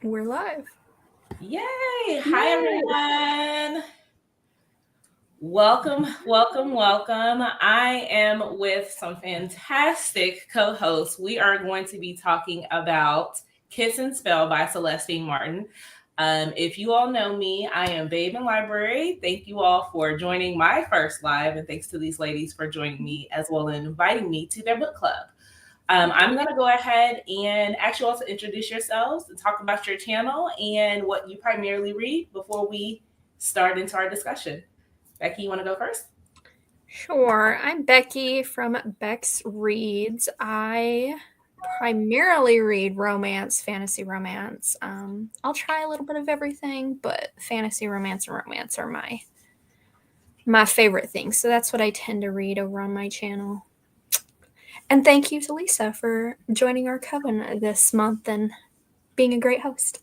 We're live. Yay! Hi, everyone. Welcome. I am with some fantastic co-hosts. We are going to be talking about Kiss and Spell by Celestine Martin. If you all know me, I am Babe in Library. Thank you all for joining my first live, and thanks to these ladies for joining me as well and inviting me to their book club. I'm going to go ahead and ask you all to introduce yourselves and talk about your channel and what you primarily read before we start into our discussion. Becky, you want to go first? Sure. I'm Becky from Bex Reads. I primarily read romance, fantasy romance. I'll try a little bit of everything, but fantasy romance and romance are my favorite things. So that's what I tend to read over on my channel. And thank you to Lisa for joining our Coven this month and being a great host.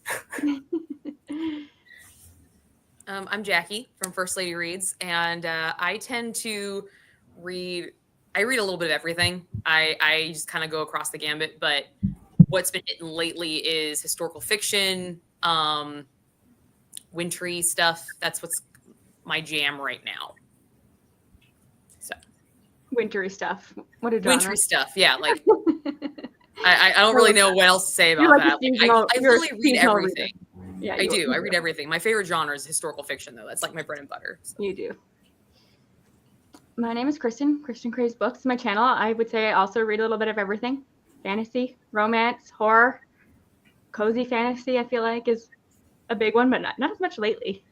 I'm Jackie from First Lady Reads, and I tend to read. I read a little bit of everything. I just kind of go across the gambit. But what's been hitting lately is historical fiction, wintry stuff. That's what's my jam right now. So wintry stuff. What a genre. Wintry stuff, yeah. Like I don't really know what else to say about that. I really read everything. Yeah, I do. I read everything. My favorite genre is historical fiction, though. That's like my bread and butter. So. You do. My name is Kristen Craze Books. My channel, I would say I also read a little bit of everything. Fantasy, romance, horror, cozy fantasy, I feel like is a big one, but not as much lately.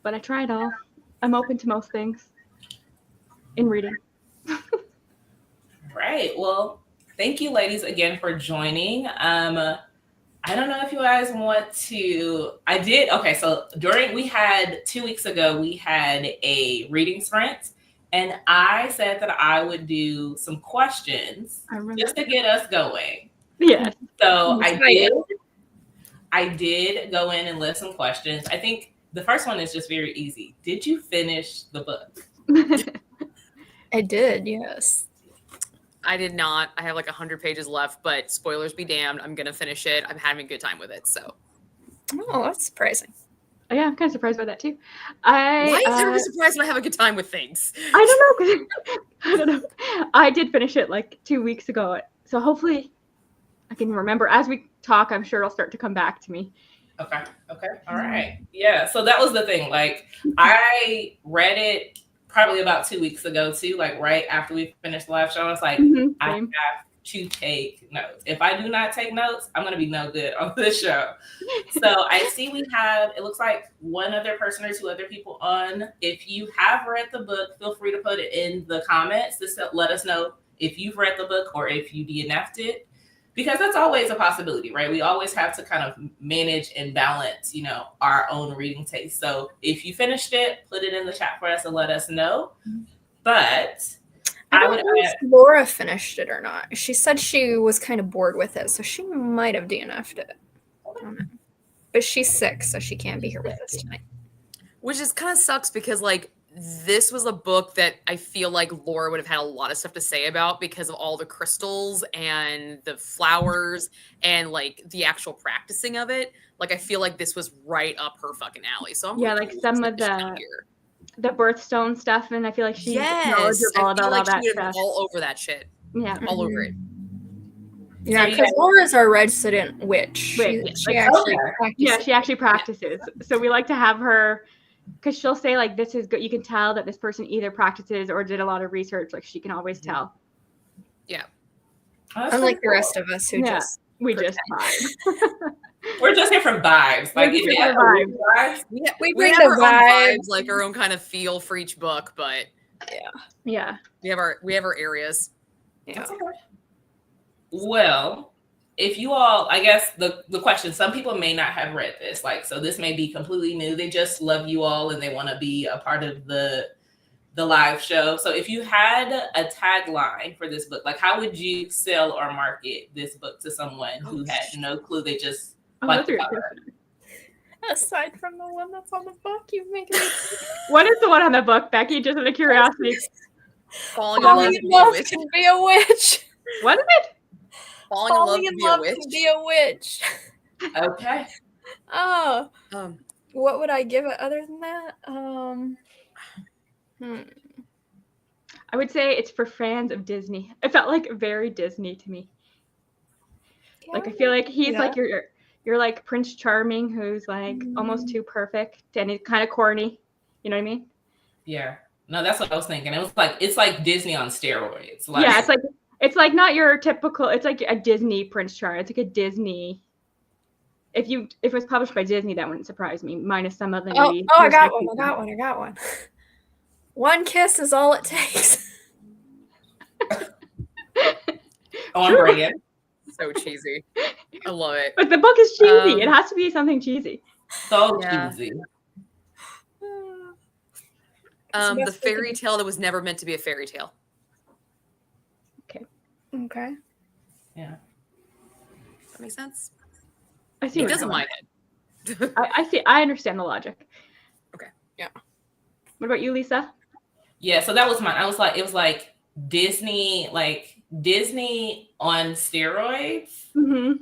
But I try it all. I'm open to most things in reading. Right. Well, thank you, ladies, again for joining. I don't know if you guys want to. I did. Okay, so 2 weeks ago, we had a reading sprint, and I said that I would do some questions just to get us going. Yeah. So I did go in and list some questions. I think the first one is just very easy. Did you finish the book? I did, yes. I did not. I have like 100 pages left, but spoilers be damned. I'm going to finish it. I'm having a good time with it, so. Oh, that's surprising. Yeah, I'm kind of surprised by that, too. Why is everybody surprised when I have a good time with things? I don't know. I did finish it like 2 weeks ago, so hopefully I can remember. As we talk, I'm sure it'll start to come back to me. Okay. All right. Yeah, so that was the thing. Like, I read it probably about 2 weeks ago too, like right after we finished the live show. I was like, I have to take notes. If I do not take notes, I'm going to be no good on this show. So I see we have, it looks like one other person or two other people on. If you have read the book, feel free to put it in the comments. Just to let us know if you've read the book or if you DNF'd it. Because that's always a possibility, right? We always have to kind of manage and balance, our own reading taste. So if you finished it, put it in the chat for us and let us know. But I don't know if Laura finished it or not. She said she was kind of bored with it, so she might have DNF'd it. I don't know. But she's sick, so she can't be here with us tonight. Which is kind of sucks because, like, this was a book that I feel like Laura would have had a lot of stuff to say about because of all the crystals and the flowers and like the actual practicing of it. Like, I feel like this was right up her fucking alley. So I'm like some of the birthstone stuff, and I feel like she's knowledgeable about all that stuff. All over that shit. Yeah, all over it. Yeah, because Laura's our resident witch. She actually practices. So we like to have her. Because she'll say, like, this is good. You can tell that this person either practices or did a lot of research. Like, she can always tell. Yeah. Unlike the rest of us who just vibe. We're just here for vibes. Like, if you have vibes. We bring the vibes, like our own kind of feel for each book, but yeah. We have our areas. Yeah. Okay. Well, if you all, I guess the question, some people may not have read this, like, so this may be completely new. They just love you all and they want to be a part of the live show. So if you had a tagline for this book, like, how would you sell or market this book to someone who had no clue? They just liked the cover. Aside from the one that's on the book, you make it. What is the one on the book, Becky? Just out of curiosity. Falling in love can be a witch. What is it? Falling in love can be a witch. Okay. Oh, Um, what would I give it other than that? I would say it's for fans of Disney. It felt like very Disney to me. Yeah, Like I feel like he's yeah. like you're like Prince Charming, who's like almost too perfect and he's kind of corny. You know what I mean? Yeah. No, that's what I was thinking. It's like Disney on steroids. Like, Yeah, it's like not your typical. It's like a Disney Prince Charming. It's like a Disney. If it was published by Disney, that wouldn't surprise me. Minus some of the maybe. I got one. One kiss is all it takes. on brand. so cheesy. I love it. But the book is cheesy. It has to be something cheesy. So Yeah. cheesy. The fairy tale that was never meant to be a fairy tale. Okay. Yeah. Does that make sense? I see. It doesn't mind it. I see. I understand the logic. Okay. Yeah. What about you, Lisa? Yeah, so that was mine. It was like Disney on steroids. Mm-hmm.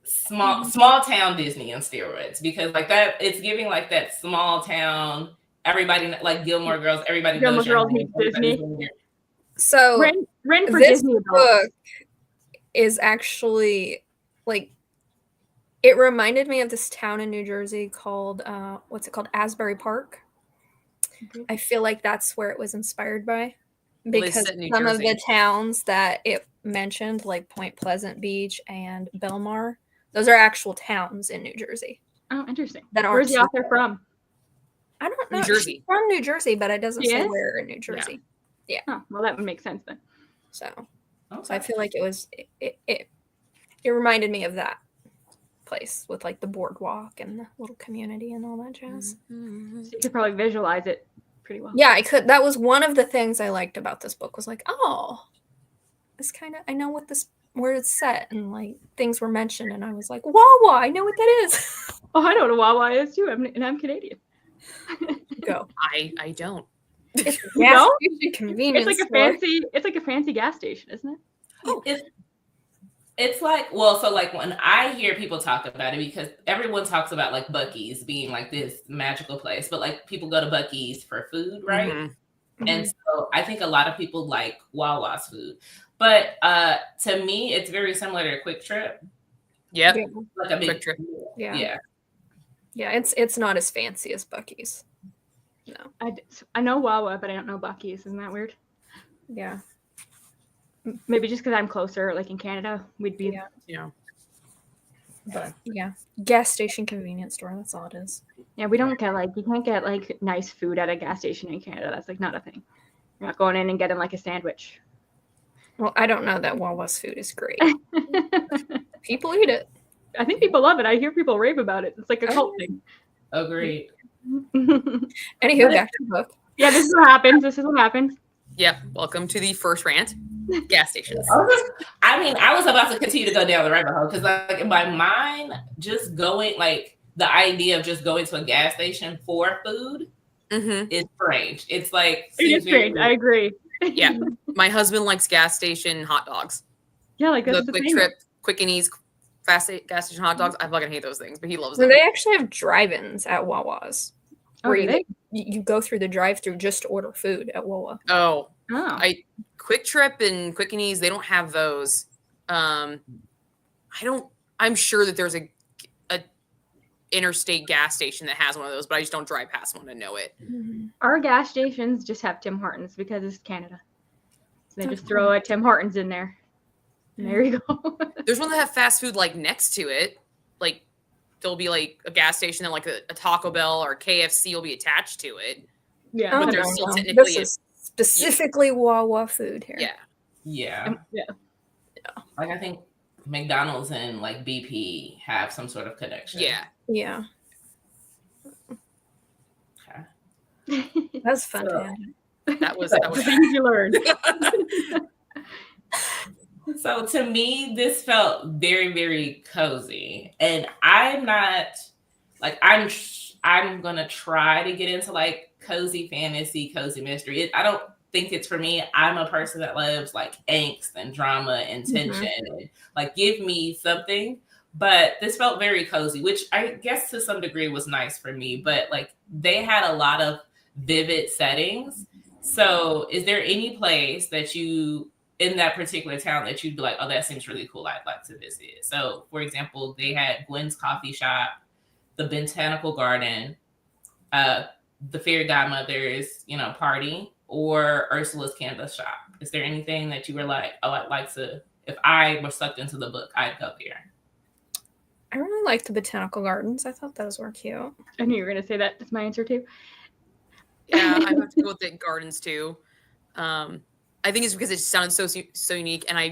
Small town Disney on steroids, because like that, it's giving like that small town. Everybody like Gilmore Girls. Everybody knows Gilmore your Girls name. meets Disney. So Ren for this Disney book adults. is actually like, it reminded me of this town in New Jersey called what's it called? Asbury Park. Okay. I feel like that's where it was inspired by, Well, they because said New some of Jersey. the towns that it mentioned, like Point Pleasant Beach and Belmar, those are actual towns in New Jersey. Oh, interesting. That aren't Where's the author from? I don't know. New Jersey. She's from New Jersey, but it doesn't say Yes? where in New Jersey. Oh, well, that would make sense then. So Okay. I feel like it reminded me of that place with like the boardwalk and the little community and all that jazz. Mm-hmm. So you could probably visualize it pretty well. Yeah, I could. That was one of the things I liked about this book, was like, oh, this kind of, I know where it's set, and like things were mentioned, and I was like, Wawa, I know what that is. Oh, I know what a Wawa is too. I'm Canadian. Go. I don't. It's a You gas don't? station convenience It's like a fancy gas station, isn't it? Oh, it's like, well, so like when I hear people talk about it, because everyone talks about like Buc-ee's being like this magical place, but like people go to Buc-ee's for food, right? Mm-hmm. And so I think a lot of people like Wawa's food. But to me, it's very similar to a Quick Trip. Yep. Yeah. Like a big Quick Trip. Yeah. It's not as fancy as Buc-ee's. No. I know Wawa, but I don't know Buc-ee's. Isn't that weird? Yeah. Maybe just because I'm closer, like in Canada, we'd be. Yeah. But yeah, gas station convenience store. That's all it is. Yeah, we don't get you can't get like nice food at a gas station in Canada. That's like not a thing. You're not going in and getting like a sandwich. Well, I don't know that Wawa's food is great. People eat it. I think people love it. I hear people rave about it. It's like a cult thing. Agreed. Anywho, back to the book. Yeah, this is what happens. This is what happens. Yep. Welcome to the first rant. Gas stations. I was about to continue to go down the rabbit hole, because like in my mind, just going, like the idea of just going to a gas station for food is strange. It's like, It is strange. I agree. Yeah. My husband likes gas station hot dogs. Yeah, like The that's the Quick thing. Trip, Quick and Ease, gas station hot dogs. I fucking hate those things, but he loves So them. they actually have drive-ins at Wawa's. Oh, Where do they? you go through the drive-through just to order food at Wawa. Oh, Oh. Quick Trip and Quick and Ease, they don't have those. I'm sure that there's a interstate gas station that has one of those, but I just don't drive past one to know it. Our gas stations just have Tim Hortons because it's Canada. So they just throw a Tim Hortons in there. And there you go. There's one that have fast food like next to it. Like there'll be like a gas station and like a Taco Bell or KFC will be attached to it. Yeah. But Oh, there's no, still no. technically This is specifically Wawa food here. yeah. Yeah. Yeah. Like I think McDonald's and like BP have some sort of connection. Yeah. Yeah. Okay. That's fun. So- Yeah. That was The things you learned. So to me, this felt very, very cozy, and I'm not like I'm gonna try to get into like cozy fantasy, cozy mystery. I don't think it's for me. I'm a person that loves like angst and drama and tension, and like give me something. But this felt very cozy, which I guess to some degree was nice for me. But like they had a lot of vivid settings. So is there any place that you in that particular town that you'd be like, oh, that seems really cool, I'd like to visit? So for example, they had Gwen's coffee shop, the botanical garden, the fairy godmother's, party, or Ursula's candle shop. Is there anything that you were like, oh, I'd like to, if I were sucked into the book, I'd go there? I really liked the botanical gardens. I thought those were cute. I knew you were going to say that. That's my answer too. Yeah, I have to go with the gardens too. I think it's because it sounded so unique, and I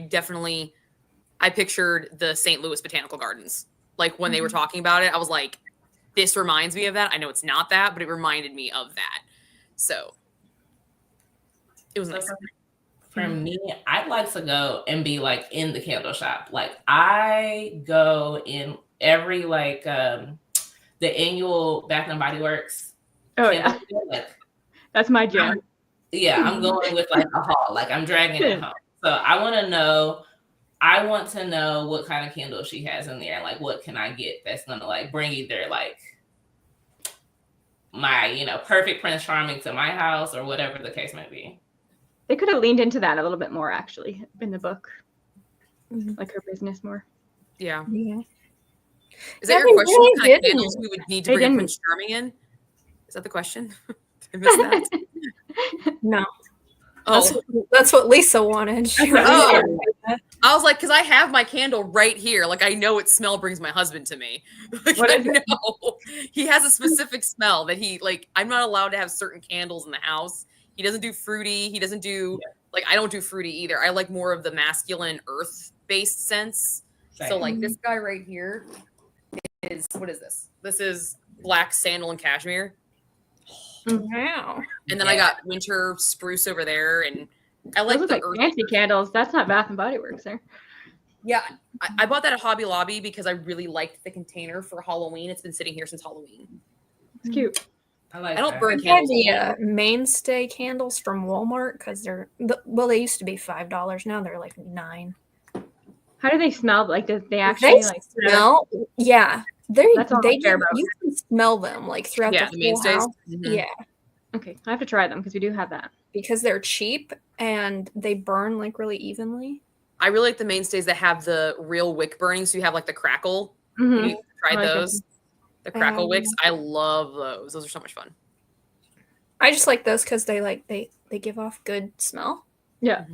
pictured the St. Louis Botanical Gardens. Like when they were talking about it, I was like, this reminds me of that. I know it's not that, but it reminded me of that. So it was nice. For me, I'd like to go and be like in the candle shop. Like I go in every like the annual Bath and Body Works. Oh yeah, like, that's my jam. I'm going with like a haul. Like I'm dragging it home. So I want to know what kind of candle she has in there. Like what can I get that's gonna like bring either like my perfect Prince Charming to my house or whatever the case may be. They could have leaned into that a little bit more, actually, in the book. Like her business more. Yeah. Yeah. Is that your question? What kind of candles we would need to bring Prince Charming in? Is that the question? Did I miss that? No. Oh, that's what Lisa wanted. I was like, because I have my candle right here. Like, I know its smell brings my husband to me. Like, What is it? He has a specific smell that I'm not allowed to have certain candles in the house. He doesn't do fruity. He doesn't do, I don't do fruity either. I like more of the masculine earth-based scents. Same. So, like, this guy right here what is this? This is black sandal and cashmere. Wow. And then I got winter spruce over there, and I like the fancy candles. That's not Bath and Body Works there. Yeah, I bought that at Hobby Lobby because I really liked the container for Halloween. It's been sitting here since Halloween. It's cute. I don't burn candles. The mainstay candles from Walmart because they used to be $5. Now they're like $9. How do they smell? Like, do they actually smell? Yeah, you can smell them like throughout the mainstays. house. Mm-hmm. Yeah. Okay, I have to try them because we do have that. Because they're cheap and they burn like really evenly. I really like the mainstays that have the real wick burning, so you have like the crackle. Mm-hmm. You tried those. The crackle wicks. I love those. Those are so much fun. I just like those because they give off good smell. Yeah.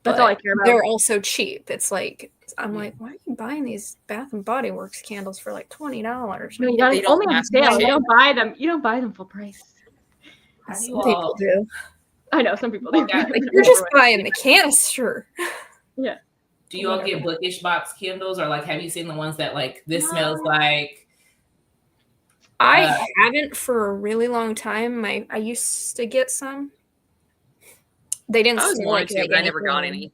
That's all I care about. They're also cheap. It's like I'm like, why are you buying these Bath and Body Works candles for like $20? No, you got only on sale. You don't buy them. You don't buy them full price. Some people do. I know some people do. Like, you're just buying the canister. Yeah. Do you all get bookish box candles, or like have you seen the ones that like this smells like? I haven't for a really long time. I used to get some. They didn't smell like but I never got any.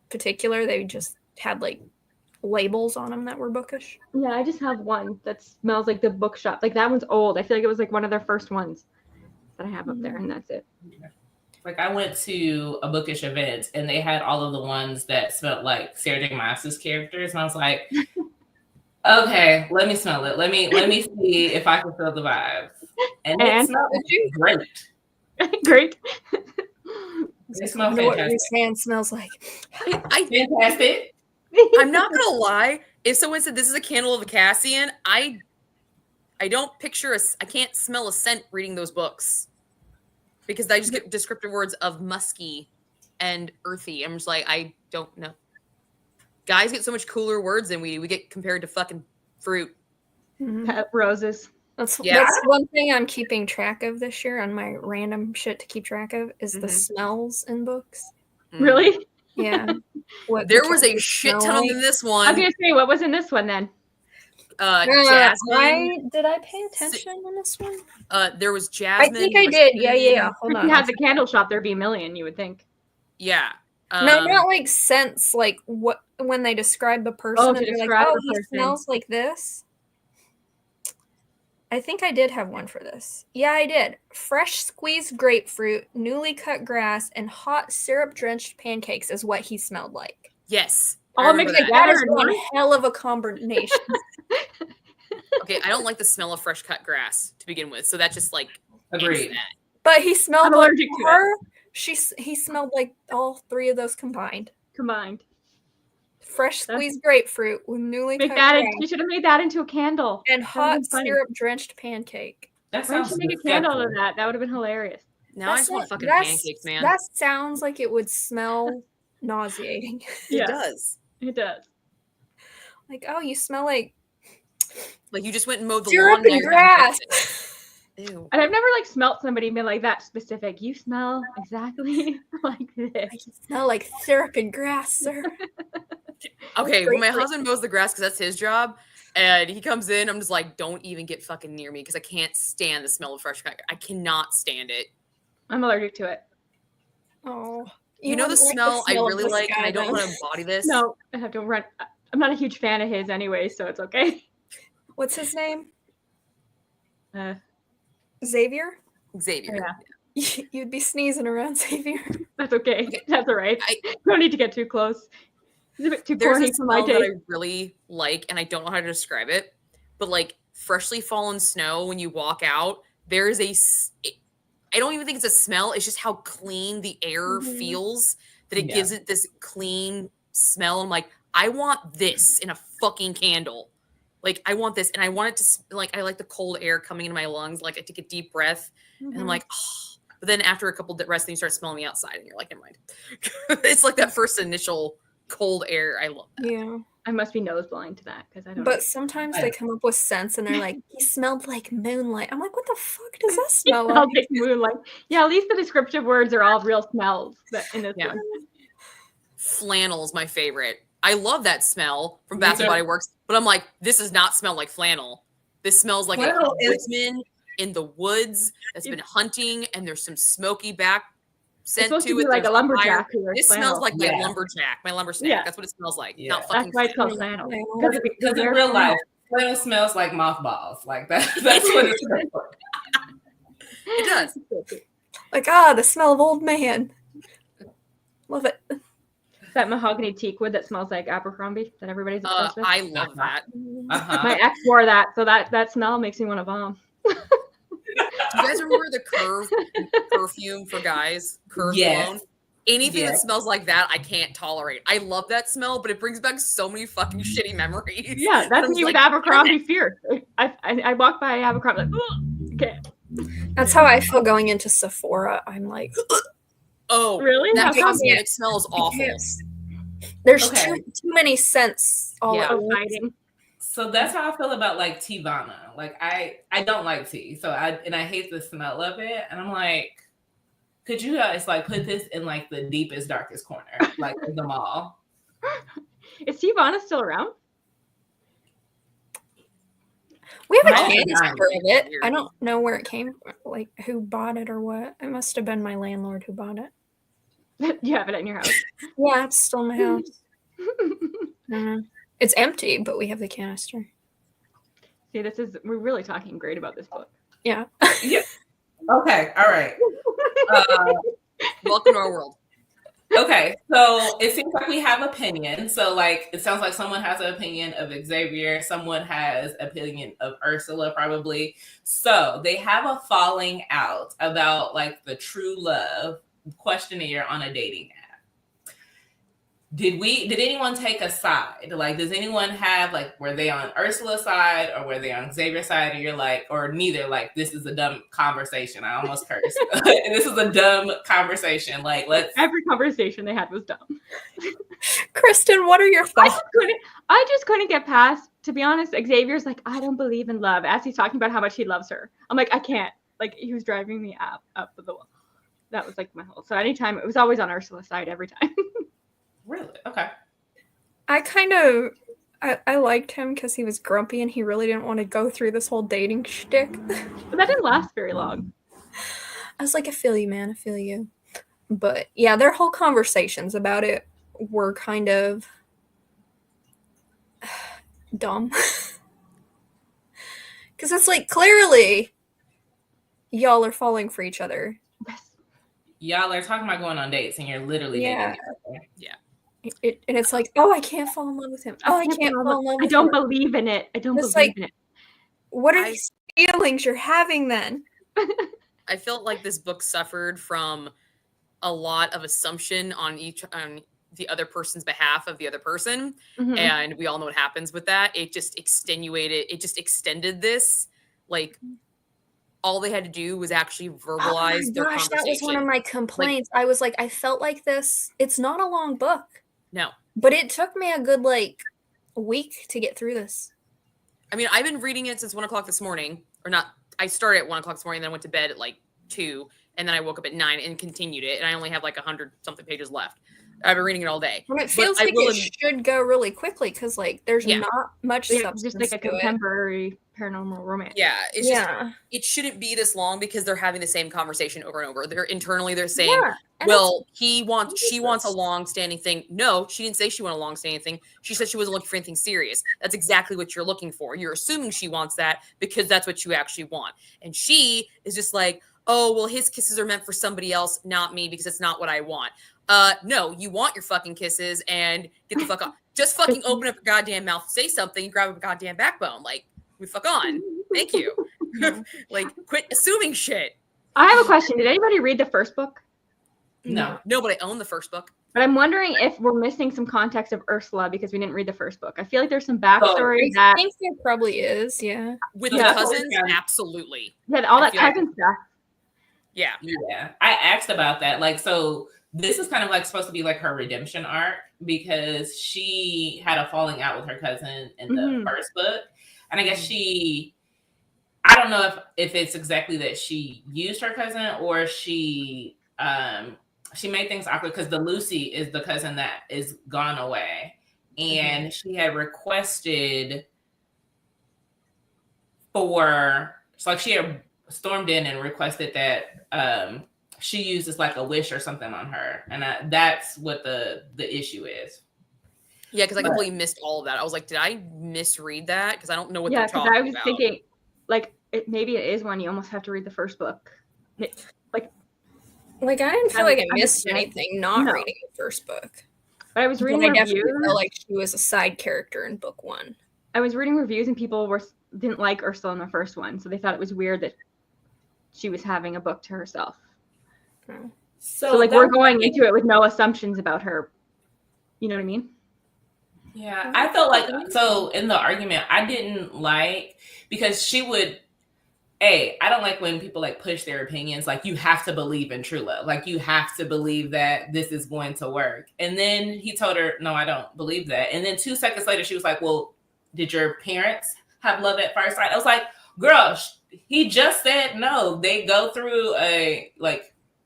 Particular, they just had like labels on them that were bookish. Yeah, I just have one that smells like the bookshop. Like that one's old. I feel like it was like one of their first ones that I have up there, and that's it. Like I went to a bookish event and they had all of the ones that smelled like Sarah J. Maas's characters, and I was like, okay, let me smell it. Let me see if I can feel the vibes. And it smelled great. Great. It smells fantastic. What your sand smells like. Fantastic. I'm not gonna lie. If someone said this is a candle of a Cassian, I don't picture I can't smell a scent reading those books. Because I just get descriptive words of musky and earthy. I'm just like, I don't know. Guys get so much cooler words than we get compared to fucking fruit. Roses. That's one thing I'm keeping track of this year on my random shit to keep track of is the smells in books. Really? Yeah. There was a shit ton in this one. I was gonna say, what was in this one then? Jasmine. Did I pay attention in this one? There was jasmine. I think I did. Yeah. Hold on. If you had the candle shop, there'd be a million, you would think. Yeah. No, not like scents. Like what when they describe the person, and they're like, "Oh, he smells like this." I think I did have one for this. Yeah, I did. Fresh squeezed grapefruit, newly cut grass, and hot syrup-drenched pancakes is what he smelled like. Yes. All mixed That together is in one one. hell of a combination. Okay, I don't like the smell of fresh cut grass to begin with, so that just like ends Agreed. that. But he smelled I'm like allergic to her. He smelled like all three of those combined. Combined. Fresh squeezed grapefruit with newly Make cut that. grass You should have made that into a candle. and That would've hot been funny. syrup drenched pancake. That Why don't sounds you make a candle disgusting. of that? That would have been hilarious. Now I just want fucking That's- pancakes, man. That sounds like it would smell nauseating. It does. It does. Like, oh, you smell like Like you just went and mowed the syrup lawn. now and you're having grass. breakfast. Ew. And I've never like smelt somebody and been like that specific. You smell exactly like this. You smell like syrup and grass, sir. Okay, when my grapefruit. husband mows the grass because that's his job, and he comes in, I'm just like, don't even get fucking near me because I can't stand the smell of fresh cut. I cannot stand it. I'm allergic to it. Oh, You know the wouldn't like smell I smell of really this like, and guy, I don't then. want to embody this. No, I have to run. I'm not a huge fan of his anyway, so it's okay. What's his name? Uh, Xavier? Xavier. Yeah. You'd be sneezing around Xavier. That's okay. Okay. That's all right. Don't need to get too close. It's a bit too There's corny a for my smell that I taste. really like, and I don't know how to describe it, but like freshly fallen snow when you walk out, there is I don't even think it's a smell. It's just how clean the air Mhm. feels that it Yeah. gives it this clean smell. I'm like, I want this in a fucking candle. Like, I want this, and I want it to like. I like the cold air coming into my lungs. Like, I take a deep breath, and I'm like, oh. But then after a couple rest, then you start smelling me outside, and you're like, never mind. It's like that first initial cold air. I love that. Yeah. I must be nose blind to that because I don't. But sometimes they come up with scents and they're like, he smelled like moonlight. I'm like, what the fuck does that smell like? I'll take moonlight. Yeah, at least the descriptive words are all real smells in this Yeah. one. Flannel is my favorite. I love that smell from Me Bath and too. Body Works, but I'm like, this does not smell like flannel. This smells like a Flannel is- woodsman in the woods that's been hunting, and there's some smoky back It's scent supposed to to it. be like There's a fire. lumberjack. Who wears This flannel. smells like my Yeah. lumberjack, my lumber snack. Yeah. That's what it smells like. Yeah. Not fucking That's why it's called flannel. flannel. Flannel. Because in real life, flannel smells like mothballs. Like that. That's what it smells like. It does. Like, the smell of old man. Love it. That mahogany teak wood that smells like Abercrombie that everybody's obsessed with. I love that. Uh-huh. My ex wore that, so that smell makes me want to vom. Do you guys remember the Curve perfume for guys? Curve Yes. cologne? Anything that Yes. smells like that, I can't tolerate. I love that smell, but it brings back so many fucking shitty memories. Yeah, that's I'm me with like, Abercrombie Fierce. I walk by Abercrombie like, "Ugh." Okay, That's how I feel going into Sephora. I'm like, Oh, really? that How come? cosmetic smell is awful. there's Okay. too many scents all Yeah. at So once. fighting. So that's how I feel about like Teavana. Like I don't like tea. So I hate the smell of it. And I'm like, could you guys like put this in like the deepest, darkest corner, like in the mall? Is Tivana still around? We have a Mine is canister dying. of it. Weird. I don't know where it came from, like who bought it or what. It must have been my landlord who bought it. You have it in your house. Yeah, it's still in my house. It's empty, but we have the canister. See, we're really talking great about this book. Yeah. Okay, all right. Welcome to our world. Okay, so it seems like we have opinions. So like it sounds like someone has an opinion of Xavier, someone has opinion of Ursula probably. So they have a falling out about like the true love questionnaire on a dating app. Did anyone take a side? Like, does anyone have like, were they on Ursula's side or were they on Xavier's side? Or you're like, or neither, like, this is a dumb conversation. I almost cursed. This is a dumb conversation. Like, Every conversation they had was dumb. Kristen, what are your thoughts? I just couldn't get past, to be honest, Xavier's like, I don't believe in love, as he's talking about how much he loves her. I'm like, I can't. Like, he was driving me up the wall. That was like my whole. So anytime, it was always on Ursula's side every time. Really? Okay. I liked him because he was grumpy and he really didn't want to go through this whole dating shtick. But that didn't last very long. I was like, I feel you, man. I feel you. But yeah, their whole conversations about it were kind of dumb. Because it's like, clearly, y'all are falling for each other. Y'all are talking about going on dates and you're literally Yeah. dating each other. Yeah. and it's like, oh, I can't fall in love with him. Oh, I can't fall in love with I don't her. believe in it. I don't It's believe like, in it. what are these feelings you're having then? I felt like this book suffered from a lot of assumption on the other person's behalf of the other person. And we all know what happens with that. It just extended this. Like, all they had to do was actually verbalize their conversation. That was one of my complaints. I was like, I felt like this. It's not a long book. No. But it took me a good, week to get through this. I mean, I've been reading it since 1 o'clock this morning. Or not, I started at 1 o'clock this morning, then I went to bed at 2, and then I woke up at 9 and continued it. And I only have 100-something pages left. I've been reading it all day. Well, it feels like it should go really quickly because, there's not much substance. Just like a contemporary paranormal romance. Yeah, it shouldn't be this long because they're having the same conversation over and over. They're saying, well, she wants a long-standing thing. No, she didn't say she wanted a long-standing thing. She said she wasn't looking for anything serious. That's exactly what you're looking for. You're assuming she wants that because that's what you actually want. And she is just like, oh, well, his kisses are meant for somebody else, not me, because it's not what I want. No, you want your fucking kisses and get the fuck off. Just fucking open up your goddamn mouth, say something, grab a goddamn backbone. We fuck on. Thank you. Quit assuming shit. I have a question. Did anybody read the first book? No. No, but I own the first book. But I'm wondering if we're missing some context of Ursula because we didn't read the first book. I feel like there's some backstory I think there probably is, yeah. With the cousins, absolutely. Yeah, all that cousin stuff. Yeah. Yeah. I asked about that. So this is kind of supposed to be her redemption arc because she had a falling out with her cousin in the first book. And I guess I don't know if it's exactly that she used her cousin or she made things awkward because the Lucy is the cousin that is gone away. And she had requested she had stormed in and requested that she uses a wish or something on her. And that's what the issue is. Yeah, because I completely missed all of that. I was like, did I misread that? Because I don't know what they're talking about. Yeah, because I was thinking, maybe it is one you almost have to read the first book. I didn't feel like I missed anything reading the first book. But I was reading reviews. I definitely felt like she was a side character in book 1. I was reading reviews and people didn't like Ursula in the first one, so they thought it was weird that she was having a book to herself. So we're going into it with no assumptions about her. You know what I mean? Yeah, I felt in the argument, I didn't because she would, I don't like when people push their opinions. You have to believe in true love. You have to believe that this is going to work. And then he told her, no, I don't believe that. And then 2 seconds later, she was like, well, did your parents have love at first sight? I was like, girl, he just said no. They go through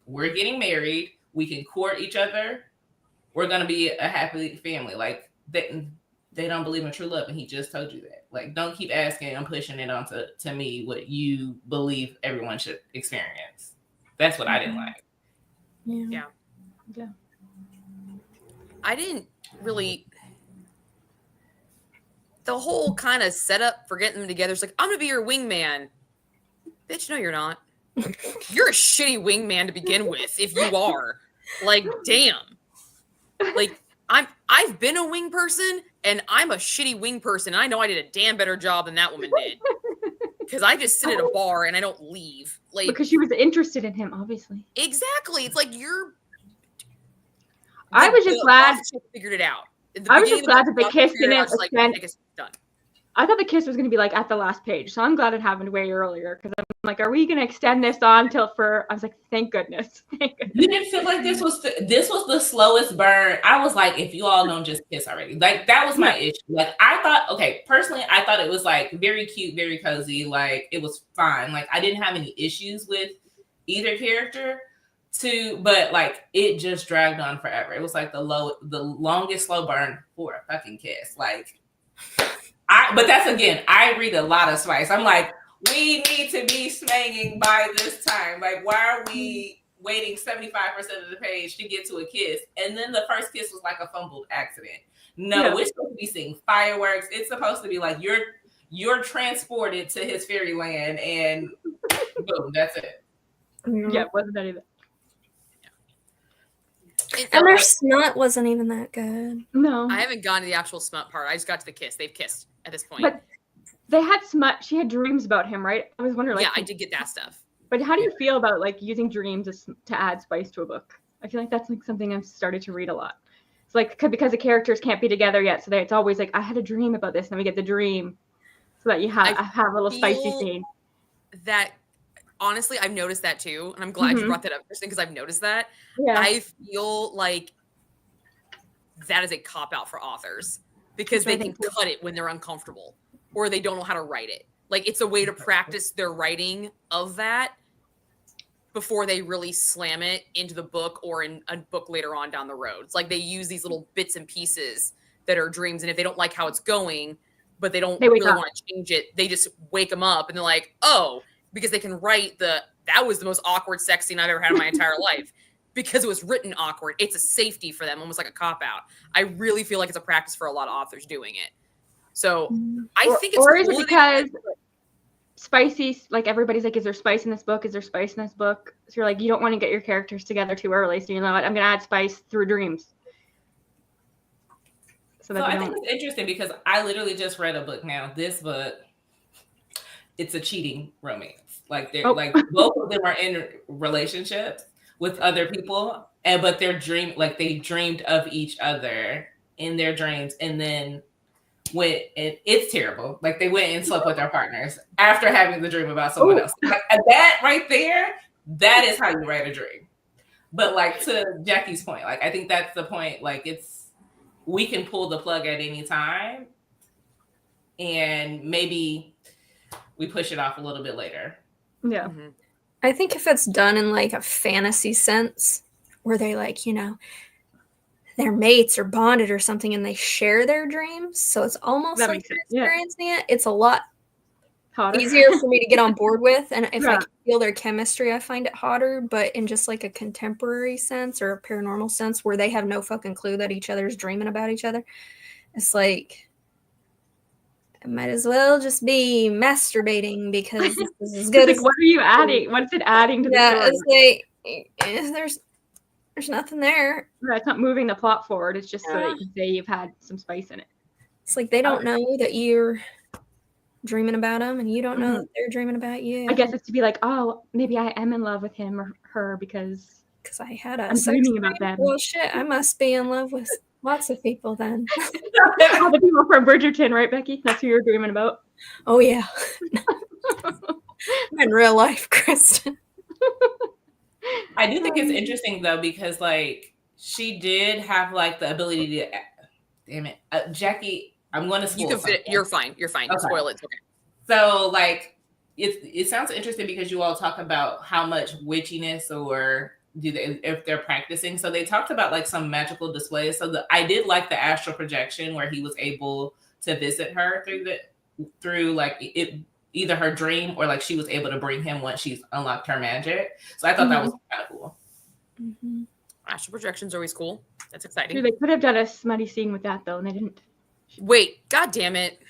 we're getting married. We can court each other. We're going to be a happy family. They don't believe in true love. And he just told you that. Don't keep asking and pushing it onto me what you believe everyone should experience. That's what I didn't like. Yeah. I didn't really... The whole kind of setup for getting them together is I'm going to be your wingman. Bitch, no, you're not. You're a shitty wingman to begin with, if you are. Damn. I've been a wing person, and I'm a shitty wing person. And I know I did a damn better job than that woman did. Because I just sit at a bar and I don't leave. Because she was interested in him, obviously. Exactly. It's you're... I was just glad... figured it out. I was just glad that the kiss didn't I guess done. I thought the kiss was going to be at the last page, so I'm glad it happened way earlier because I'm are we going to extend this on I was like, thank goodness. Thank goodness. You didn't feel like this was the slowest burn. I was like, if you all don't just kiss already, that was my issue. I thought, personally, I thought it was very cute, very cozy. It was fine. I didn't have any issues with either character. But it just dragged on forever. It was the longest slow burn for a fucking kiss. But that's again, I read a lot of spice. I'm we need to be smanging by this time. Why are we waiting 75% of the page to get to a kiss? And then the first kiss was a fumbled accident. No, we're supposed to be seeing fireworks. It's supposed to be you're transported to his fairyland and boom, that's it. Yeah, wasn't that either. And their smut wasn't even that good. No. I haven't gone to the actual smut part. I just got to the kiss. They've kissed at this point. But they had smut. She had dreams about him, right? I was wondering, like, yeah, I did get that stuff. But how do you feel about like using dreams to add spice to a book? I feel like that's like something I've started to read a lot. It's like because the characters can't be together yet, so it's always like I had a dream about this, and we get the dream, so that you have a little spicy scene. That honestly, I've noticed that too, and I'm glad you brought that up, Kristen, because I've noticed that. Yeah. I feel like that is a cop out for authors because they can cut it when they're uncomfortable or they don't know how to write it. Like it's a way to practice their writing of that before they really slam it into the book or in a book later on down the road. It's like they use these little bits and pieces that are dreams, and if they don't like how it's going, but they don't really want to change it, they just wake them up and they're like, oh, because they can write that was the most awkward sex scene I've ever had in my entire life because it was written awkward. It's a safety for them, almost like a cop-out. I really feel like it's a practice for a lot of authors doing it. So I think it's or is it because spicy, like everybody's like, is there spice in this book? Is there spice in this book? So you're like, you don't want to get your characters together too early. So you know what? I'm going to add spice through dreams. So I think it's interesting because I literally just read a book now. This book, it's a cheating romance. Like they're like both of them are in relationships with other people, but they dreamed of each other in their dreams, and then it's terrible. Like they went and slept with their partners after having the dream about someone else. Like that right there, that is how you write a dream. But like to Jackie's point, like I think that's the point. Like we can pull the plug at any time, and maybe we push it off a little bit later. Yeah. Mm-hmm. I think if it's done in like a fantasy sense, where they like, you know, their mates or bonded or something, and they share their dreams, so it's almost like they're experiencing it. It's a lot easier for me to get on board with, and if I can feel their chemistry, I find it hotter. But in just like a contemporary sense or a paranormal sense, where they have no fucking clue that each other's dreaming about each other, it's like it might as well just be masturbating because this is as good. Like, what are you adding? What's it adding to the story? It's like there's nothing there. Yeah, it's not moving the plot forward. It's just so that you can say you've had some spice in it. It's like they don't know that you're dreaming about them, and you don't know that they're dreaming about you. I guess it's to be like, oh, maybe I am in love with him or her because I had I'm dreaming about them. Well, shit, I must be in love with lots of people then. All the people from Bridgerton, right, Becky? That's who you're dreaming about. Oh yeah, in real life, Kristen. I do think it's interesting though because like she did have like the ability to. Damn it, Jackie. I'm going to spoil. You can fit. You're fine. You're fine. Okay. Spoil it. It's okay. So like it sounds interesting because you all talk about how much witchiness or if they're practicing. So they talked about like some magical displays. So I did like the astral projection where he was able to visit her through like it. Either her dream or like she was able to bring him once she's unlocked her magic. So I thought that was kind of cool. Mm-hmm. Astral projection's always cool. That's exciting. They could have done a smutty scene with that though, and they didn't. Wait, god damn it.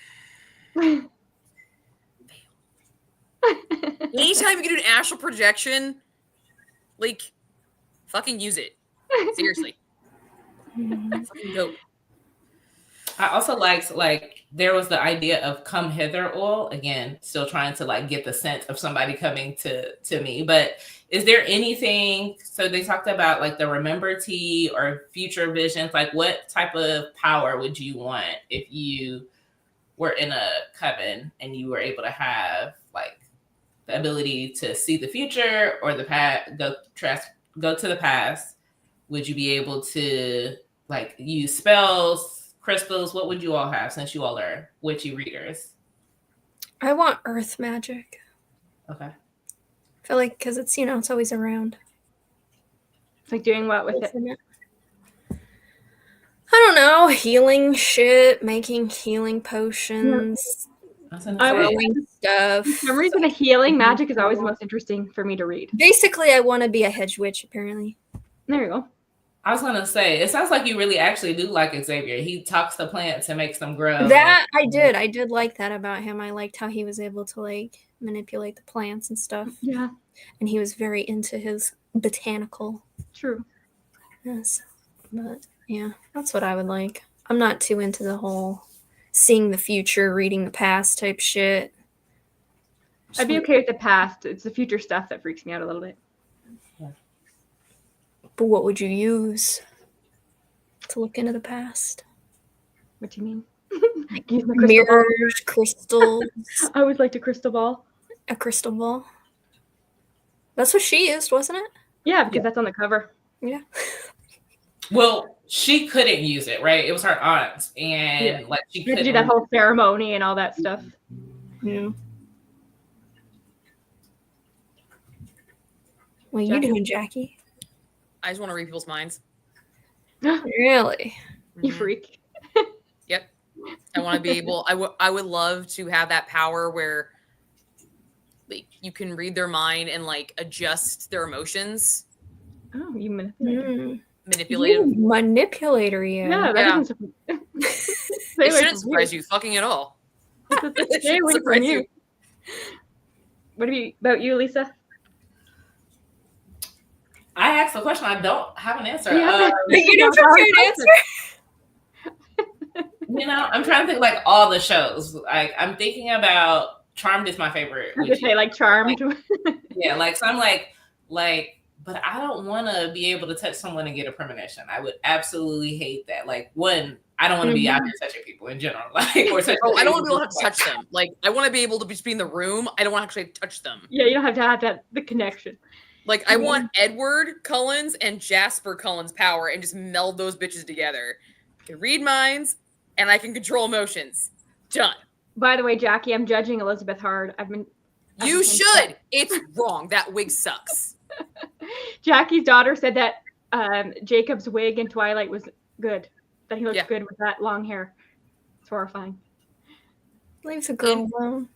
Anytime you can do an astral projection, like fucking use it. Seriously. Fucking dope. I also liked like there was the idea of come hither oil. Again, still trying to like get the sense of somebody coming to me. But is there anything, so they talked about like the remember tea or future visions, like what type of power would you want if you were in a coven and you were able to have like the ability to see the future or the past, go to the past? Would you be able to like use spells, crystals? What would you all have since you all are witchy readers? I want earth magic. Okay. I feel like because it's, it's always around. Like doing what with it? I don't know. Healing shit, making healing potions. Throwing stuff. For some reason, a healing magic is always the most interesting for me to read. Basically, I want to be a hedge witch, apparently. There you go. I was going to say, it sounds like you really actually do like Xavier. He talks to plants and makes them grow. That I did. I did like that about him. I liked how he was able to like manipulate the plants and stuff. Yeah. And he was very into his botanical. True. Yes. But yeah, that's what I would like. I'm not too into the whole seeing the future, reading the past type shit. I'd be okay with the past. It's the future stuff that freaks me out a little bit. But what would you use to look into the past? What do you mean? Use my mirrors, crystals. I always liked a crystal ball. A crystal ball. That's what she used, wasn't it? Yeah, because that's on the cover. Yeah. Well, she couldn't use it, right? It was her aunt, and like she could couldn't do that whole ceremony and all that stuff. Yeah. What are you doing, Jackie? I just want to read people's minds. Really? You freak. Yep. I want to be able. I would love to have that power where, like, you can read their mind and like adjust their emotions. Oh, you manipulator. Manipulative. Manipulator, yeah. Yeah, that doesn't surprise It shouldn't surprise you fucking at all. Stay away from you. What about you, Lisa? I asked a question. I don't have an answer. You don't have an answer? You know, I'm trying to think like all the shows. Like I'm thinking about Charmed is my favorite. I say like Charmed. Like, yeah, like so I'm like, but I don't want to be able to touch someone and get a premonition. I would absolutely hate that. Like one, I don't want to be out there touching people in general. Like or touching I don't want to be able to touch them. Like I want to be able to just be in the room. I don't want to actually touch them. Yeah, you don't have to have that the connection. Like I want Edward Cullen's and Jasper Cullen's power and just meld those bitches together. I can read minds and I can control emotions. Done. By the way, Jackie, I'm judging Elizabeth hard. You should. It's wrong. That wig sucks. Jackie's daughter said that Jacob's wig in Twilight was good. That he looked good with that long hair. It's horrifying. Leave the girl alone.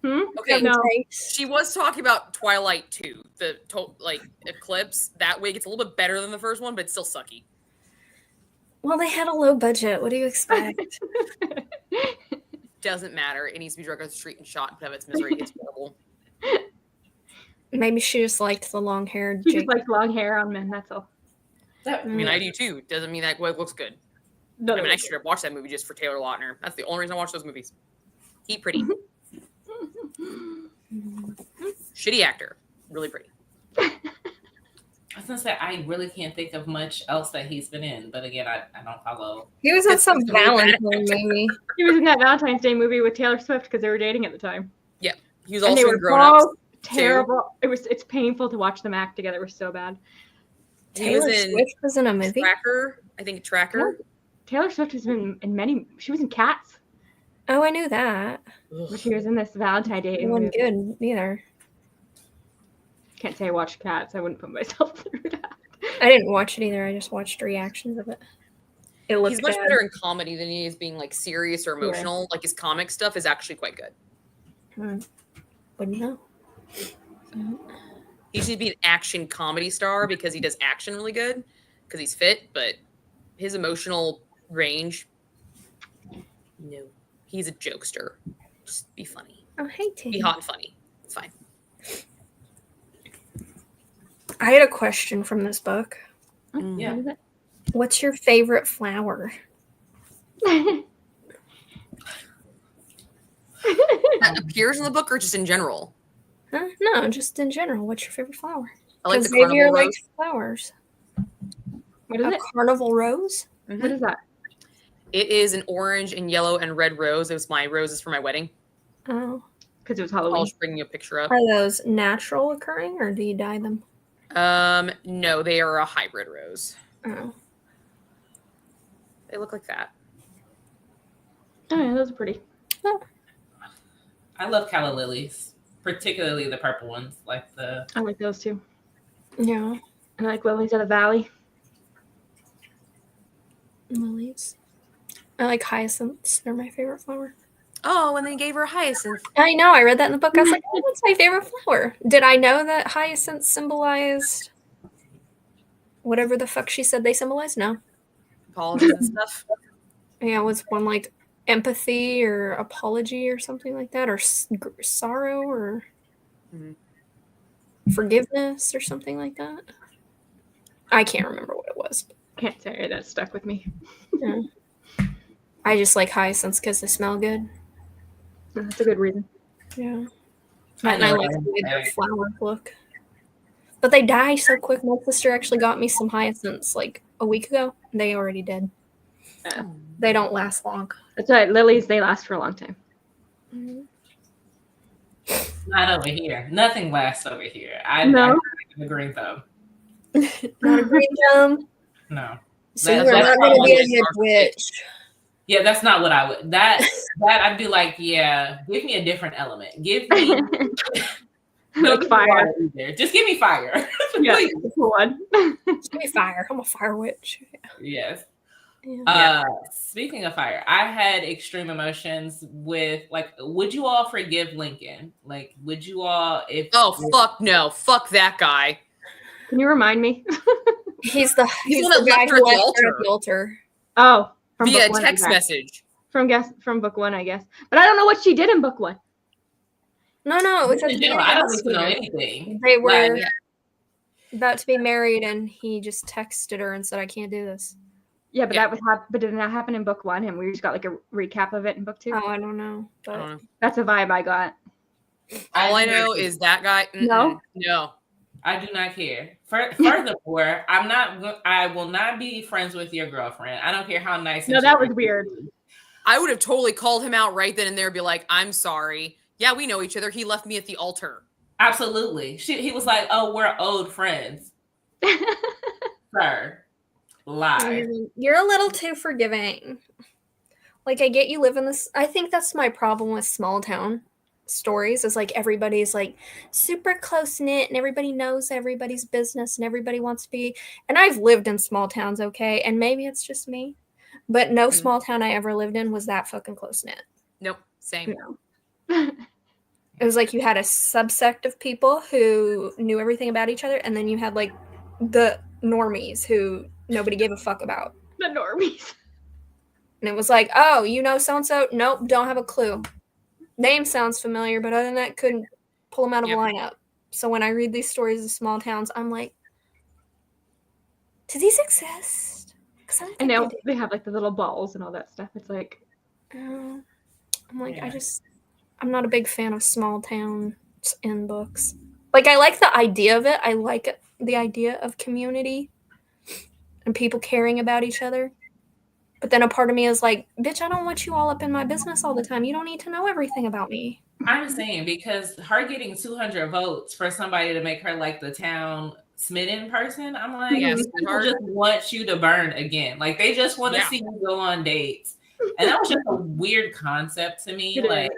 Okay, no. She was talking about Twilight 2, the Eclipse. That wig, it's a little bit better than the first one, but it's still sucky. Well, they had a low budget. What do you expect? Doesn't matter. It needs to be dragged off the street and shot and put out its misery. It's horrible. Maybe she just liked the long hair. She just likes long hair on men. That's all. I mean, I do too. Doesn't mean that wig looks good. No, I mean, I should have watched that movie just for Taylor Lautner. That's the only reason I watch those movies. He pretty. Shitty actor. Really pretty. I was gonna say I really can't think of much else that he's been in, but again, I don't follow. He was in some Valentine movie. He was in that Valentine's Day movie with Taylor Swift because they were dating at the time. Yeah, he was also in Grown Ups. Terrible. It's painful to watch them act together. It was so bad. Taylor Swift was in a movie. Tracker. I think Tracker. Taylor Swift has been in many. She was in Cats. Oh, I knew that. But she was in this Valentine's Day. It wasn't good either. Can't say I watched Cats. I wouldn't put myself through that. I didn't watch it either. I just watched reactions of it. It looked He's much bad. better in comedy than he is being like serious or emotional. Yeah. Like his comic stuff is actually quite good. Wouldn't know. He should be an action comedy star because he does action really good because he's fit, but his emotional range, no. He's a jokester. Just be funny. Oh, hey, Tim. Be hot and funny. It's fine. I had a question from this book. Yeah. What's your favorite flower? That appears in the book or just in general? Huh? No, just in general. What's your favorite flower? I like the Xavier carnival rose. likes flowers. What is it? Carnival rose? Mm-hmm. What is that? It is an orange and yellow and red rose. It was my roses for my wedding. Oh. Because it was Halloween. I'll just bring you a picture up. Are those natural occurring or do you dye them? No, they are a hybrid rose. Oh. They look like that. Oh, yeah, those are pretty. Oh. I love calla lilies, particularly the purple ones, like the. I like those too. Yeah. I like lilies of the valley. Lilies. I like hyacinths. They're my favorite flower. Oh, and they gave her a hyacinth. I know. I read that in the book. I was like, oh, that's my favorite flower. Did I know that hyacinths symbolized whatever the fuck she said they symbolized? No. Apologies and stuff. Yeah, was one like empathy or apology or something like that, or sorrow or forgiveness or something like that. I can't remember what it was. Can't say that stuck with me. Yeah. I just like hyacinths because they smell good. That's a good reason. Yeah. I And I know like that. the way their flowers look. But they die so quick. My sister actually got me some hyacinths like a week ago. They already did. They don't last long. That's right. Lilies, they last for a long time. Not over here. Nothing lasts over here. I the green thumb. Not a green thumb. No. So you are not going to be a good witch. Yeah, that's not what I would. That I'd be like, yeah, give me a different element. Give me like fire. Just give me fire. Yeah, one. Just give me fire. I'm a fire witch. Yes. Yeah. Speaking of fire, I had extreme emotions with like, would you all forgive Lincoln? Like, would you all fuck no. Fuck that guy. Can you remind me? He's the guy who left her at the altar. Oh, from via book one, text message. From book one, I guess. But I don't know what she did in book one. No, it was at the in beginning. general, I don't need to know anything. They were about to be married, and he just texted her and said, "I can't do this." Yeah, but but did that happen in book one? And we just got like a recap of it in book two. Oh, I don't know. But that's a vibe I got. All I know is that guy. No. I do not care. Furthermore, I will not be friends with your girlfriend. I don't care how nice. No, that was weird. I would have totally called him out right then and there, be like, "I'm sorry. Yeah, we know each other. He left me at the altar." Absolutely. He was like, "Oh, we're old friends." Sir, lie. You're a little too forgiving. Like, I get you live in this. I think that's my problem with small town stories, is like everybody's like super close knit and everybody knows everybody's business and everybody wants to be. And I've lived in small towns, okay, and maybe it's just me, but no small town I ever lived in was that fucking close knit. Nope, same. It was like you had a subsect of people who knew everything about each other, and then you had like the normies who nobody gave a fuck about. The normies. And it was like, oh, you know so-and-so? Nope, don't have a clue. Name sounds familiar, but other than that, couldn't pull them out of a lineup. So when I read these stories of small towns, I'm like, do these exist? And now they have like the little balls and all that stuff. It's like, I'm like, I'm not a big fan of small towns in books. Like, I like the idea of it. I like the idea of community and people caring about each other. But then a part of me is like, bitch, I don't want you all up in my business all the time. You don't need to know everything about me. I'm saying, because her getting 200 votes for somebody to make her like the town smitten person, I'm like, people just want you to burn again. Like, they just want to see you go on dates. And that was just a weird concept to me. Like,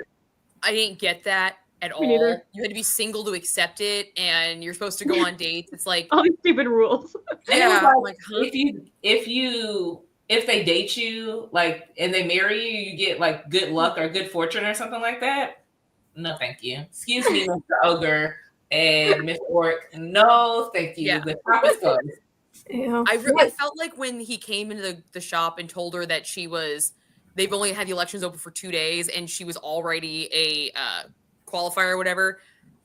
I didn't get that at all. You had to be single to accept it, and you're supposed to go on dates. It's like all these stupid rules. If they date you, like, and they marry you, you get like good luck or good fortune or something like that. No, thank you. Excuse me, Mr. Ogre and Miss Orc. No, thank you. Yeah. The top is closed. Yeah. I felt like when he came into the shop and told her that they've only had the elections open for 2 days, and she was already a qualifier or whatever.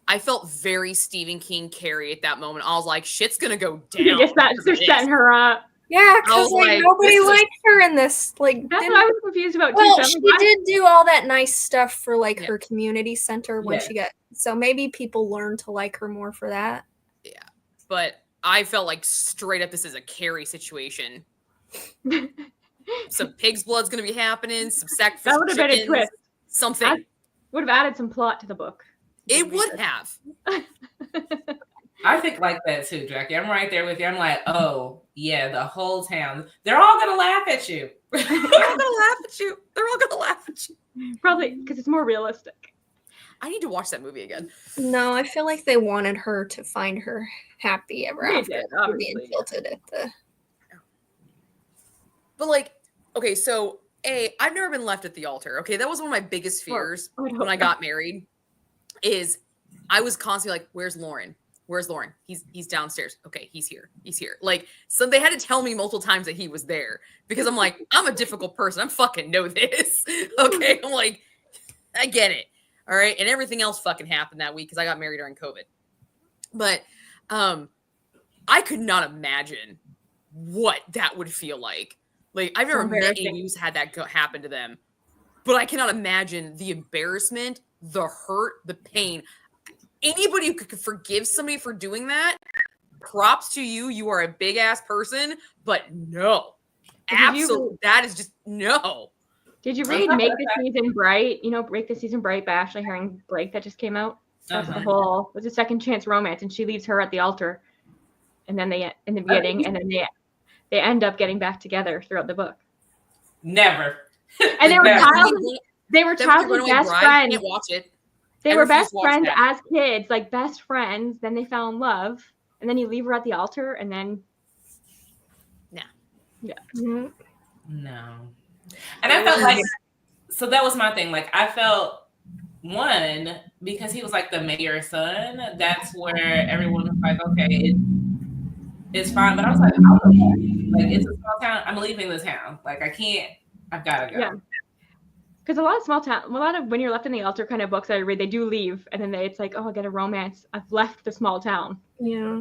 I felt very Stephen King Carrie at that moment. I was like, shit's gonna go down. I guess they're setting her up. Yeah, because like nobody liked her in this. Like, that's what I was confused about too. Well, she did do all that nice stuff for like her community center when she got. So maybe people learned to like her more for that. Yeah, but I felt like straight up this is a Carrie situation. Some pig's blood's gonna be happening. Some sacrifice. That would have been a twist. Something would have added some plot to the book. It would have. I think like that too, Jackie. I'm right there with you. I'm like, oh yeah, the whole town. They're all gonna laugh at you. They're all gonna laugh at you. They're all gonna laugh at you. Probably because it's more realistic. I need to watch that movie again. No, I feel like they wanted her to find her happy ever after being tilted at the. But like, okay, so I've never been left at the altar. Okay, that was one of my biggest fears when I got married. Is I was constantly like, "Where's Lauren? Where's Lauren? He's downstairs. Okay, he's here. He's here." Like, so they had to tell me multiple times that he was there because I'm like, I'm a difficult person. I'm fucking know this. Okay, I'm like, I get it. All right, and everything else fucking happened that week because I got married during COVID. But I could not imagine what that would feel like. Like, I've never met anyone who's had that happen to them, but I cannot imagine the embarrassment, the hurt, the pain. Anybody who could forgive somebody for doing that, props to you. You are a big ass person, but no, absolutely, that is just no. Did you read Make the Season Bright? You know, Make the Season Bright by Ashley Herring Blake that just came out? That's the whole, it was a second chance romance, and she leaves her at the altar. And then they, in the beginning, and then they end up getting back together throughout the book. Never. And they were childhood best friends. Can't watch it. They were best friends as kids, like best friends. Then they fell in love. And then you leave her at the altar, and then... Yeah. No. And I felt like, so that was my thing. Like, I felt, one, because he was like the mayor's son, that's where everyone was like, okay, it's fine. But I was like, it's a small town. I'm leaving the town. Like, I've got to go. Yeah. Because a lot of when you're left in the altar kind of books I read, they do leave. And then it's like, oh, I get a romance. I've left the small town. Yeah.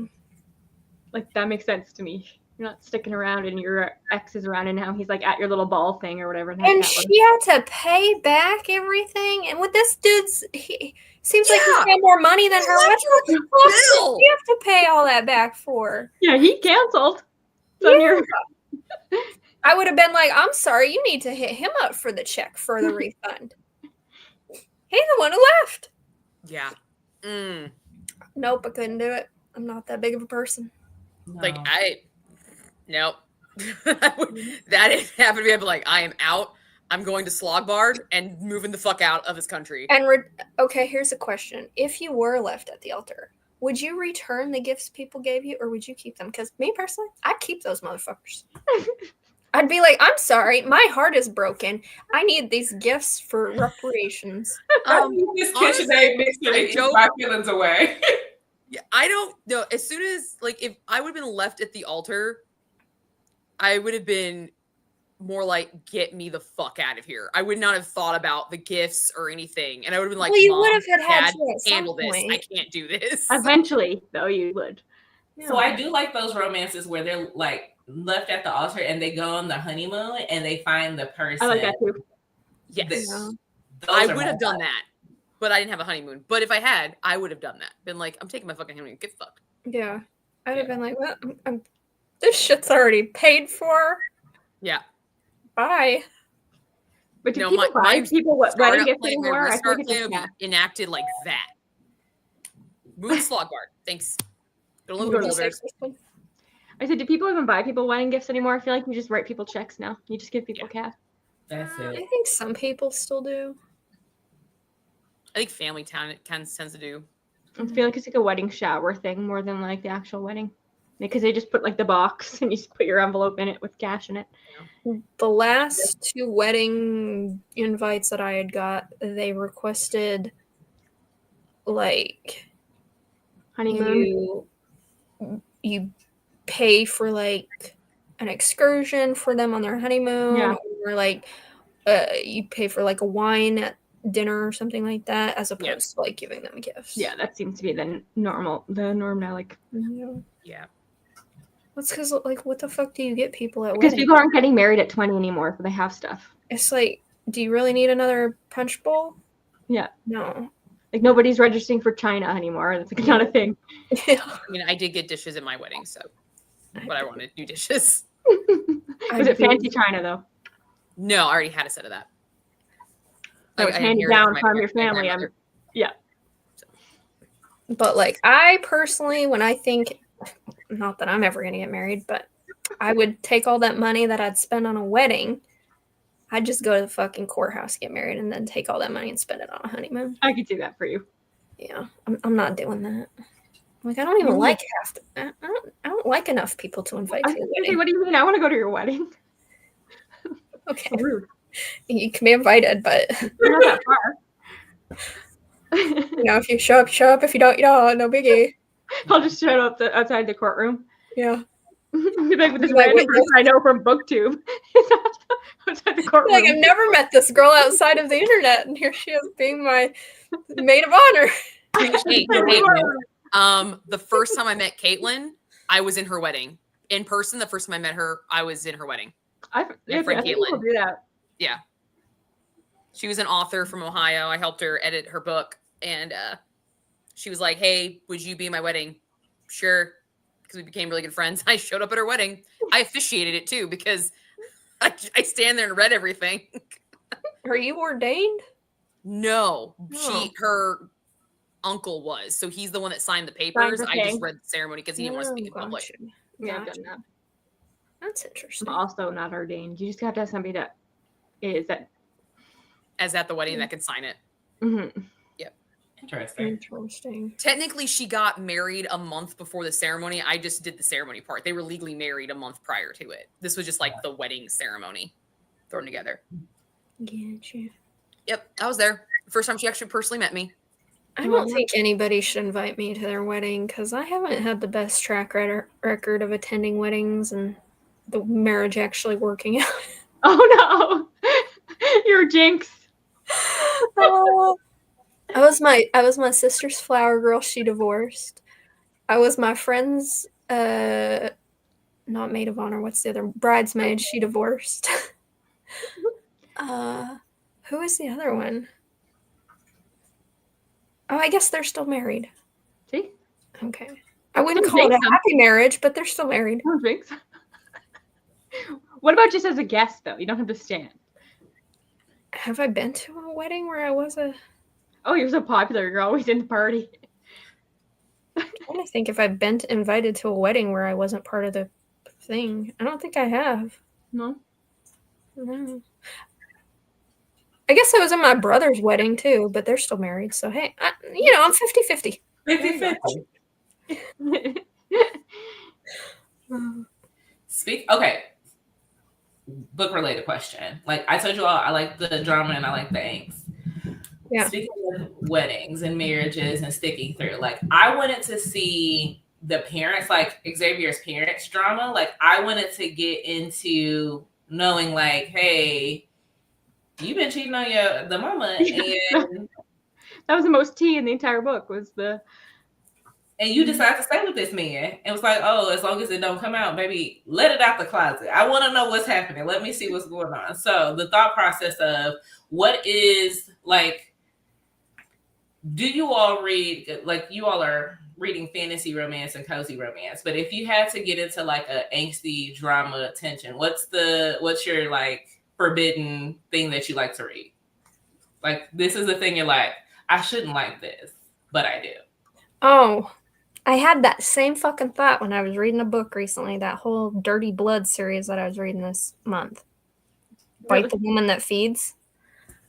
Like, that makes sense to me. You're not sticking around and your ex is around and now he's like at your little ball thing or whatever. And she had to pay back everything. And with this dude's, he seems like he's got more money than her. What the fuck you have to pay all that back for? Yeah, he canceled. I would have been like, I'm sorry, you need to hit him up for the check for the refund. He's the one who left. Yeah. Nope, I couldn't do it. I'm not that big of a person. No. Like, nope. That didn't happen to me. I'd be like, I am out. I'm going to Slogbard and moving the fuck out of this country. And okay, here's a question. If you were left at the altar, would you return the gifts people gave you or would you keep them? Because me personally, I'd keep those motherfuckers. I'd be like, I'm sorry, my heart is broken. I need these gifts for reparations. This kid today makes me my feelings away. Yeah, I don't know. As soon as, like, if I would have been left at the altar, I would have been more like, get me the fuck out of here. I would not have thought about the gifts or anything. And I would have been like, well, you would have had to handle this. I can't do this. Eventually, though, you would. So I do like those romances where they're like left at the altar and they go on the honeymoon and they find the person. I like that too. Yes. I would have done that. But I didn't have a honeymoon. But if I had, I would have done that. Been like, I'm taking my fucking honeymoon. Get fucked. Yeah. I'd have been like, well, this shit's already paid for. Yeah. Bye. But do people buy people wedding gifts anymore? I think it's enacted like that. Move to Slogbard. Thanks. I said, do people even buy people wedding gifts anymore? I feel like you just write people checks now. You just give people cash. That's it. I think some people still do. I think Family Town tends to do. I feel like it's like a wedding shower thing more than like the actual wedding. Because they just put like the box and you just put your envelope in it with cash in it. The last two wedding invites that I had got, they requested like honeymoon. You pay for like an excursion for them on their honeymoon, or like you pay for like a wine at dinner or something like that, as opposed to like giving them gifts. Yeah, that seems to be the norm now. Like, yeah. That's because, like, what the fuck do you get people at because people aren't getting married at 20 anymore, but they have stuff. It's like, do you really need another punch bowl? Yeah. No. Like, nobody's registering for China anymore. That's like not a thing. Yeah. I mean, I did get dishes at my wedding, so. But I wanted new dishes. Was it fancy China, though? No, I already had a set of that. So it's handed down from your family. Yeah. But, like, I personally, when I think... Not that I'm ever going to get married, but I would take all that money that I'd spend on a wedding. I'd just go to the fucking courthouse, get married, and then take all that money and spend it on a honeymoon. I could do that for you. Yeah, I'm not doing that. Like, I don't even like half. I don't like enough people to invite to a wedding. What do you mean? I want to go to your wedding. Okay. So rude. You can be invited, but you're not that far. You know, if you show up, show up. If you don't, you don't. No biggie. I'll just show up outside the courtroom. Yeah. Like with this random person I know from BookTube. Outside the courtroom. Like, I've never met this girl outside of the internet, and here she is being my maid of honor. Hey, the first time I met Caitlin, I was in her wedding in person. The first time I met her, I was in her wedding. I think people do that. Yeah. She was an author from Ohio. I helped her edit her book, and she was like, "Hey, would you be in my wedding?" Sure, because we became really good friends. I showed up at her wedding. I officiated it too because I stand there and read everything. Are you ordained? No, Oh. her uncle was, so he's the one that signed the papers. I just read the ceremony because he didn't want to speak in public. Yeah, I've done that. That's interesting. I'm also not ordained. You just have to have somebody that is that as at the wedding that can sign it. Mm-hmm. Yep. Interesting. Technically, she got married a month before the ceremony. I just did the ceremony part. They were legally married a month prior to it. This was just like the wedding ceremony thrown together. Getcha. Yep, I was there. The first time she actually personally met me. I don't think anybody should invite me to their wedding because I haven't had the best track record of attending weddings and the marriage actually working out. Oh no, you're a jinx. I was my sister's flower girl. She divorced. I was my friend's not maid of honor. What's the other bridesmaid? She divorced. Who is the other one? Oh, I guess they're still married. See? Okay. I wouldn't call it a happy marriage, but they're still married. What about just as a guest, though? You don't have to stand. Have I been to a wedding where I was a... Oh, you're so popular. You're always in the party. I'm trying to think if I've been invited to a wedding where I wasn't part of the thing. I don't think I have. No? No. I guess I was in my brother's wedding, too, but they're still married. So, hey, I'm 50-50. 50-50. Okay. Book related question. Like I told you all, I like the drama and I like the angst. Yeah. Speaking of weddings and marriages and sticking through, like I wanted to see the parents, like Xavier's parents drama. Like I wanted to get into knowing like, hey, you've been cheating on the mama, and that was the most tea in the entire book. And you decide to stay with this man. It was like, oh, as long as it don't come out, baby, let it out the closet. I want to know what's happening. Let me see what's going on. So the thought process of what is like, do you all read, like you all are reading fantasy romance and cozy romance, but if you had to get into like a angsty drama tension, what's your like forbidden thing that you like to read? Like, this is the thing you're like, I shouldn't like this, but I do. Oh, I had that same fucking thought when I was reading a book recently, that whole Dirty Blood series that I was reading this month. Bite the Woman That Feeds.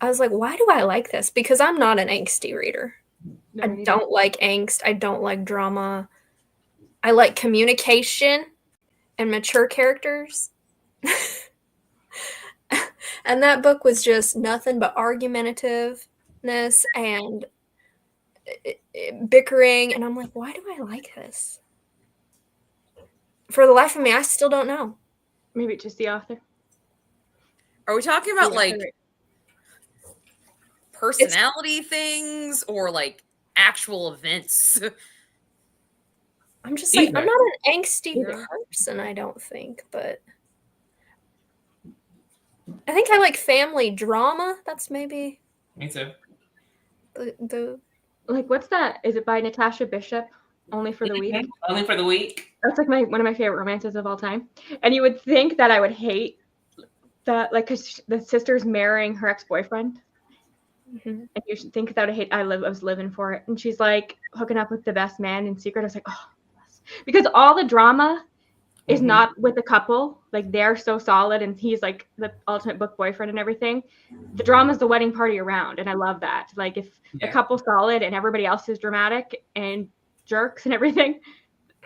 I was like, why do I like this? Because I'm not an angsty reader. I don't like angst. I don't like drama. I like communication and mature characters. And that book was just nothing but argumentativeness and bickering, and I'm like, why do I like this? For the life of me, I still don't know. Maybe just the author. Are we talking about like personality things or like actual events? I'm just like, I'm not an angsty person, I don't think, but I think I like family drama. That's maybe. Me too. The like, what's that? Is it by Natasha Bishop? Only for the Week? Only for the Week. That's like one of my favorite romances of all time. And you would think that I would hate that, like, because the sister's marrying her ex-boyfriend. Mm-hmm. And you should think that I was living for it. And she's like hooking up with the best man in secret. I was like, oh, because all the drama is not with the couple. Like, they're so solid and he's like the ultimate book boyfriend and everything. The drama is the wedding party around. And I love that. Like, if the couple's solid and everybody else is dramatic and jerks and everything,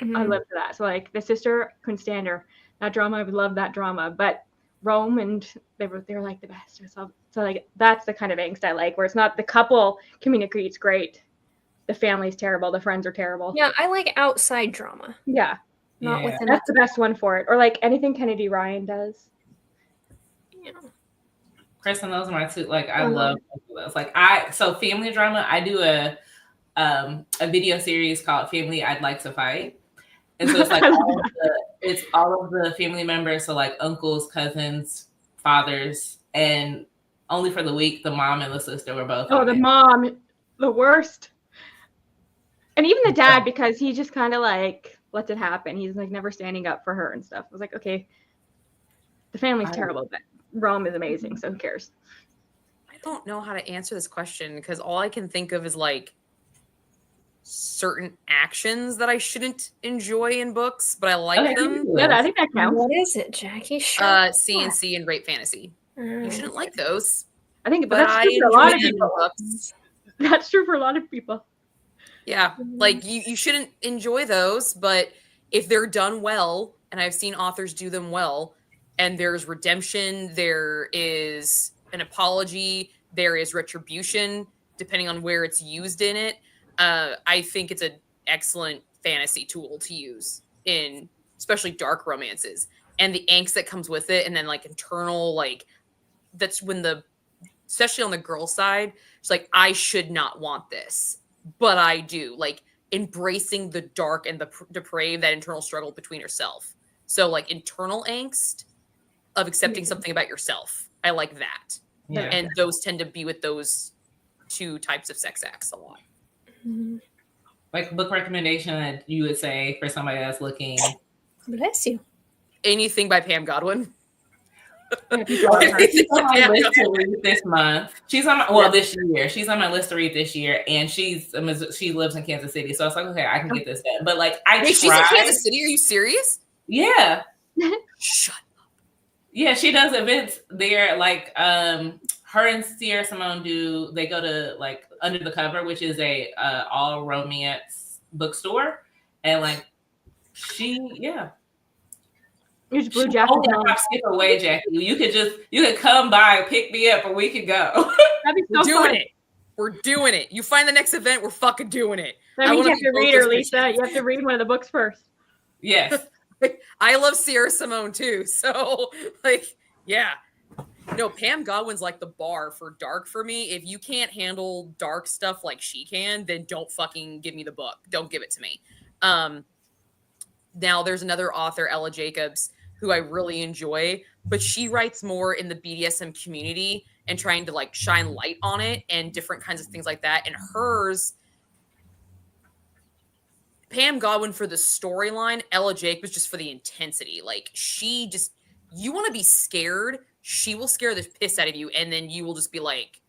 I live for that. So like, the sister couldn't stand her. That drama, I would love that drama. But Rome and they were like the best. So like, that's the kind of angst I like, where it's not the couple communicates great, the family's terrible, the friends are terrible. Yeah, I like outside drama. Yeah. Not within. That's the best one for it. Or like anything Kennedy Ryan does. Yeah. Kristen, those are my two. Like, I love those. Like, so family drama, I do a video series called Family I'd Like to Fight. And so it's like it's all of the family members, so like uncles, cousins, fathers, and only for the week, the mom and the sister were both. Oh, the mom, the worst. And even the dad, because he just kind of like lets it happen. He's like never standing up for her and stuff. I was like, okay, the family's terrible, but Rome is amazing, so who cares? I don't know how to answer this question because all I can think of is like certain actions that I shouldn't enjoy in books, but I like them. Yeah, I think that counts. What is it, Jackie? CNC and rape fantasy. You shouldn't like those. I think, but that's true for a lot of people. Books. That's true for a lot of people. Yeah, like you shouldn't enjoy those, but if they're done well, and I've seen authors do them well, and there's redemption, there is an apology, there is retribution, depending on where it's used in it. I think it's an excellent fantasy tool to use in especially dark romances, and the angst that comes with it, and then like internal, like that's when especially on the girl side, it's like, I should not want this, but I do. Like embracing the dark and the depraved, that internal struggle between yourself. So like internal angst of accepting something about yourself. I like that. Yeah. And those tend to be with those two types of sex acts a lot. Like book recommendation that you would say for somebody that's looking. Bless you. Anything by Pam Godwin. She's on my list to read this month. She's on this year. She's on my list to read this year, and she lives in Kansas City. So I was like, okay, I can get this done. But like, she's in Kansas City. Are you serious? Yeah. Shut up. Yeah, she does events there. Like, her and Sierra Simone they go to like Under the Cover, which is a all romance bookstore, and like You just blue jacket. Skip away, Jackie. You could come by, pick me up, or we could go. That'd be so doing fun. it. We're doing it. You find the next event, we're fucking doing it. That means you have to read her, Lisa. You have to read one of the books first. Yes. I love Sierra Simone too. So like, yeah. No, Pam Godwin's like the bar for dark for me. If you can't handle dark stuff like she can, then don't fucking give me the book. Don't give it to me. Now there's another author, Ella Jacobs, who I really enjoy, but she writes more in the BDSM community and trying to like shine light on it and different kinds of things like that. And hers, Pam Godwin for the storyline, Ella Jacobs just for the intensity. Like you want to be scared, she will scare the piss out of you, and then you will just be like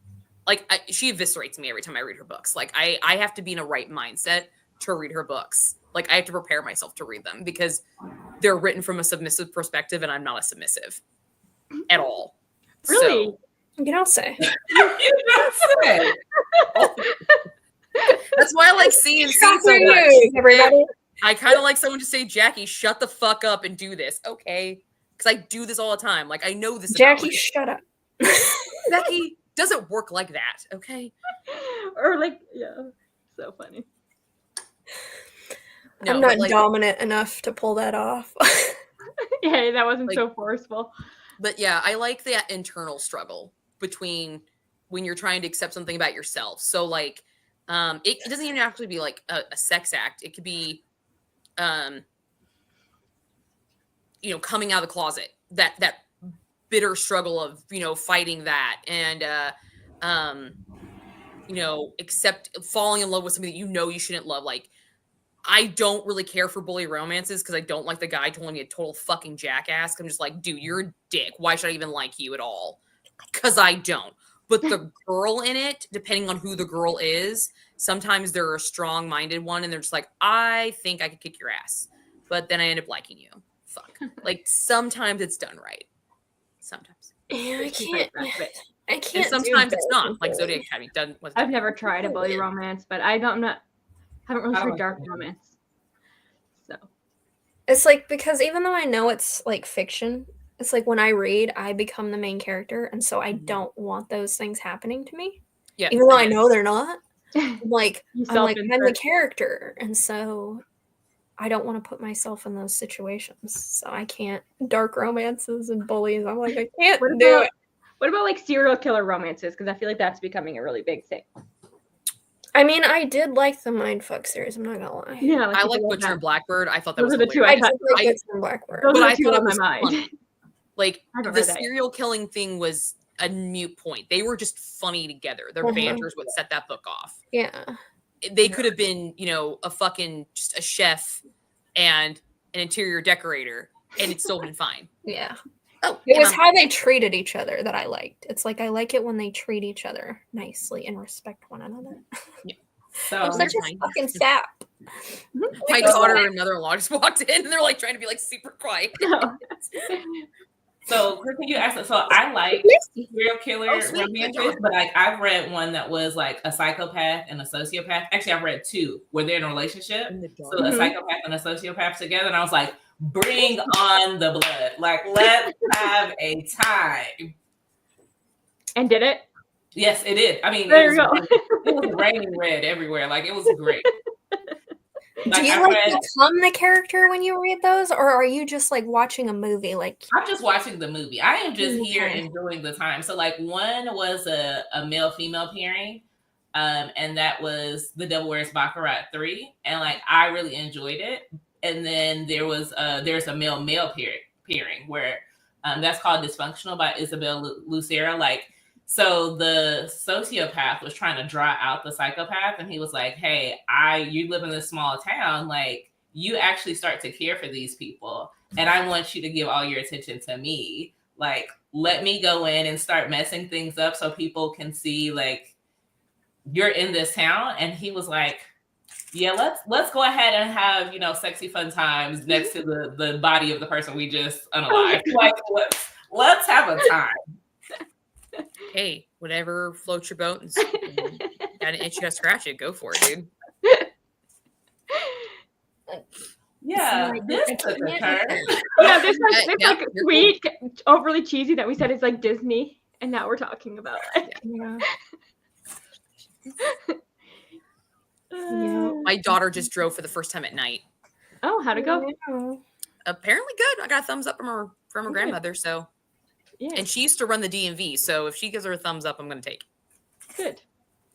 she eviscerates me every time I read her books. Like I have to be in a right mindset to read her books. Like I have to prepare myself to read them because they're written from a submissive perspective, and I'm not a submissive at all. Really? So, you don't say. You don't say. That's why I like CNC so much. Everybody. I kind of like someone to say, Jackie, shut the fuck up and do this. Okay. Because I do this all the time. Like, I know this. Jackie, shut up. Jackie doesn't work like that. Okay. Or like, yeah. So funny. No, I'm not dominant enough to pull that off. Yeah, that wasn't so forceful. But yeah, I like that internal struggle between when you're trying to accept something about yourself. So like, it doesn't even have to be like a sex act. It could be, coming out of the closet, that bitter struggle of, fighting that and, falling in love with somebody that you shouldn't love. Like, I don't really care for bully romances because I don't like the guy telling me a total fucking jackass. I'm just like, dude, you're a dick. Why should I even like you at all? Because I don't. But the girl in it, depending on who the girl is, sometimes they're a strong-minded one, and they're just like, I think I could kick your ass. But then I end up liking you. Fuck. Like, sometimes it's done right. Sometimes. Yeah, I can't. And sometimes it's not. Like Zodiac Academy done. I've never tried a bully romance, but I haven't really tried dark romance. So it's like, because even though I know it's like fiction, it's like when I read, I become the main character, and so I don't want those things happening to me. Yes, even though I know they're not. I'm I'm the character, and so I don't want to put myself in those situations. So I can't dark romances and bullies. I'm like, I can't do it. What about like serial killer romances? Because I feel like that's becoming a really big thing. I mean, I did like the Mindfuck series. I'm not gonna lie. Yeah, I people like love Butcher that. and Blackbird. I thought that Those was are the two I hilarious. did like I- Butcher and Blackbird. Those But are I the two thought it on my was mind. funny. Like I haven't the read that yet. serial killing thing was a mute point. They were just funny together. Their Mhm. banter is what set that book off. Yeah. They could have been, a fucking just a chef and an interior decorator, and it's still been fine. Yeah. Oh, It was how they treated each other that I liked. It's like I like it when they treat each other nicely and respect one another. So I'm such a fucking sap. my daughter and mother-in-law just walked in, and they're like trying to be like super quiet. So, Kristen, you asked. So, I like serial killer romances, but like I've read one that was like a psychopath and a sociopath. Actually, I've read two where they're in a relationship. So, a psychopath and a sociopath together, and I was like, bring on the blood. Like, let's have a time. And did it? Yes, it did. I mean, There you go. it was raining red everywhere. Like, it was great. Do you become the character when you read those, or are you just like watching a movie? Like, I'm just watching the movie. I am just here enjoying the time. So like one was a male-female pairing, and that was The Devil Wears Baccarat 3, and like I really enjoyed it. And then there's a male-male pairing where that's called Dysfunctional by Isabel Lucera. Like, so the sociopath was trying to draw out the psychopath, and he was like, "Hey, you live in this small town, like you actually start to care for these people, and I want you to give all your attention to me. Like, let me go in and start messing things up so people can see like you're in this town." And he was like, "Yeah, let's go ahead and have, sexy fun times next to the body of the person we just unalived. Like, let's have a time." Hey, whatever floats your boat and got an itch, you got to scratch it. Go for it, dude. Yeah, this took a turn. Yeah, there's like sweet, overly cheesy that we said is like Disney, and now we're talking about like. My daughter just drove for the first time at night. Oh, how'd it go? Apparently good. I got a thumbs up from her grandmother. So, yeah. And she used to run the DMV. So if she gives her a thumbs up, I'm going to take it. Good.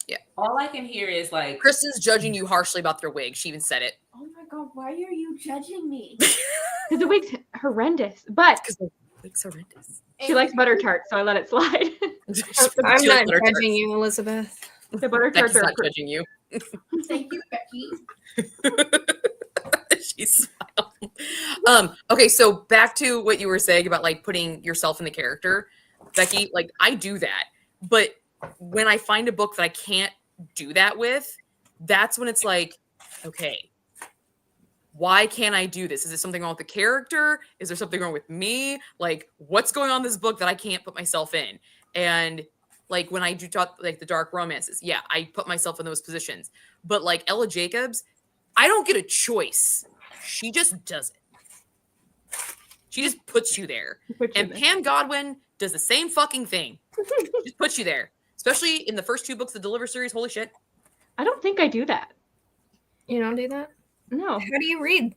Yeah. All I can hear is like Kristen's judging you harshly about their wig. She even said it. Oh my god, why are you judging me? Because the wig's horrendous, but because the wig's horrendous. She likes butter tarts, so I let it slide. I'm not judging you, Elizabeth. The butter tarts are not judging you. Thank you, Becky. She's smiling. Okay, so back to what you were saying about like putting yourself in the character, Becky. Like I do that, but when I find a book that I can't do that with, that's when it's like, okay, why can't I do this? Is there something wrong with the character? Is there something wrong with me? Like, what's going on in this book that I can't put myself in? And like when I do talk like the dark romances, yeah, I put myself in those positions. But like Ella Jacobs, I don't get a choice. She just does it. She just puts you there. And Pam Godwin does the same fucking thing. Just puts you there. Especially in the first two books of the Deliver series. Holy shit. I don't think I do that. You don't do that? No. How do you read?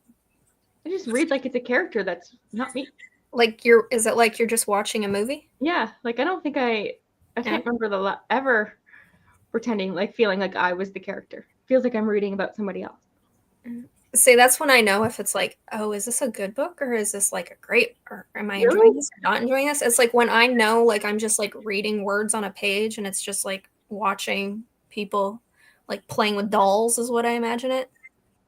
I just read like it's a character that's not me. Like is it like you're just watching a movie? Yeah. Like I don't think I can't remember ever pretending like feeling like I was the character. Feels like I'm reading about somebody else. See, that's when I know if it's like, oh, is this a good book or is this like a great, or am I enjoying this or not enjoying this? It's like when I know like I'm just like reading words on a page and it's just like watching people like playing with dolls is what I imagine it.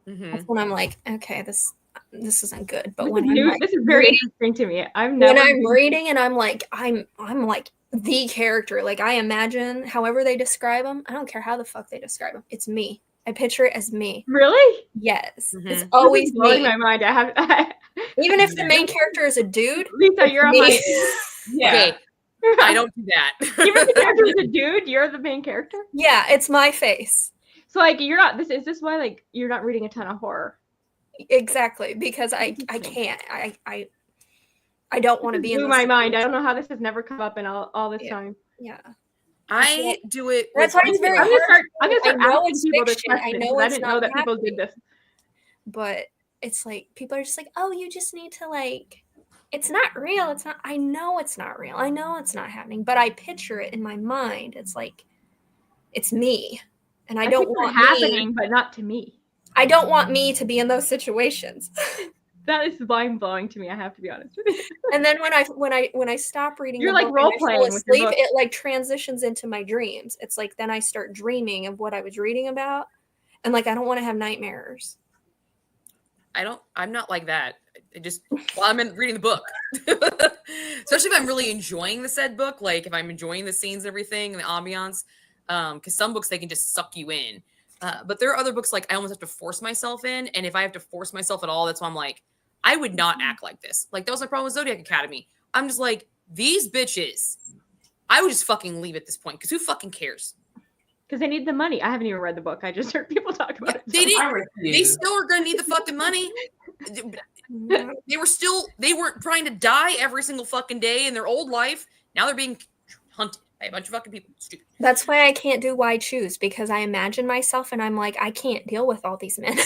Mm-hmm. That's when I'm like, okay, this isn't good. But when I'm like, this is very interesting to me. When I'm reading and I'm like the character. Like I imagine however they describe them. I don't care how the fuck they describe them. It's me. I picture it as me. Really? Yes. Mm-hmm. It's always blowing me. my mind. Even if the main character is a dude. Lisa, you're on my yeah. Okay. I don't do that. Even if the character is a dude, you're the main character? Yeah, it's my face. So like you're not is this why like you're not reading a ton of horror? Exactly, because I can't. I don't want to be in my mind. I don't know how this has never come up in all this time. Yeah. I do it. That's why it's very hard. I'm gonna start asking people this question. I know I didn't know that people did this. But it's like people are just like, oh, you just need to like. It's not real. It's not. I know it's not real. I know it's not happening. But I picture it in my mind. It's like, it's me. and I don't think want it's happening, but not to me. I don't want me to be in those situations. That is mind blowing to me. I have to be honest with you. And then when I stop reading, You're the like book and I role-playing fall with your asleep, book. it like transitions into my dreams. It's like then I start dreaming of what I was reading about, and like I don't want to have nightmares. I'm not like that. I'm reading the book. Especially if I'm really enjoying the said book, like if I'm enjoying the scenes and everything and the ambiance. Because some books they can just suck you in. But there are other books like I almost have to force myself in. And if I have to force myself at all, that's why I'm like, I would not act like this. Like that was my problem with Zodiac Academy. I'm just like, these bitches, I would just fucking leave at this point. Because who fucking cares? Because they need the money. I haven't even read the book. I just heard people talk about it. They still are going to need the fucking money. They weren't trying to die every single fucking day in their old life. Now they're being hunted by a bunch of fucking people. Stupid. That's why I can't do Why Choose, because I imagine myself and I'm like, I can't deal with all these men.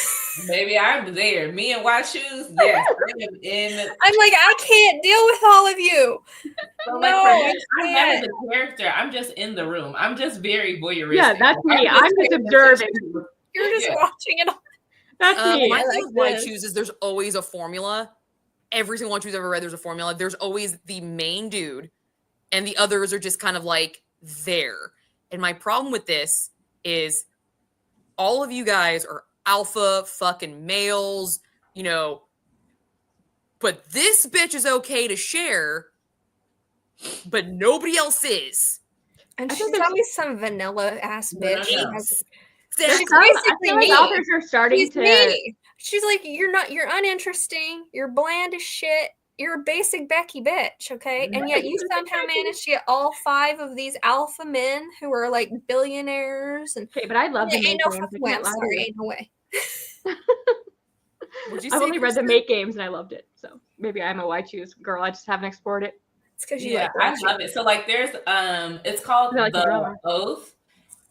Maybe I'm there. Me and White Shoes, yes. I am in. I'm like, I can't deal with all of you. So No, like for me, I I'm can't. never the character. I'm just in the room. I'm just very voyeuristic. Yeah, that's me. I'm just paying observing. attention. You're just Yeah. watching it all. That's me. My I thing like with Why this. Choose is there's always a formula. Every single one Choose I've ever read, there's a formula. There's always the main dude, and the others are just kind of like there. And my problem with this is all of you guys are alpha fucking males, you know, but this bitch is okay to share, but nobody else is. And I she's think there's- always some vanilla ass No, bitch. no, Who no. has- There's She's some- I basically feel like me. authors are starting She's to. me. She's like, you're uninteresting. You're bland as shit. You're a basic Becky bitch, okay? And yet you somehow managed to get all 5 of these alpha men who are like billionaires and Okay, but I love the ain't Make no games. fucking I way. can't I'm lie to sorry, you. ain't no way. Would you I've say, only read the Kristen? Make games and I loved it. So maybe I'm a Why Choose girl. I just haven't explored it. It's because you Yeah, like I Rachel. love it. So like there's it's called I like the The drama. Oath.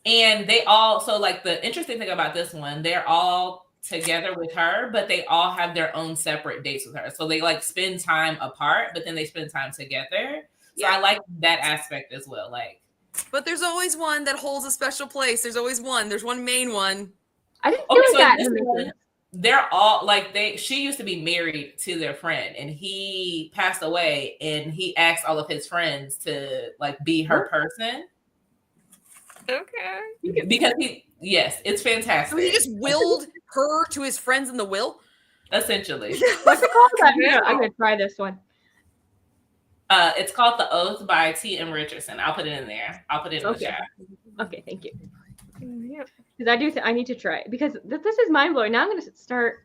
And they all, so like the interesting thing about this one, they're all together with her, but they all have their own separate dates with her. So they like spend time apart, but then they spend time together. So I like that aspect as well. Like, But there's always one that holds a special place. There's always one. There's one main one. I didn't feel okay, like so that in in this the one, Make they're all like she used to be married to their friend and he passed away and he asked all of his friends to like be her person. Okay. Because it's fantastic. So he just willed her to his friends in the will? Essentially. What's it called? I'm gonna try this one. It's called The Oath by T.M. Richardson. I'll put it in there. I'll put it in the Okay. chat. Okay, thank you. Yeah. Because I need to try it because this is mind blowing. Now I'm gonna start.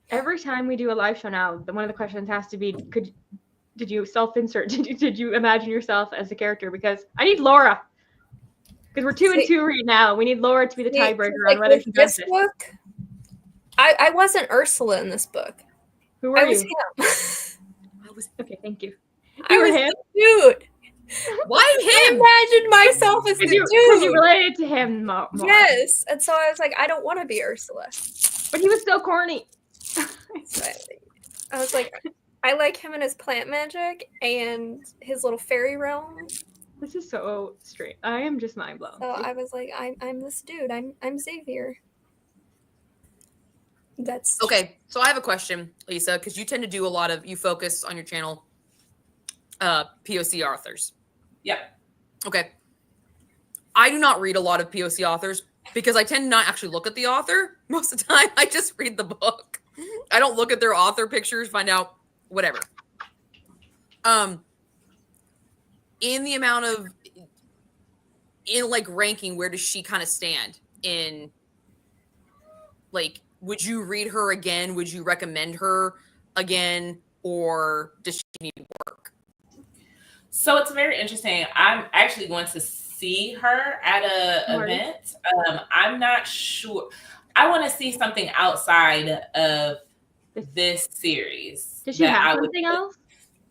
Every time we do a live show now, one of the questions has to be: did you self-insert? Did you imagine yourself as a character? Because I need Laura. Because we're 2 and 2 right now. We need Laura to be the tiebreaker on whether she does this it. book. I wasn't Ursula in this book. Who were I was you? him. Okay, thank you. I You were was him. the dude. Why I him? imagined myself as the Because you dude. related to him more. Yes, and so I was like, I don't want to be Ursula. But he was so corny. So I was like, I like him and his plant magic and his little fairy realm. This is so strange. I am just mind blown. So I was like, I'm this dude. I'm Xavier. That's Okay, so I have a question, Lisa, because you tend to do you focus on your channel, POC authors. Yep. Okay. I do not read a lot of POC authors because I tend to not actually look at the author most of the time. I just read the book. I don't look at their author pictures, find out whatever. In the amount of ranking, where does she kind of stand in like, would you read her again? Would you recommend her again? Or does she need work? So it's very interesting. I'm actually going to see her at an event. I'm not sure. I want to see something outside of this series. Does she have something else?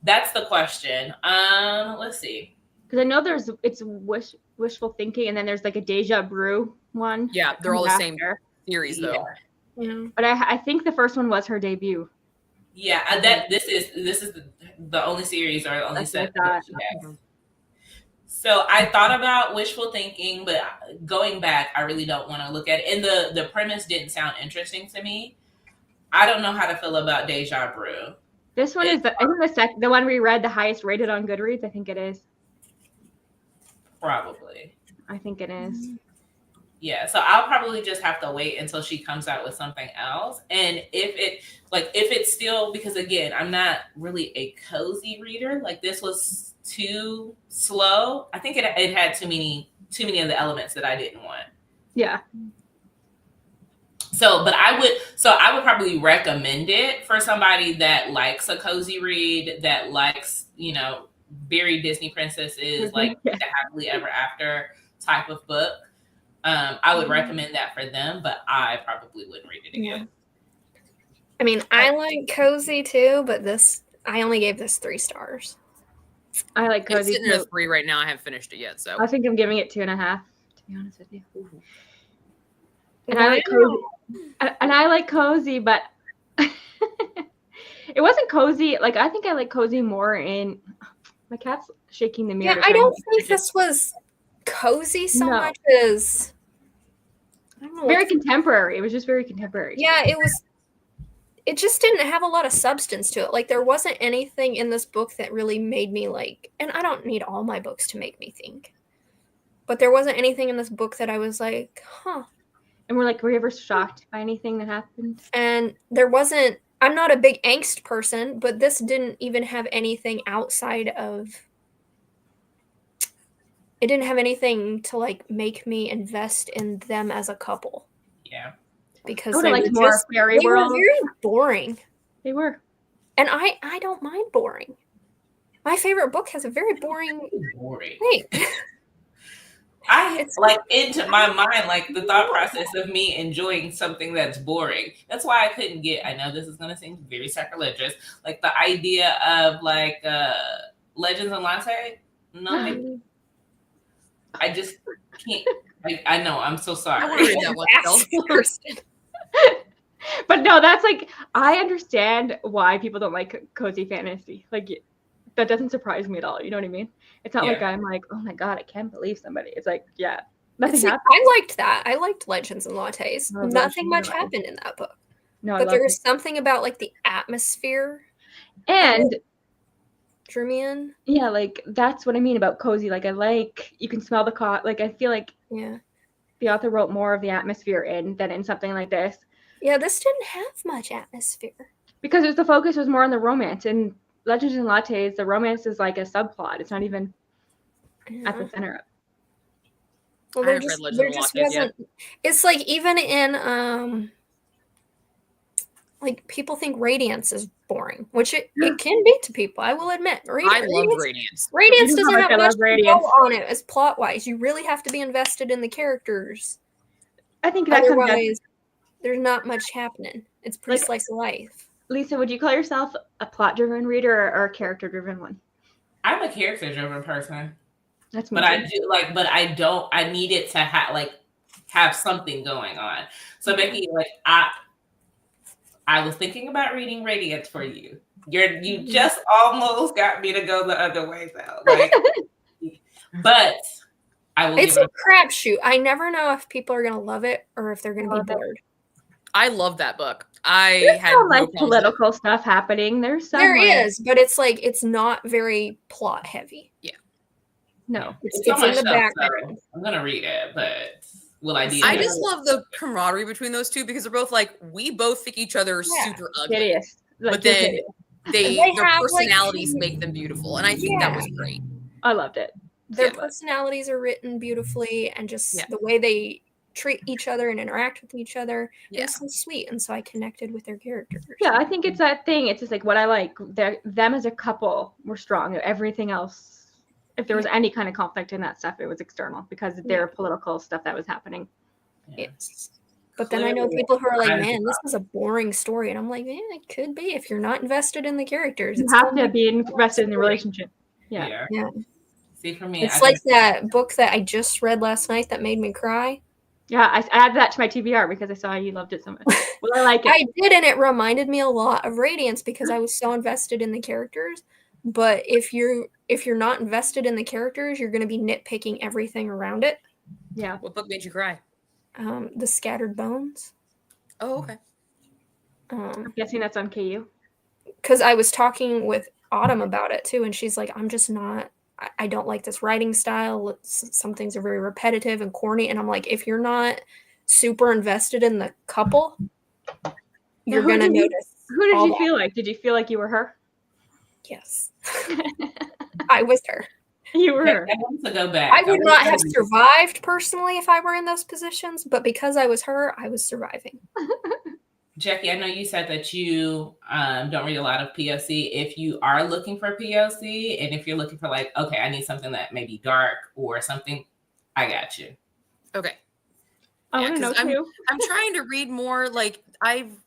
That's the question. Let's see. Because I know it's wishful thinking, and then there's like a deja brew one. Yeah, they're all the same series though. Yeah. But I think the first one was her debut. Yeah, this is the only series or only set that she has. So I thought about wishful thinking, but going back, I really don't want to look at it. And the premise didn't sound interesting to me. I don't know how to feel about Deja Brew. This one is the one we read the highest rated on Goodreads. I think it is. Probably. I think it is. Yeah, so I'll probably just have to wait until she comes out with something else. And if it's still, because again, I'm not really a cozy reader. Like this was too slow. I think it had too many of the elements that I didn't want. Yeah. So I would probably recommend it for somebody that likes a cozy read, that likes, very Disney princesses, like the happily ever after type of book. I would recommend that for them, but I probably wouldn't read it again. I mean, I like cozy too, but I only gave this 3 stars. I like cozy. It's sitting at 3 right now. I haven't finished it yet, so I think I'm giving it 2.5. To be honest with you. And Wow. I like cozy. And I like cozy, but it wasn't cozy. Like I think I like cozy more in. My cat's shaking the mirror. Yeah, I don't think this was cozy so much as I don't know, very contemporary. It was just very contemporary. Yeah, it just didn't have a lot of substance to it. Like there wasn't anything in this book that really made me like, and I don't need all my books to make me think, but there wasn't anything in this book that I was like, huh. And were you ever shocked by anything that happened? And there wasn't, I'm not a big angst person, but this didn't even have anything outside of, it didn't have anything to like make me invest in them as a couple. Yeah. Because they were very boring. They were. And I don't mind boring. My favorite book has a very boring thing. It's like into my mind, like the thought process of me enjoying something that's boring. That's why I couldn't get, I know this is going to seem very sacrilegious, like the idea of like Legends and Latte. No, I just can't. I know, I'm so sorry. I want to read that one. But no, that's like, I understand why people don't like cozy fantasy. Like, that doesn't surprise me at all. You know what I mean? It's not like I'm like, oh my God, I can't believe somebody. It's like, yeah, nothing happened. I liked that. I liked Legends and Lattes. Nothing much happened in that book. No, but there was something about like the atmosphere. And drew me in. Yeah, like that's what I mean about cozy. Like you can smell the like I feel like the author wrote more of the atmosphere than in something like this. Yeah, this didn't have much atmosphere. Because the focus was more on the romance. And Legends and Lattes, the romance is like a subplot. It's not even at the center of it. Well, there just wasn't. It's like even in like people think Radiance is boring, which it can be to people. I will admit. I love Radiance. Radiance doesn't have much to go on it as plot wise. You really have to be invested in the characters. I think that otherwise there's not much happening. It's pretty slice of life. Lisa, would you call yourself a plot-driven reader or a character-driven one? I'm a character-driven person. That's but I do I need it to have something going on. So Becky, like I was thinking about reading Radiance for you. You just almost got me to go the other way though. Like, but I will. It's a crapshoot. I never know if people are gonna love it or if they're gonna be bored. I love that book. There's like political stuff happening. There is, but it's like it's not very plot heavy. Yeah. No, it's in the background. So I'm gonna read it, but will I be? I just love the camaraderie between those two because they're both like we both think each other super ugly, hideous. But then their personalities make them beautiful, and I think that was great. I loved it. Their personalities are written beautifully, and just the way they treat each other and interact with each other is so sweet, and so I connected with their characters. Yeah, I think it's that thing. It's just like what I like. Them as a couple were strong. Everything else, if there was any kind of conflict in that stuff, it was external because of their political stuff that was happening. Yes. But then I know people who are like, man, this is a boring story. And I'm like, yeah, it could be if you're not invested in the characters. You have to be invested in the relationship. Yeah. See, for me, it's like that book that I just read last night that made me cry. Yeah, I added that to my TBR because I saw you loved it so much. Well, I like it. I did, and it reminded me a lot of Radiance because I was so invested in the characters. but if you're not invested in the characters, you're going to be nitpicking everything around it. Yeah. What book made you cry? The Scattered Bones. Oh, okay. I'm guessing that's on KU. Because I was talking with Autumn about it too, and she's like, I'm just not, I don't like this writing style. Some things are very repetitive and corny. And I'm like, if you're not super invested in the couple, you're going to notice. Who did you feel like? Did you feel like you were her? Yes. I was her. You were her. I want to go back. I would not have survived personally if I were in those positions, but because I was her, I was surviving. Jackie, I know you said that you don't read a lot of POC. If you are looking for POC, and if you're looking for like, okay, I need something that may be dark or something, I got you. Okay. I want to know too. I'm trying to read more. Like and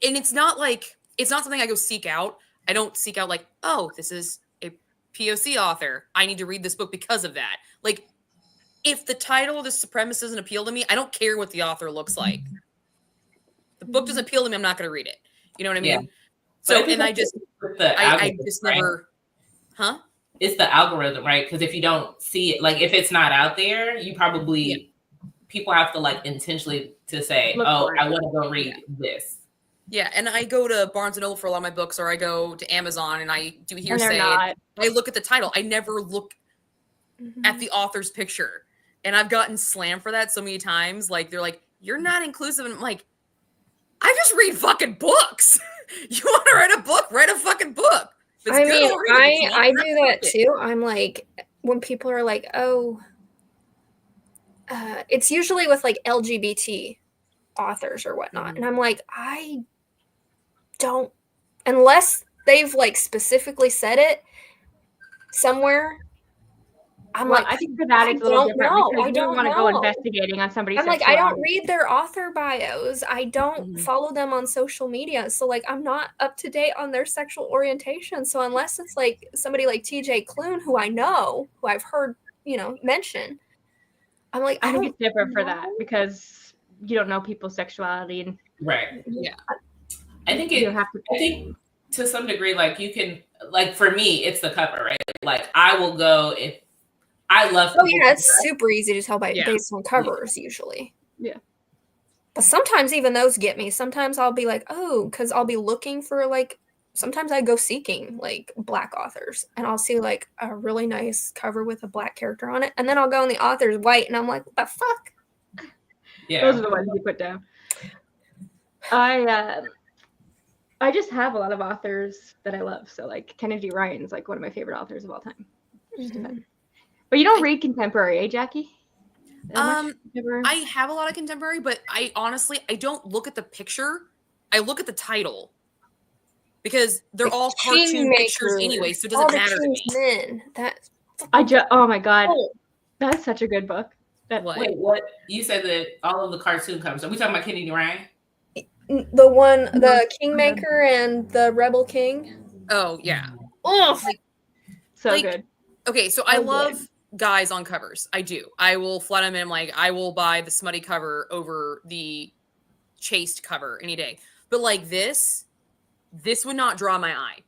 it's not something I go seek out. I don't seek out like, oh, this is a POC author. I need to read this book because of that. Like, if the title, The Supremacist, doesn't appeal to me, I don't care what the author looks like. The book doesn't appeal to me, I'm not going to read it. You know what I mean? Yeah. So, and I just never, huh? It's the algorithm, right? Because if you don't see it, like if it's not out there, you probably, people have to like intentionally to say, oh, I want to go read this. Yeah, and I go to Barnes & Noble for a lot of my books, or I go to Amazon and I do hearsay. I look at the title. I never look at the author's picture. And I've gotten slammed for that so many times. Like, they're like, you're not inclusive. And I'm like, I just read fucking books. You want to write a book? Write a fucking book. I mean, I do that too. I'm like, when people are like, oh, it's usually with like LGBT authors or whatnot. And I'm like, I don't, unless they've like specifically said it somewhere. I'm like, I think for that it's a little different because I don't want to go investigating on somebody's. I'm like, I don't read their author bios. I don't follow them on social media. So like, I'm not up to date on their sexual orientation. So unless it's like somebody like TJ Klune, who I know, who I've heard, mention, I'm like, I think it's different for that because you don't know people's sexuality and right. Yeah. I think I think to some degree, like you can, like for me, it's the cover, right? Like I will go if I love. Oh yeah, it's super easy to tell based on covers usually. Yeah. But sometimes even those get me. Sometimes I'll be like, oh, because I'll be looking for like. Sometimes I go seeking like Black authors, and I'll see like a really nice cover with a Black character on it, and then I'll go on the author's white, and I'm like, what the fuck? Yeah, those are the ones you put down. I just have a lot of authors that I love. So like Kennedy Ryan's like one of my favorite authors of all time. But you don't read contemporary, eh, Jackie? I have a lot of contemporary, but I honestly don't look at the picture. I look at the title because they're all cartoon pictures anyway, so it doesn't matter to me. Oh my god, that's such a good book. Wait, what? You said that all of the cartoon covers. Are we talking about Kennedy Ryan? The one, the Kingmaker and the Rebel King. Oh yeah. Oh, so good. Okay, so I love guys on covers. I do. I will flood them in. Like I will buy the smutty cover over the chaste cover any day. But like this would not draw my eye.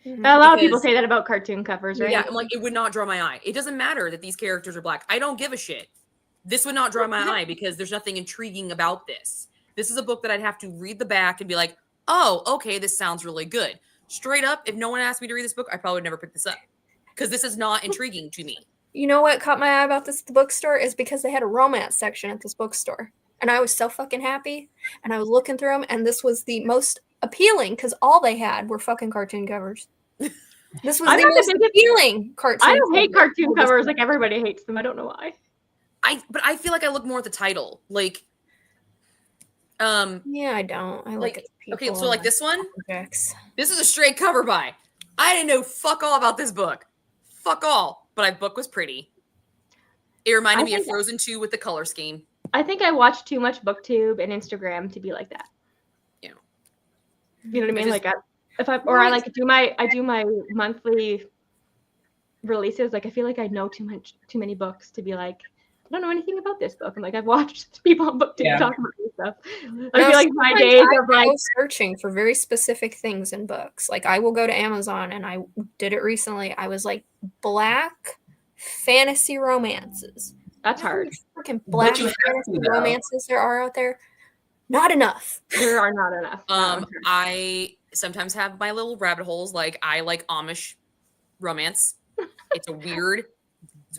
A lot of people say that about cartoon covers, right? Yeah, I'm like, it would not draw my eye. It doesn't matter that these characters are Black. I don't give a shit. This would not draw my eye because there's nothing intriguing about this. This is a book that I'd have to read the back and be like, oh, okay, this sounds really good. Straight up, if no one asked me to read this book, I probably would never pick this up because this is not intriguing to me. You know what caught my eye about this bookstore is because they had a romance section at this bookstore. And I was so fucking happy. And I was looking through them, and this was the most appealing because all they had were fucking cartoon covers. This was the most appealing cartoon. I don't hate cartoon covers like everybody hates them. I don't know why. But I feel like I look more at the title. Like, yeah, I don't. I like okay, so like this one. Objects. This is a straight cover buy. I didn't know fuck all about this book. Fuck all. But my book was pretty. It reminded me of Frozen 2 with the color scheme. I think I watch too much BookTube and Instagram to be like that. Yeah. You know what I mean? Like I do my monthly releases. Like I feel like I know too many books to be like, I don't know anything about this book. And like I've watched people on BookTube Yeah. talk about this stuff. I feel like my days of like go searching for very specific things in books. Like I will go to Amazon, and I did it recently. I was like, black fantasy romances. that's hard. Freaking black you have fantasy to, though. romances there are out there. Not enough. There are not enough. I sometimes have my little rabbit holes. Like I like Amish romance. It's a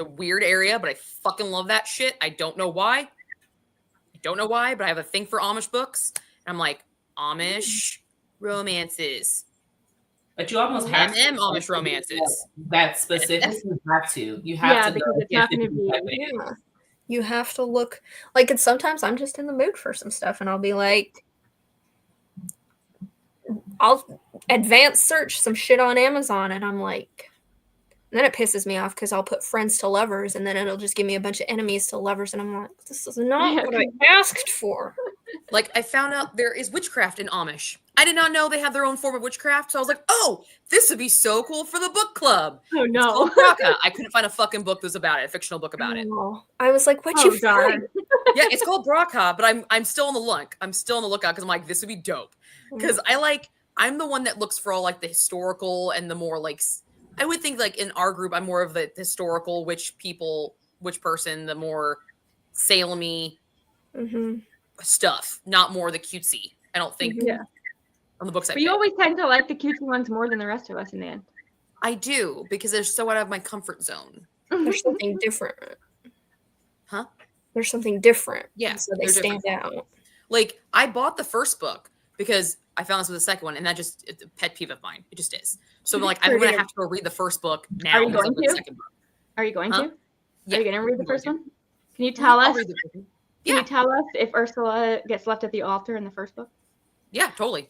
weird area, but I fucking love that shit. I don't know why, but I have a thing for Amish books. And I'm like, Amish romances. But you almost have to. Amish romances. That's specific. You have to. You have to. Because go. it's not going to be. Yeah. You have to look like it's sometimes I'm just in the mood for some stuff, and I'll be like, I'll advanced search some shit on Amazon, and I'm like, and then it pisses me off because I'll put friends to lovers, and then it'll just give me a bunch of enemies to lovers, and I'm like, this is not what I asked for. Like I found out there is witchcraft in Amish. I did not know they had their own form of witchcraft, so I was like, oh, this would be so cool for the book club. Oh It's no. called Braca. I couldn't find a fucking book that was about it, a fictional book about it. Oh, I was like, what'd Oh, you God. find? Yeah, it's called Braca, but I'm still on the look. I'm still on the lookout because I'm like, this would be dope. Because I'm the one that looks for all like the historical and the more like I would think like in our group, I'm more of the historical witch person, the more Salem-y stuff, not more the cutesy. I don't think on the books I But you pick. always tend to like the cutesy ones more than the rest of us in the end. I do because they're so out of my comfort zone. There's something different. Huh? There's something different. Yeah, So they they're stand different. out. Like I bought the first book because I found this with the second one, and that just it's a pet peeve of mine. It just is. So I'm like, I'm gonna have to go read the first book now. Are you because going I read to? the second book. Are you going Huh? to? Yeah, Are you going to read the I'm first going one? Can you tell I'll us? read the first one. Can Yeah. you tell us if Ursula gets left at the altar in the first book? Yeah, totally.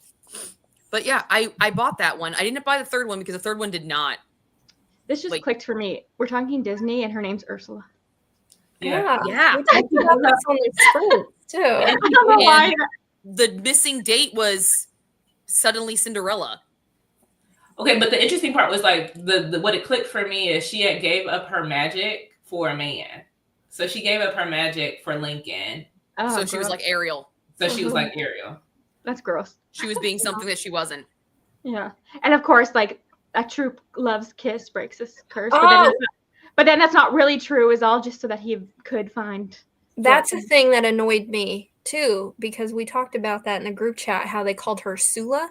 But yeah, I bought that one. I didn't buy the third one because the third one did not. This just Like- clicked for me. We're talking Disney, and her name's Ursula. Yeah. Yeah. We talked about this on the sprint, too. I don't know why. And the missing date was suddenly Cinderella. Okay, but the interesting part was like the what it clicked for me is she had gave up her magic for a man. So she gave up her magic for Lincoln. Oh, So she was gross. like Ariel. So she was like Ariel. That's gross. She was being something that she wasn't. Yeah, and of course, like a true love's kiss breaks his curse. Oh. But then that's not really true. Is all just so that he could find. That's a thing that annoyed me, too, because we talked about that in the group chat, how they called her Sula.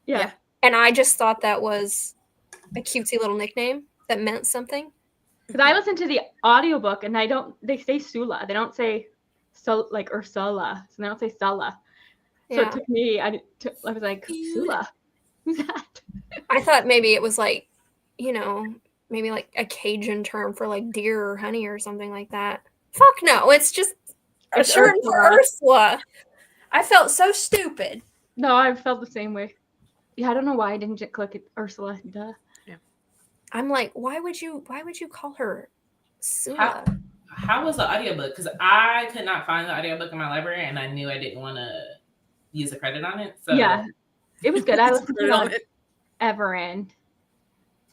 Yeah. Yeah. And I just thought that was a cutesy little nickname that meant something. Because I listened to the audiobook and they say Sula. They don't say like Ursula. So they don't say Sulla. So Yeah. it took me, I was like, Sula? Who's that? I thought maybe it was like, maybe like a Cajun term for like deer or honey or something like that. Fuck no, it's just a It's term for Ursula. Ursula. I felt so stupid. No, I felt the same way. Yeah, I don't know why I didn't just click it Ursula. Duh. I'm like, why would you call her Sula? How was the audiobook? Because I could not find the audiobook in my library and I knew I didn't want to use a credit on it. So Yeah, it was good. I listened to Put it it on on it. Everend.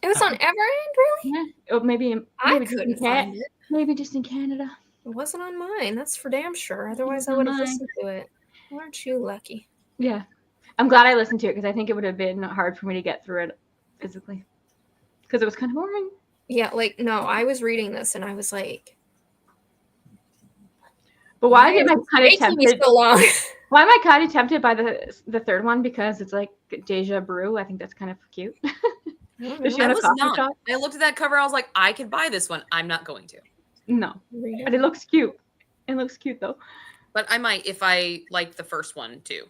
It was on Everend, really? Yeah. Oh, maybe I just in couldn't find it. maybe just in Canada. It wasn't on mine. That's for damn sure. Otherwise, I on would have mine. listened to it. Aren't you lucky? Yeah. I'm glad I listened to it because I think it would have been hard for me to get through it physically. Because it was kind of boring. Yeah, like no, I was reading this and I was like, But why am I kind of taking me tempted? so long? Why am I kind of tempted by the third one? Because it's like Deja Brew. I think that's kind of cute. Does she I have a was coffee not. shop? I looked at that cover. I was like, I could buy this one. I'm not going to. No. Read But it. it looks cute. It looks cute though. But I might if I like the first one too.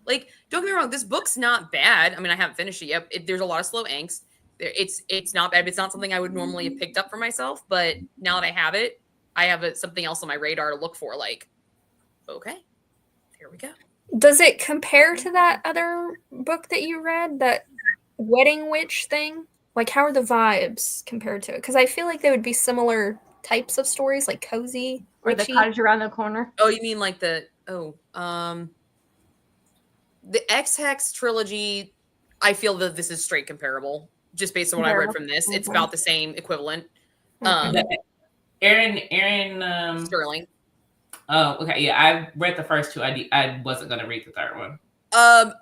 Like, don't get me wrong, this book's not bad. I mean, I haven't finished it yet. There's a lot of slow angst. It's not bad. It's not something I would normally have picked up for myself. But now that I have it, I have something else on my radar to look for. Like, okay, here we go. Does it compare to that other book that you read, that Wedding Witch thing? Like, how are the vibes compared to it? Because I feel like they would be similar types of stories, like cozy, Or the witchy. cottage around the corner. Oh, you mean like the X-Hex trilogy? I feel that this is straight comparable, just based on what I read from this. It's Okay. about the same equivalent. Okay. Aaron. Sterling. Oh, okay. Yeah, I read the first two. I wasn't gonna read the third one.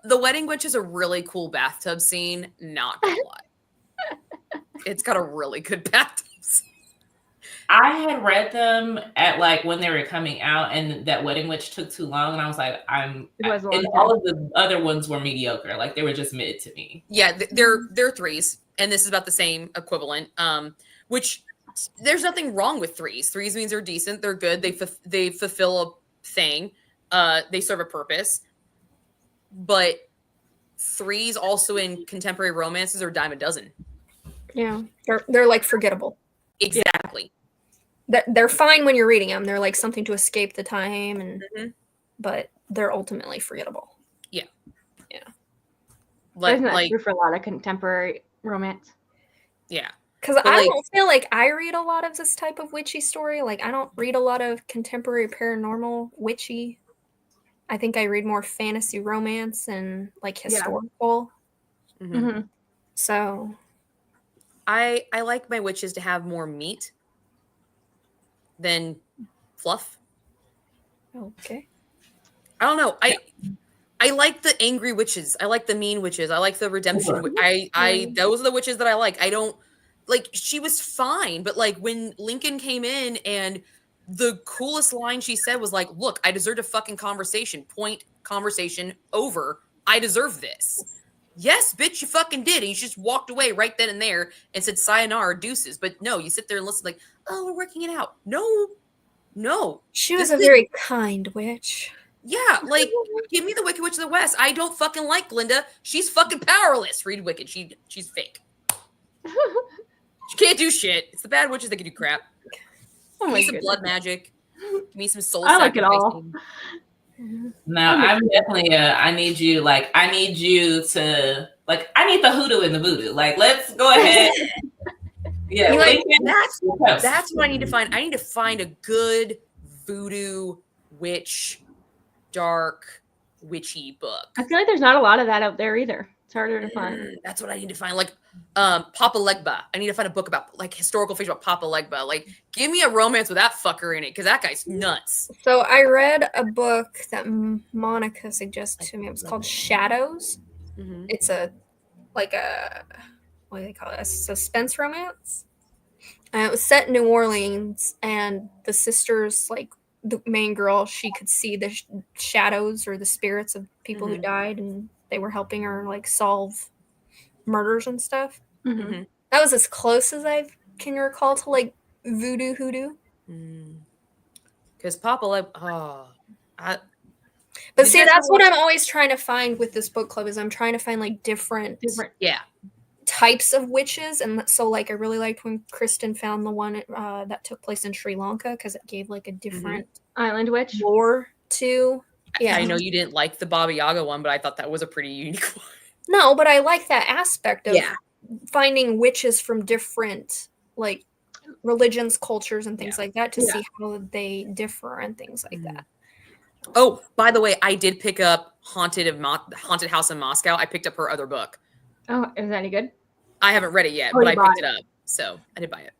The Wedding Witch is a really cool bathtub scene. Not gonna lie, it's got a really good bathtub scene. I had read them at like when they were coming out, and that Wedding Witch took too long, and I was like, and all of the other ones were mediocre. Like they were just mid to me. Yeah, they're threes, and this is about the same equivalent. Which there's nothing wrong with threes. Threes means they're decent, they're good, they fulfill a thing, they serve a purpose. But threes also in contemporary romances are a dime a dozen. Yeah, they're like forgettable. Exactly. They're fine when you're reading them. They're like something to escape the time, and but they're ultimately forgettable. Yeah. Isn't that true for a lot of contemporary romance? Yeah. Because I don't feel like I read a lot of this type of witchy story. Like, I don't read a lot of contemporary paranormal witchy. I think I read more fantasy romance and like historical. Yeah. Mm-hmm. So I like my witches to have more meat than fluff. Okay. I don't know. I like the angry witches. I like the mean witches. I like the redemption. Those are the witches that I like. I don't like. She was fine, but like when Lincoln came in and the coolest line she said was like, "Look, I deserved a fucking conversation. Point conversation over. I deserve this." Yes, bitch, you fucking did. And you just walked away right then and there and said sayonara, deuces. But no, you sit there and listen like, "Oh, we're working it out." No. She was a very kind witch. Yeah, like, give me the Wicked Witch of the West. I don't fucking like Glinda. She's fucking powerless. Read Wicked. She's fake. She can't do shit. It's the bad witches that can do crap. Oh give me some blood magic. Give me some soul I like it all. No, I'm definitely I need you to like I need the hoodoo and the voodoo. Like let's go ahead. Yeah, like, that's what I need to find. I need to find a good voodoo witch dark witchy book. I feel like there's not a lot of that out there either. It's harder to find. That's what I need to find. Like Papa Legba. I need to find a book about like historical fiction about Papa Legba. Like give me a romance with that fucker in it because that guy's nuts. So I read a book that Monica suggested to me. It was called Shadows. Mm-hmm. It's what do they call it? A suspense romance. It was set in New Orleans, and the sisters, like the main girl, she could see the shadows or the spirits of people who died, and they were helping her like solve murders and stuff. That was as close as I can recall to like voodoo hoodoo. Because Papa but see, that's what I'm always trying to find with this book club is I'm trying to find like different types of witches. And so like I really liked when Kristen found the one that took place in Sri Lanka because it gave like a different island witch lore to. Yeah, I know you didn't like the Baba Yaga one, but I thought that was a pretty unique one. No, but I like that aspect of finding witches from different like religions, cultures, and things like that to see how they differ and things like that. Oh, by the way, I did pick up Haunted House in Moscow. I picked up her other book. Oh, is that any good? I haven't read it yet, but I picked it up. So I did buy it.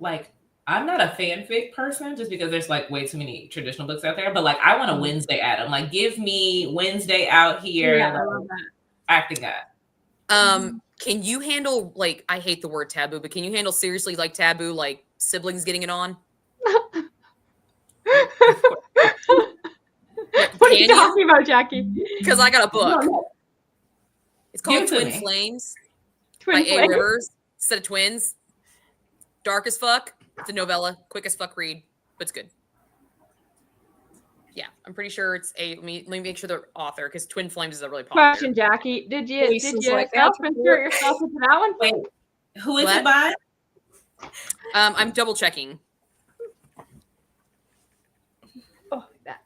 Like, I'm not a fanfic person just because there's like way too many traditional books out there, but like I want a Wednesday Adam. Like give me Wednesday out here. Yeah, I love that. Acting that. Can you handle like I hate the word taboo, but can you handle seriously like taboo, like siblings getting it on? What are you talking about, Jackie? Because I got a book. It's called Twin Flames by A. Rivers. Set of twins. Dark as fuck. It's a novella. Quick as fuck read, but it's good. Yeah, I'm pretty sure it's let me make sure the author because Twin Flames is a really popular. Question, Jackie. Did you self-insert yourself into that one? Wait, who is it by? I'm double checking. Oh, that.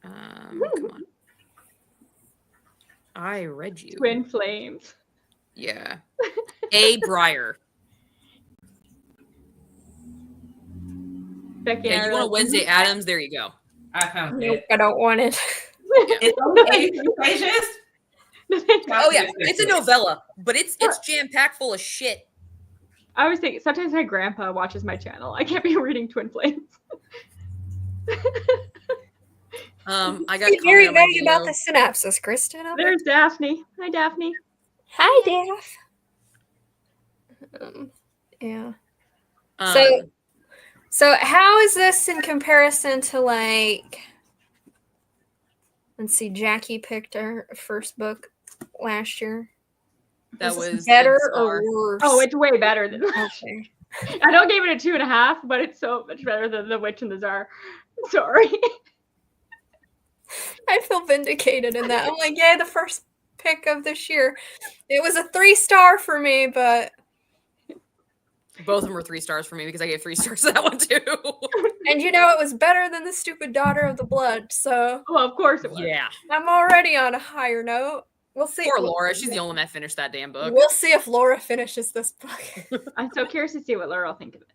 Come on. I read you. Twin Flames. Yeah. A. Breyer. Becky, you want a Wednesday Addams? There you go. I found it. Nope, I don't want it. It's only 83 pages. Oh yeah, it's a novella, but it's jam packed full of shit. I always think sometimes my grandpa watches my channel. I can't be reading Twin Flames. I got Be comment very on my vague about video. the synopsis, Kristen. There's Daphne. Hi, Daphne. Hi, Daph. Yeah. Um, So how is this in comparison to like? Let's see. Jackie picked her first book last year. that this was better the or Star. worse? Oh, it's way better than that. okay. I don't give it a 2.5, but it's so much better than The Witch and the Tsar. Sorry. I feel vindicated in that. I'm like, yeah, the first pick of this year. It was a 3-star for me, but Both of them were 3 stars for me because I gave 3 stars to that one too. and you know it was better than the stupid Daughter of the Blood. So Well, of course it was. Yeah. I'm already on a higher note. We'll see. Poor Laura. She's the only one that finished that damn book. We'll see if Laura finishes this book. I'm so curious to see what Laura will think of it.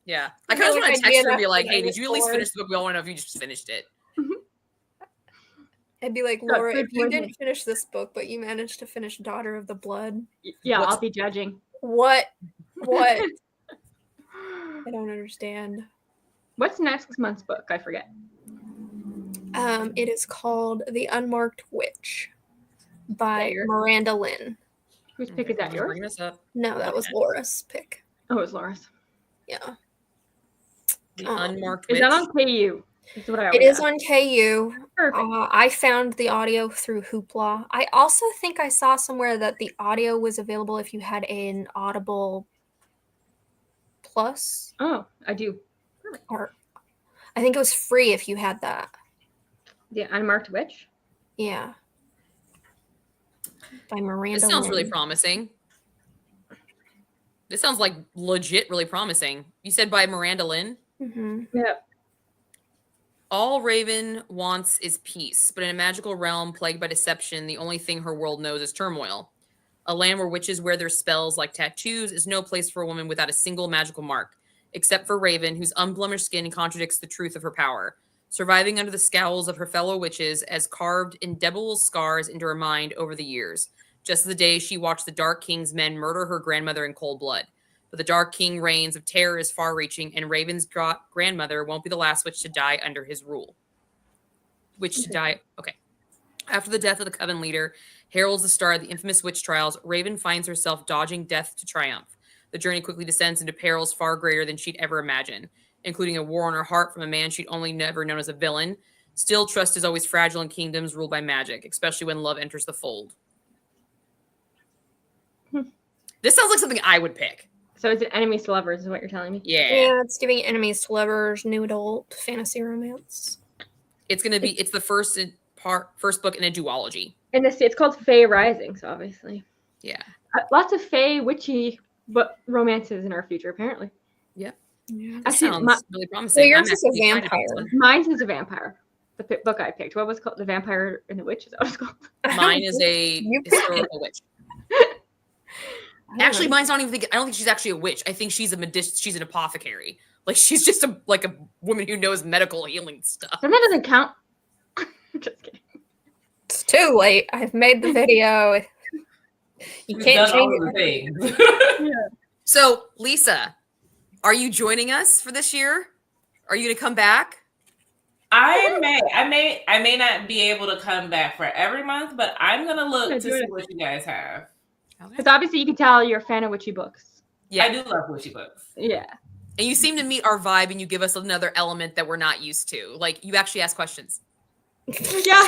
Yeah. I I kind of feel want like to I'd be text her and be enough like, to hey, know did you at least Laura- finish the book? We all want to know if you just finished it. I'd be like, That's Laura, good if you point. didn't finish this book, but you managed to finish Daughter of the Blood, Yeah, What's- I'll be judging. what? I don't understand. What's next month's book? I forget. It is called The Unmarked Witch by yours? Miranda Lynn. Whose pick is that? Bring Yours? this up. No, that was Laura's pick. Oh, it's Laura's. Yeah. The Um, Unmarked Is Witch. that on KU? That's what I It always is ask. on KU. Perfect. I found the audio through Hoopla. I also think I saw somewhere that the audio was available if you had an Audible Plus, Oh, I do. or I think it was free if you had that. The Unmarked Witch. Yeah. By Miranda. This sounds really Lynn. promising. This sounds like legit really promising. You said by Miranda Lynn? Mhm. Yeah. All Raven wants is peace, but in a magical realm plagued by deception, the only thing her world knows is turmoil. A land where witches wear their spells like tattoos is no place for a woman without a single magical mark, except for Raven, whose unblemished skin contradicts the truth of her power, surviving under the scowls of her fellow witches as carved indelible scars into her mind over the years, just as the day she watched the Dark King's men murder her grandmother in cold blood. But the Dark King reigns of terror is far-reaching, and Raven's grandmother won't be the last witch to die under his rule. Okay. After the death of the Coven leader, heralds the start of the infamous witch trials, Raven finds herself dodging death to triumph. The journey quickly descends into perils far greater than she'd ever imagined, including a war on her heart from a man she'd only never known as a villain. Still, trust is always fragile in kingdoms ruled by magic, especially when love enters the fold. This sounds like something I would pick. So is it enemies to lovers? Is what you're telling me? Yeah. Yeah, it's giving enemies to lovers, new adult fantasy romance. It's gonna be. It's the first book in a duology. And it's called Fae Rising, so obviously. Yeah. Lots of Fae witchy romances in our future, apparently. Yeah. That Actually, sounds really promising. So yours I'm is a actually excited about this vampire. one. Mine is a vampire. The book I picked. What was it called? The Vampire and the Witch? Is that what it's called? Mine is a You picked it. historical witch. Actually, mine's not even. I don't think she's actually a witch. I think she's she's an apothecary. Like she's just a woman who knows medical healing stuff. Then that doesn't count. Just kidding. It's too late. I've made the video. You We've can't done all change of the it. things. So, Lisa, are you joining us for this year? Are you going to come back? I may not be able to come back for every month, but I'm gonna look to see what you guys have. Because obviously you can tell you're a fan of witchy books. Yeah. I do love witchy books. Yeah. And you seem to meet our vibe and you give us another element that we're not used to. Like, you actually ask questions. Yeah.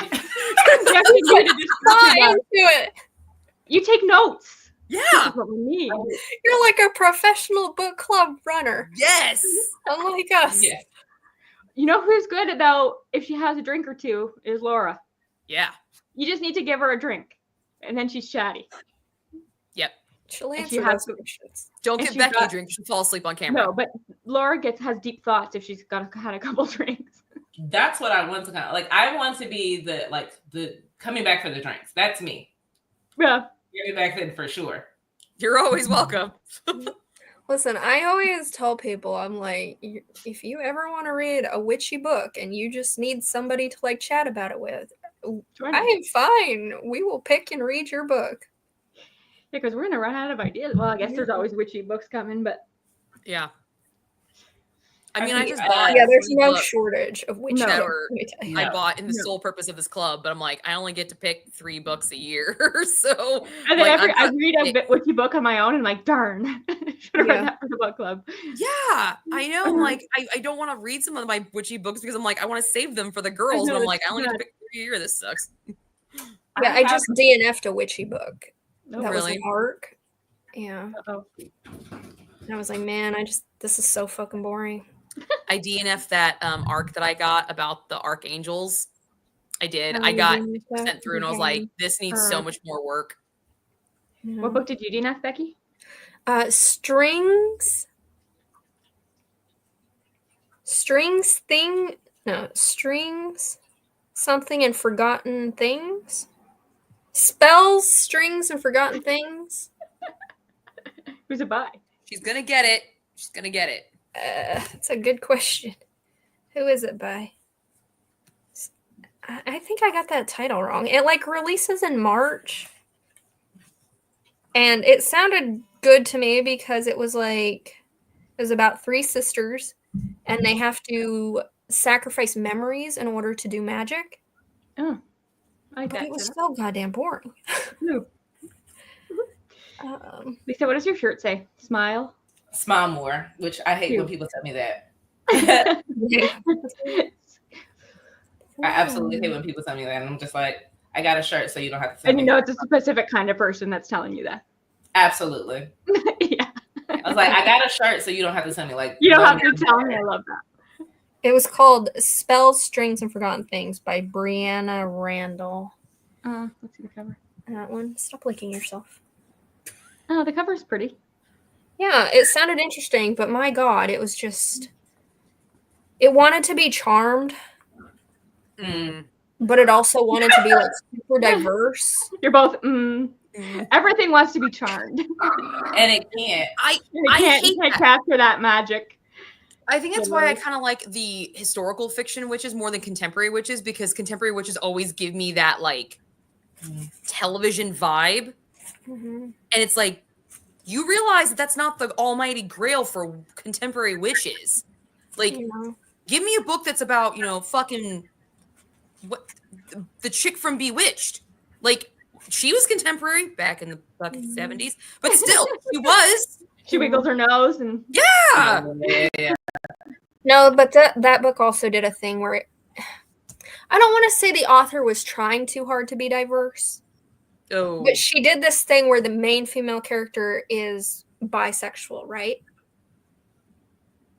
Fine, do it. You take notes. Yeah. That's what we need. You're like a professional book club runner, Yes. unlike us. Yes. You know who's good though, if she has a drink or two, is Laura. Yeah. You just need to give her a drink. And then she's chatty. Yep. She'll And answer she has- those questions. Don't And give she Becky a got- drink. She'll fall asleep on camera. No, but Laura has deep thoughts if she's had a couple drinks. That's what I want to kind of like. I want to be the coming back for the drinks. That's me. Yeah. Get me back then for sure. You're always welcome. Listen, I always tell people, I'm like, if you ever want to read a witchy book and you just need somebody to like chat about it with, Join I me. am fine. We will pick and read your book. Because we're gonna run out of ideas. Well, I guess there's always witchy books coming, but Yeah. I mean, I I think, just bought Yeah, there's 3 no books shortage of witchy No. that books. were let me tell you. I No. bought in the No. sole purpose of this club, but I'm like, I only get to pick 3 books a year. So I think like, I read a witchy book on my own and like, darn, should have Yeah. read that for the book club. yeah, I know. I'm like, I don't want to read some of my witchy books because I'm like, I want to save them for the girls. know, But I'm it's like, I only get to bad. pick 3 a year. This sucks. Yeah, I just DNF'd a witchy book. Oh, That was an really? arc. Yeah. Uh-oh. And I was like, man, this is so fucking boring. I DNF that arc that I got about the archangels. I did. Oh, I you got DNF'd that? sent through and I was Okay. like, this needs so much more work. Yeah. What book did you DNF, Becky? Strings something and forgotten things. Spells, strings, and forgotten things. Who's it by? She's gonna get it. She's gonna get it. That's a good question. Who is it by? I think I got that title wrong. It like releases in March. And it sounded good to me because it was about 3 sisters and they have to sacrifice memories in order to do magic. Oh, I like But that. it was so goddamn boring. No. Um, Lisa, what does your shirt say? Smile. Smile more, which I hate when Cute. people tell me that. yeah. I absolutely hate when people tell me that. And I'm just like, I got a shirt, so you don't have to tell And me. you know it's a specific kind of person that's telling you that. Absolutely. Yeah. I was like, I got a shirt, so you don't have to tell me. Like, You don't have don't to tell me. I love that. It was called Spells, Strings, and Forgotten Things by Brianna Randall. Let's see the cover. That one. Stop licking yourself. Oh, the cover's pretty. Yeah, it sounded interesting, but my God, it was just. It wanted to be charmed, but it also wanted to be like super diverse. You're both. Everything wants to be charmed. And it can't. I can't hate that. capture that magic. I think that's why I kind of like the historical fiction witches more than contemporary witches, because contemporary witches always give me that like television vibe. Mm-hmm. And it's like, you realize that that's not the almighty grail for contemporary witches. Like, give me a book that's about, fucking what the chick from Bewitched. Like, she was contemporary back in the fucking 70s, but still, she was. She wiggles her nose and Yeah. No, but that book also did a thing where I don't want to say the author was trying too hard to be diverse. Oh. But she did this thing where the main female character is bisexual, right?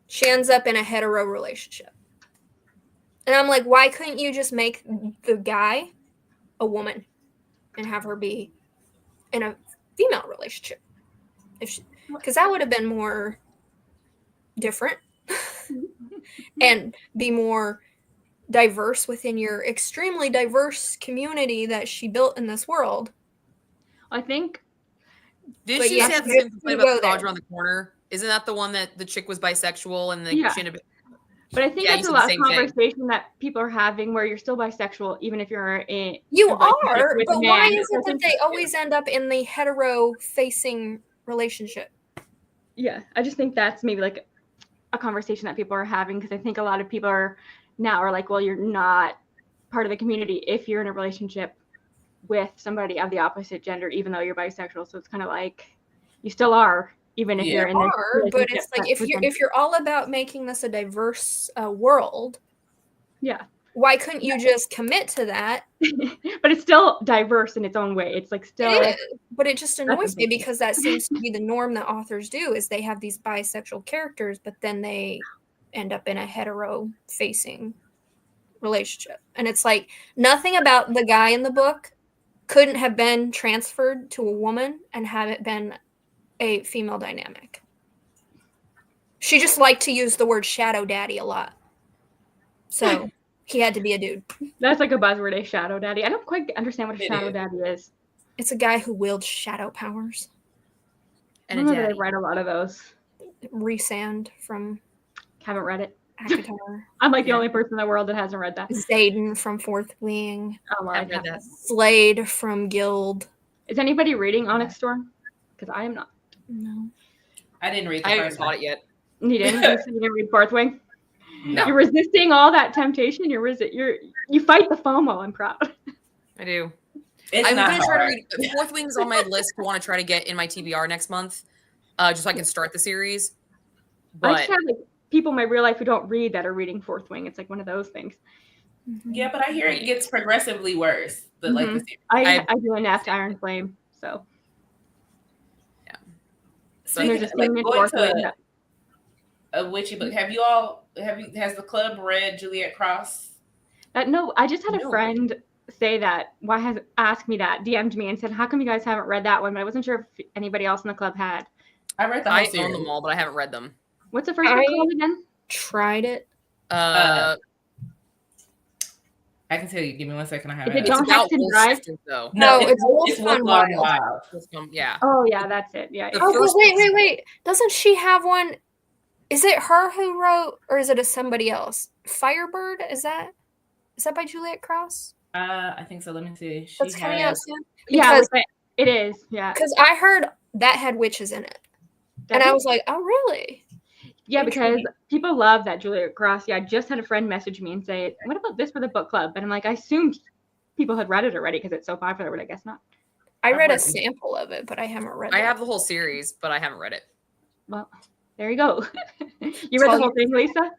She ends up in a hetero relationship. And I'm like, why couldn't you just make the guy a woman and have her be in a female relationship? Because that would have been more different and be more diverse within your extremely diverse community that she built in this world. I think. Did But she yeah, say the you- same thing you about go the there. college around the corner? Isn't that the one that the chick was bisexual and Yeah. she ended up? But I think Yeah, that's you a said the lot of same thing. conversation that people are having where you're still bisexual, even if you're in. You a relationship are, with a but why man. is it that they always end up in the hetero-facing relationship? Yeah, I just think that's maybe like a conversation that people are having, because I think a lot of people are like, well, you're not part of the community if you're in a relationship with somebody of the opposite gender, even though you're bisexual. So it's kind of like you still are, even if you're in this But it's relationship like if you're all about making this a diverse world, yeah. why couldn't you just commit to that? But it's still diverse in its own way. It's like still. It is, but it just annoys me amazing. because that seems to be the norm that authors do, is they have these bisexual characters, but then they end up in a hetero-facing relationship. And it's like nothing about the guy in the book couldn't have been transferred to a woman and have it been a female dynamic. She just liked to use the word shadow daddy a lot. So he had to be a dude. That's like a buzzword, a shadow daddy. I don't quite understand what a It shadow is. daddy is. It's a guy who wields shadow powers. I And a don't know that I daddy. read a lot of those. Rhysand from Haven't read it. ACOTAR. I'm like the Yeah. only person in the world that hasn't read that. Zayden from Fourth Wing. Oh, well, I I've read haven't. that. Slade from Guild. Is anybody reading Onyx Storm? because I am not. No. I didn't read the I haven't first bought one. it yet. You didn't? You didn't read Fourth Wing? No. You're resisting all that temptation. You fight the FOMO. I'm proud. I do. It's I'm not gonna try to hard. read Fourth Wing's on my list to want to try to get in my TBR next month, just so I can start the series. I But just have like people in my real life who don't read that are reading Fourth Wing. It's like one of those things. Yeah, but I hear it gets progressively worse. The series. I do enough to Iron Flame, so Speaking there's a of, like, scene in going Fourth Wing to that a witchy book, has the club read Juliet Cross? no, I just had a No. friend say that. Why has asked me that? DM'd me and said, "How come you guys haven't read that one?" But I wasn't sure if anybody else in the club had. I read the whole I series. own them all, but I haven't read them. What's the first book called again? Tried it. I can tell you. Give me 1 second. I have Is it. it It's Don't about Hex and Wolf Drive? Sisters, though. No, No, it's Wolf Wolf Gone Gone Wild. Yeah. Oh yeah, that's it. Yeah. The Oh, first but one's- wait. Doesn't she have one? Is it her who wrote, or is it somebody else? Firebird? Is that by Juliet Cross? I think so. Let me see. She That's coming out has. soon. Yeah, Because it is. Yeah. I heard that had witches in it, and I was like, oh really? Yeah, because people love that Juliet Cross. Yeah, I just had a friend message me and say, "What about this for the book club?" And I'm like, I assumed people had read it already because it's so popular, but I guess not. I read a read it. sample of it, but I haven't read it. I have the whole series, but I haven't read it. Well, there you go. You read the whole thing, Lisa?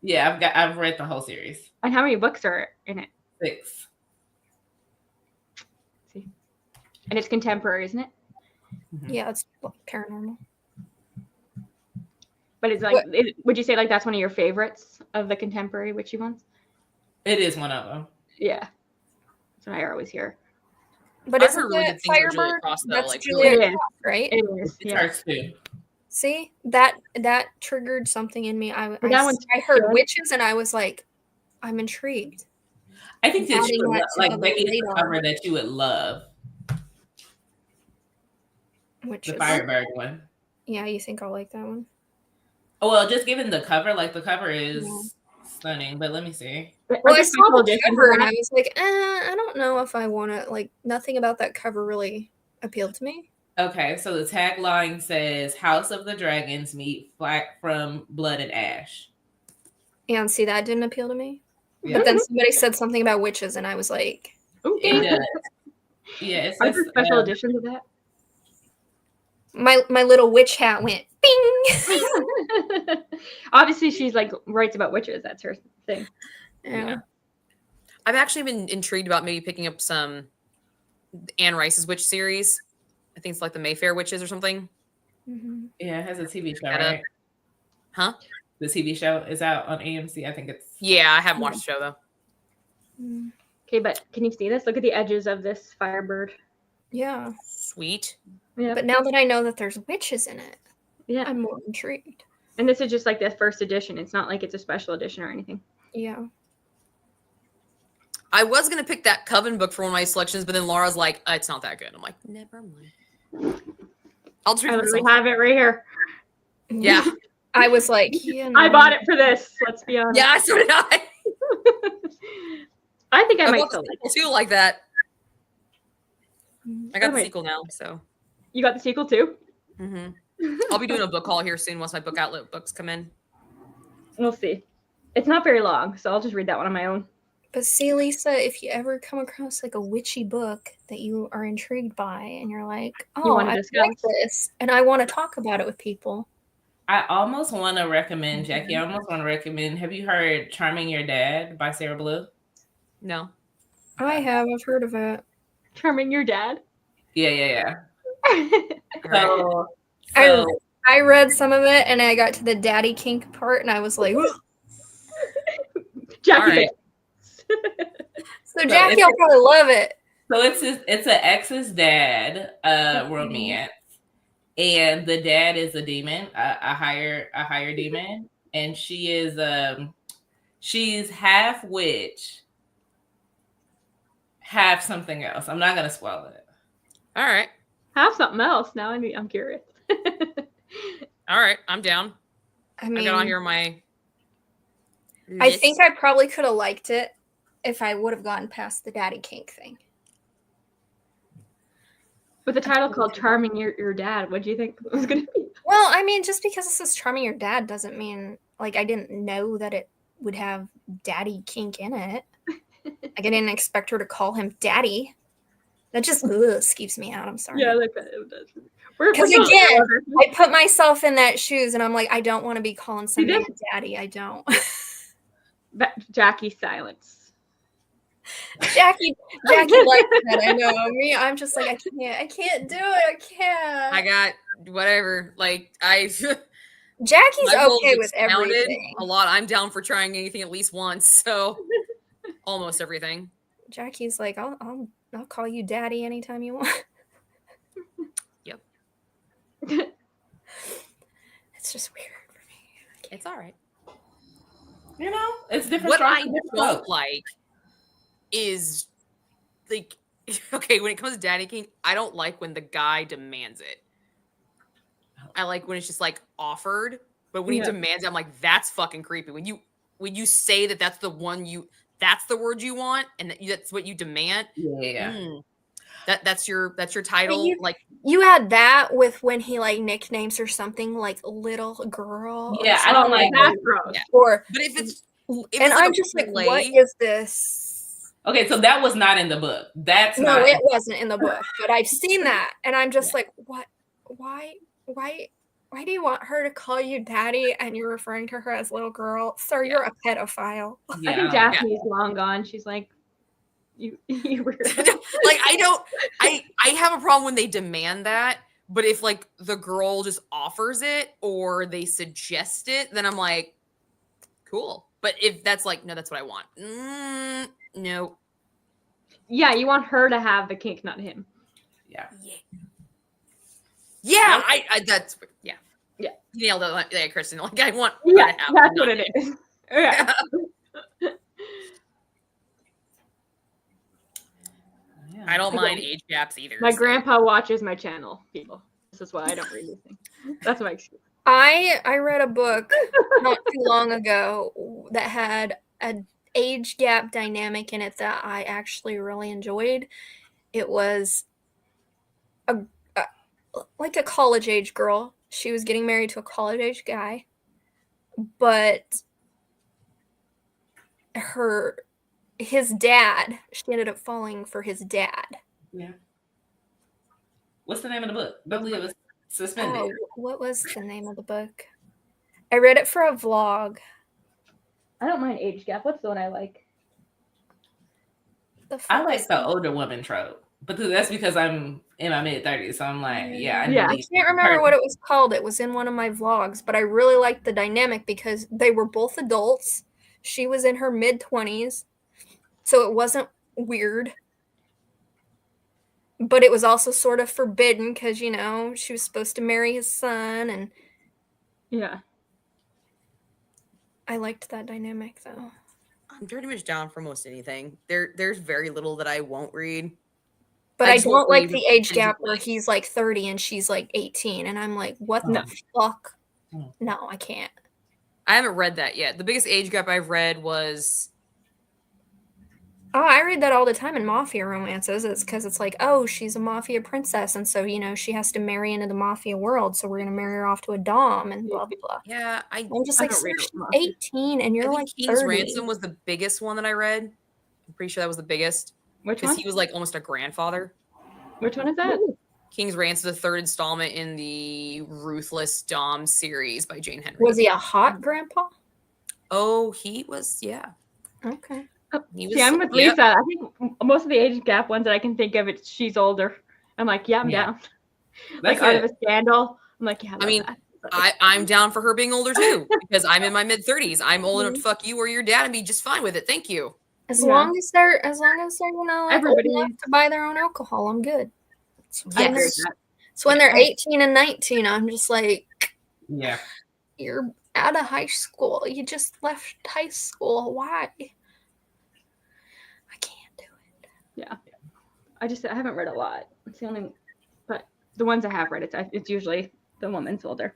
Yeah, I've read the whole series. And how many books are in it? 6. See, and it's contemporary, isn't it? Yeah, it's paranormal. But it's like, would you say like that's one of your favorites of the contemporary witchy ones? It is one of them. Yeah, that's what I always hear. But I've isn't heard really it good things about Juliet Firebird? Cross, though, That's like, Juliet really- Cross, right? It is. It's Yeah. hers too. See, that triggered something in me. I heard good. witches, and I was like, I'm intrigued. I think that Adding you would that to like the Becky's the radar. cover that you would love. Witches. The Firebird one. Yeah, you think I'll like that one? Oh, well, just given the cover, like the cover is Yeah. stunning. But let me see. But Well, are I there saw special the editions cover, of and I that? was like, I don't know if I want to. Like, nothing about that cover really appealed to me. Okay, so the tagline says "House of the Dragons meet Flack from Blood and Ash." And see, that didn't appeal to me. Yeah. But then somebody said something about witches, and I was like, Okay. It does. Yeah, it Are says there special editions of that? my little witch hat went bing. Obviously, she's like writes about witches. That's her thing. Yeah. I've actually been intrigued about maybe picking up some Anne Rice's witch series. I think it's like the Mayfair Witches or something. Mhm. Yeah, it has a TV show, That, right? Huh? The TV show is out on AMC. I think it's. Yeah, I haven't watched the show though. Mm. Okay, but can you see this? Look at the edges of this Firebird. Yeah. Sweet. Yeah. But now that I know that there's witches in it, Yeah. I'm more intrigued. And this is just like the first edition. It's not like it's a special edition or anything. Yeah. I was gonna pick that Coven book for one of my selections, but then Laura's like, "It's not that good." I'm like, "Never mind." I'll just read I it literally myself. have it right here. Yeah, I was like, you know, I bought it for this. Let's be honest. yeah. So did I. I think I might bought still the like sequel too, like that. I got I the might- sequel now, so. it. You got the sequel too? hmm I'll be doing a book haul here soon once my book outlet books come in. We'll see. It's not very long, so I'll just read that one on my own. But see, Lisa, if you ever come across like a witchy book that you are intrigued by, and you're like, oh, wanna I discuss? like this, and I want to talk about it with people. I almost want to recommend Jackie. I almost want to recommend. Have you heard "Charming Your Dad" by Sarah Blue? No. I've heard of it. Charming your dad. Yeah. All right. So I read some of it, and I got to the daddy kink part, and I was like, Jackie. All right. so Jackie will probably love it. it's an ex's dad romance, and the dad is a demon, a higher demon, and she is she's half witch, half something else. I'm not gonna spoil it. All right. Have something else. Now I'm curious. All right. I'm down. I I mean, got on here my. I list. think I probably could have liked it if I would have gotten past the daddy kink thing. With a title called "Charming Your Dad," what do you think it was gonna be? Well, I mean, just because it says charming your dad doesn't mean like I didn't know that it would have daddy kink in it. Like I didn't expect her to call him daddy. That just skeeps me out. I'm sorry. Yeah, like it does. Because again, I put myself in that shoes, and I'm like, I don't want to be calling somebody did? daddy. I don't. Jackie's silence. Jackie likes that. I know me. I'm just like I can't do it. I can't. I got whatever. Like I. Jackie's My goals okay with expounded everything. A lot. I'm down for trying anything at least once. So almost everything. Jackie's like, I'll call you daddy anytime you want. Yep. It's just weird for me. It's all right. You know, it's different. What I don't like is like, okay, when it comes to daddy kink, I don't like when the guy demands it. I like when it's just like offered, but when he demands it, I'm like, that's fucking creepy. When you say that that's the one that's the word you want, and that's what you demand. Yeah. That's your title. You add that with when he like nicknames her something like little girl. Yeah, I don't like that. Yeah. Or but if it's I'm just like, what is this? Okay, so that was not in the book. It wasn't in the book, but I've seen that, and I'm just like, what? Why do you want her to call you daddy and you're referring to her as little girl? Sir, you're a pedophile. Yeah, I think Daphne's long gone. She's like, you were like I have a problem when they demand that, but if like the girl just offers it or they suggest it, then I'm like, cool. But if that's like, no, that's what I want. No. Yeah, you want her to have the kink, not him. Yeah. Yeah, I that's yeah. You nailed it, yeah, Kristen. Like I want her to have that's what it is. Yeah. I don't mind age gaps either. My grandpa watches my channel, people. This is why I don't read anything. That's my excuse. I read a book not too long ago that had an age gap dynamic in it that I actually really enjoyed. It was like a college age girl. She was getting married to a college age guy, but his dad, she ended up falling for his dad. Yeah. What's the name of the book? It was suspended. Oh, what was the name of the book? I read it for a vlog. I don't mind age gap. What's the one I like? I like the older woman trope, but that's because I'm in my mid-30s, so I'm like, I can't remember what it was called. It was in one of my vlogs, but I really liked the dynamic because they were both adults. She was in her mid-20s, so it wasn't weird. But it was also sort of forbidden because, you know, she was supposed to marry his son. And yeah. I liked that dynamic, though. I'm pretty much down for most anything. There's very little that I won't read. But I don't like the age gap where he's like 30 and she's like 18. And I'm like, what the fuck? No, I can't. I haven't read that yet. The biggest age gap I've read was... Oh, I read that all the time in mafia romances. It's because it's like, oh, she's a mafia princess. And so, you know, she has to marry into the mafia world. So we're going to marry her off to a dom and blah, blah, blah. Yeah. I'm just like, she's 18 and you're like King's 30. Ransom was the biggest one that I read. I'm pretty sure that was the biggest. Which one? Because he was like almost a grandfather. Which one is that? King's Ransom, the third installment in the Ruthless Dom series by Jane Henry. Was he a hot grandpa? Oh, he was, yeah. Okay. I'm with Lisa. I think most of the age gap ones that I can think of, it's she's older. I'm like, I'm down. Like Art of a Scandal. I'm like, I mean, that. I'm down for her being older too because I'm in my mid-30s. I'm old enough to fuck you or your dad and be just fine with it. Thank you. As long as they're you know, like, old enough to buy their own alcohol, I'm good. So when they're 18 and 19, I'm just like, you're out of high school. You just left high school. Why? I can't do it. Yeah. I haven't read a lot. It's the only, but the ones I have read, it's usually the woman's older.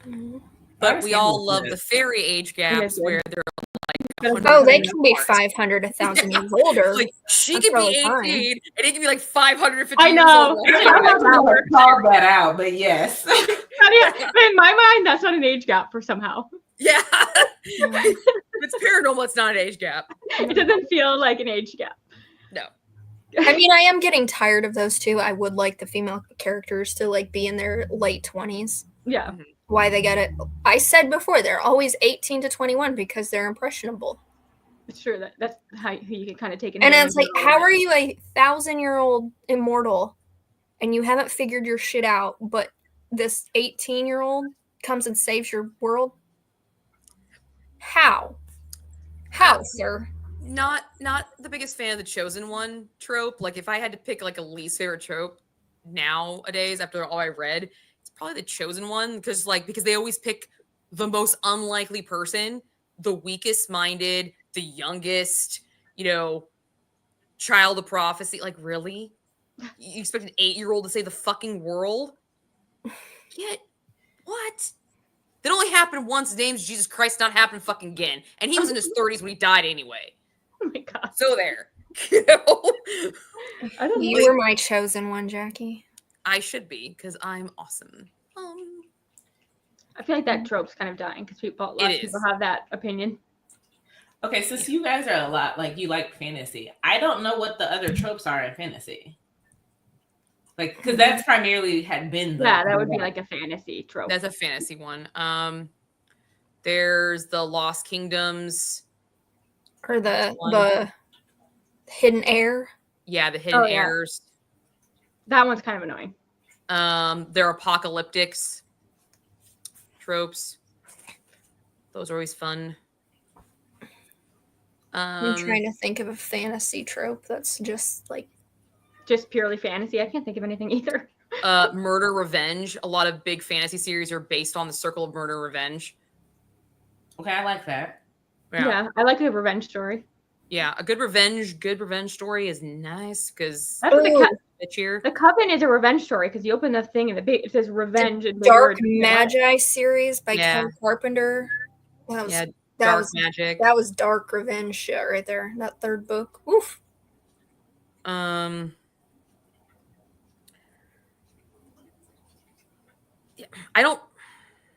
Mm-hmm. But we all love the fairy age gaps where they're like 100 Oh, they years can be apart. 500, 1,000 years older. Like she That's could be totally fine. 18 and he could be like 550 I years know. old. I don't know how to call that out, but yes. But in my mind, that's not an age gap for somehow. Yeah. Yeah. If it's paranormal, it's not an age gap. It doesn't feel like an age gap. No. I mean, I am getting tired of those too. I would like the female characters to like be in their late 20s. Yeah. Why they get it? I said before, they're always 18 to 21 because they're impressionable. It's true that's how you can kind of take it. And it's like, how are you a 1,000-year-old immortal and you haven't figured your shit out, but this 18-year-old comes and saves your world? How, sir? Not the biggest fan of the chosen one trope. Like if I had to pick like a least favorite trope nowadays after all I read, it's probably the chosen one because they always pick the most unlikely person, the weakest minded, the youngest, child of prophecy. Like really? You expect an 8-year-old to save the fucking world? Yet what? That only happened once. His name's Jesus Christ, not happening fucking again. And he was in his 30s when he died anyway. Oh my god. So there. I don't know. You were my chosen one, Jackie. I should be, because I'm awesome. I feel like that trope's kind of dying because a lot of people have that opinion. Okay, since you guys are a lot like you like fantasy, I don't know what the other tropes are in fantasy. Like, because that's primarily had been the that would be like a fantasy trope. That's a fantasy one. There's the Lost Kingdoms. Or the hidden heir. Yeah, the hidden heirs. That one's kind of annoying. They're apocalyptics tropes. Those are always fun. I'm trying to think of a fantasy trope that's just purely fantasy. I can't think of anything either. Murder revenge. A lot of big fantasy series are based on the circle of murder revenge. Okay, I like that. Yeah, I like a revenge story. Yeah, a good revenge story is nice because that's what the Coven is a revenge story because you open the thing and it says revenge. The Dark Magi series by Ken Carpenter. Dark Magic. That was dark revenge shit right there. That third book. Oof.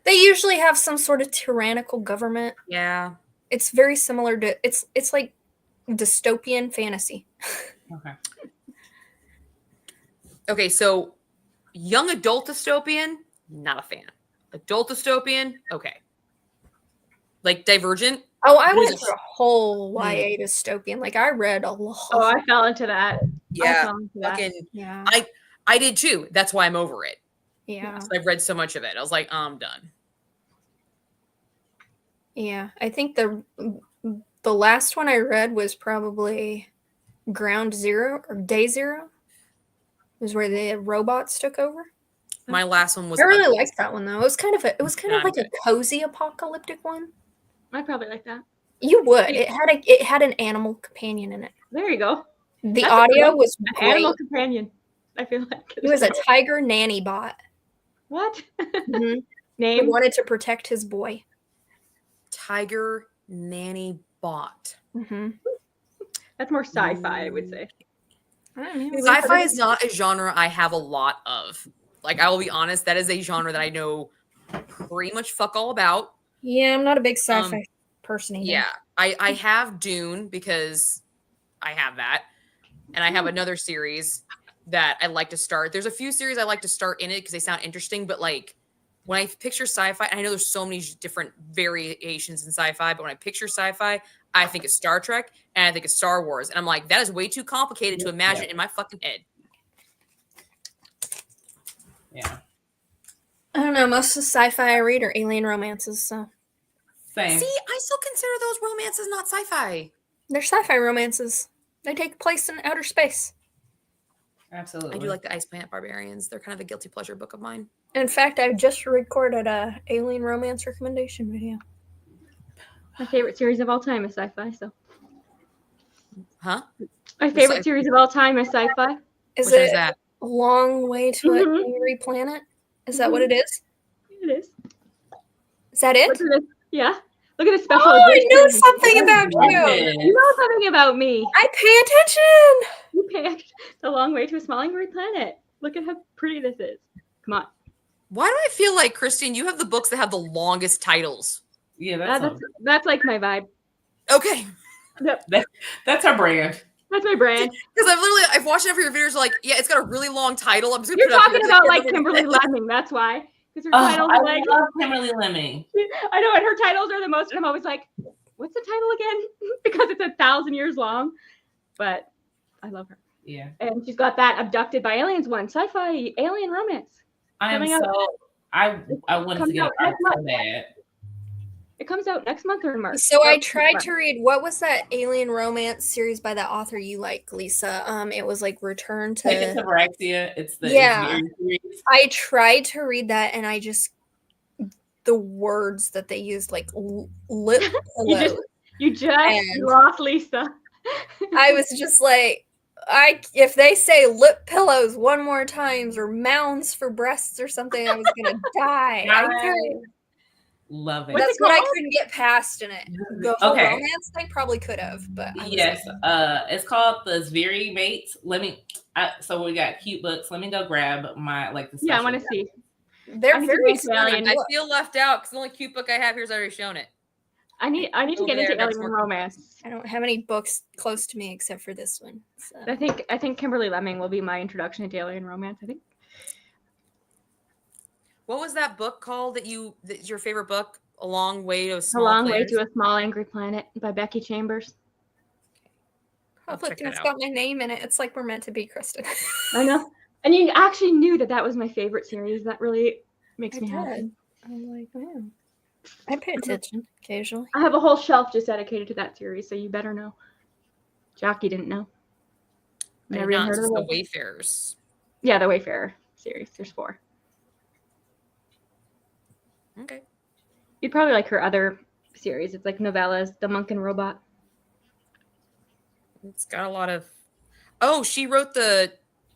They usually have some sort of tyrannical government. Yeah. It's very similar to it's like dystopian fantasy. Okay, so young adult dystopian, not a fan. Adult dystopian, okay. Like Divergent. Oh, I went through a whole YA dystopian. Like I read a lot. Oh, I fell into that. Yeah. Yeah. I did too. That's why I'm over it. Yeah. I've read so much of it. I was like, I'm done. Yeah. I think the last one I read was probably Ground Zero or Day Zero. It was where the robots took over. My last one was I really liked that one though. It was kind of like a cozy apocalyptic one. I probably like that. You would. It had an animal companion in it. There you go. The audio was an great. Animal companion. I feel like it was a tiger nanny bot. What? Mm-hmm. Name? He wanted to protect his boy. Tiger nanny bot. Mm-hmm. That's more sci-fi, I would say. Sci-fi is not a genre I have a lot of. Like, I will be honest, that is a genre that I know pretty much fuck all about. Yeah, I'm not a big sci-fi person either. Yeah, I have Dune because I have that. And I have another series that I like to start. There's a few series I like to start in it because they sound interesting. But, like, when I picture sci-fi, I know there's so many different variations in sci-fi. But when I picture sci-fi, I think it's Star Trek and I think it's Star Wars. And I'm like, that is way too complicated to imagine in my fucking head. Yeah. I don't know. Most of the sci-fi I read are alien romances, so. Same. See, I still consider those romances not sci-fi. They're sci-fi romances. They take place in outer space. Absolutely. I do like the Ice Planet Barbarians. They're kind of a guilty pleasure book of mine. In fact, I just recorded a alien romance recommendation video. My favorite series of all time is sci-fi, so. Huh? My favorite series of all time is sci-fi. Is Which it is that? A Long Way to an Angry Planet? Is that what it is? It is. Is that it? Yeah. Look at the special Oh, I know edition. something about you. You know something about me. I pay attention. You pay the long way to a small angry planet. Look at how pretty this is. Come on. Why do I feel like, Christine, you have the books that have the longest titles? Yeah, That's like my vibe. Okay. that's our brand. That's my brand. Because I've watched enough of your videos, like, yeah, it's got a really long title. I'm just gonna You're put it up talking here. about like Kimberly Lemming. That's why. Because her titles I are like. love Kimberly Lemming. I know, and her titles are the most. And I'm always like, what's the title again? Because it's 1,000 years long. But I love her. Yeah. And she's got that Abducted by Aliens one, sci-fi alien romance. I wanted to get it so bad. It comes out next month or in March. So I tried to read, what was that alien romance series by that author you like, Lisa? It was like Return to Veraxia. It's the series. I tried to read that, and I just the words that they used, like lip pillows. you just lost Lisa. I was just like, if they say lip pillows one more times or mounds for breasts or something, I was gonna die. Love it. That's what I couldn't get past in it. The whole romance thing probably could have, but yes, it's called the Zveri Mates. So we got cute books. Let me go grab my the. I want to see. They're very stunning. I feel left out because the only cute book I have here is already shown it. I need to get into alien romance. I don't have any books close to me except for this one. So. I think Kimberly Lemming will be my introduction to alien romance. I think. What was that book called that's your favorite book? A Long Way to a Small Way to a Small Angry Planet by Becky Chambers. It's got my name in it. It's like we're meant to be, Kristen. I know. And you actually knew that was my favorite series. That really makes me happy. I'm like, man. I pay attention occasionally. I have a whole shelf just dedicated to that series, so you better know. Jackie didn't know. Never even heard of the Wayfarers. Yeah, the Wayfarer series. There's 4. Okay. You'd probably like her other series. It's like novellas, The Monk and Robot. It's got a lot of. Oh, she wrote the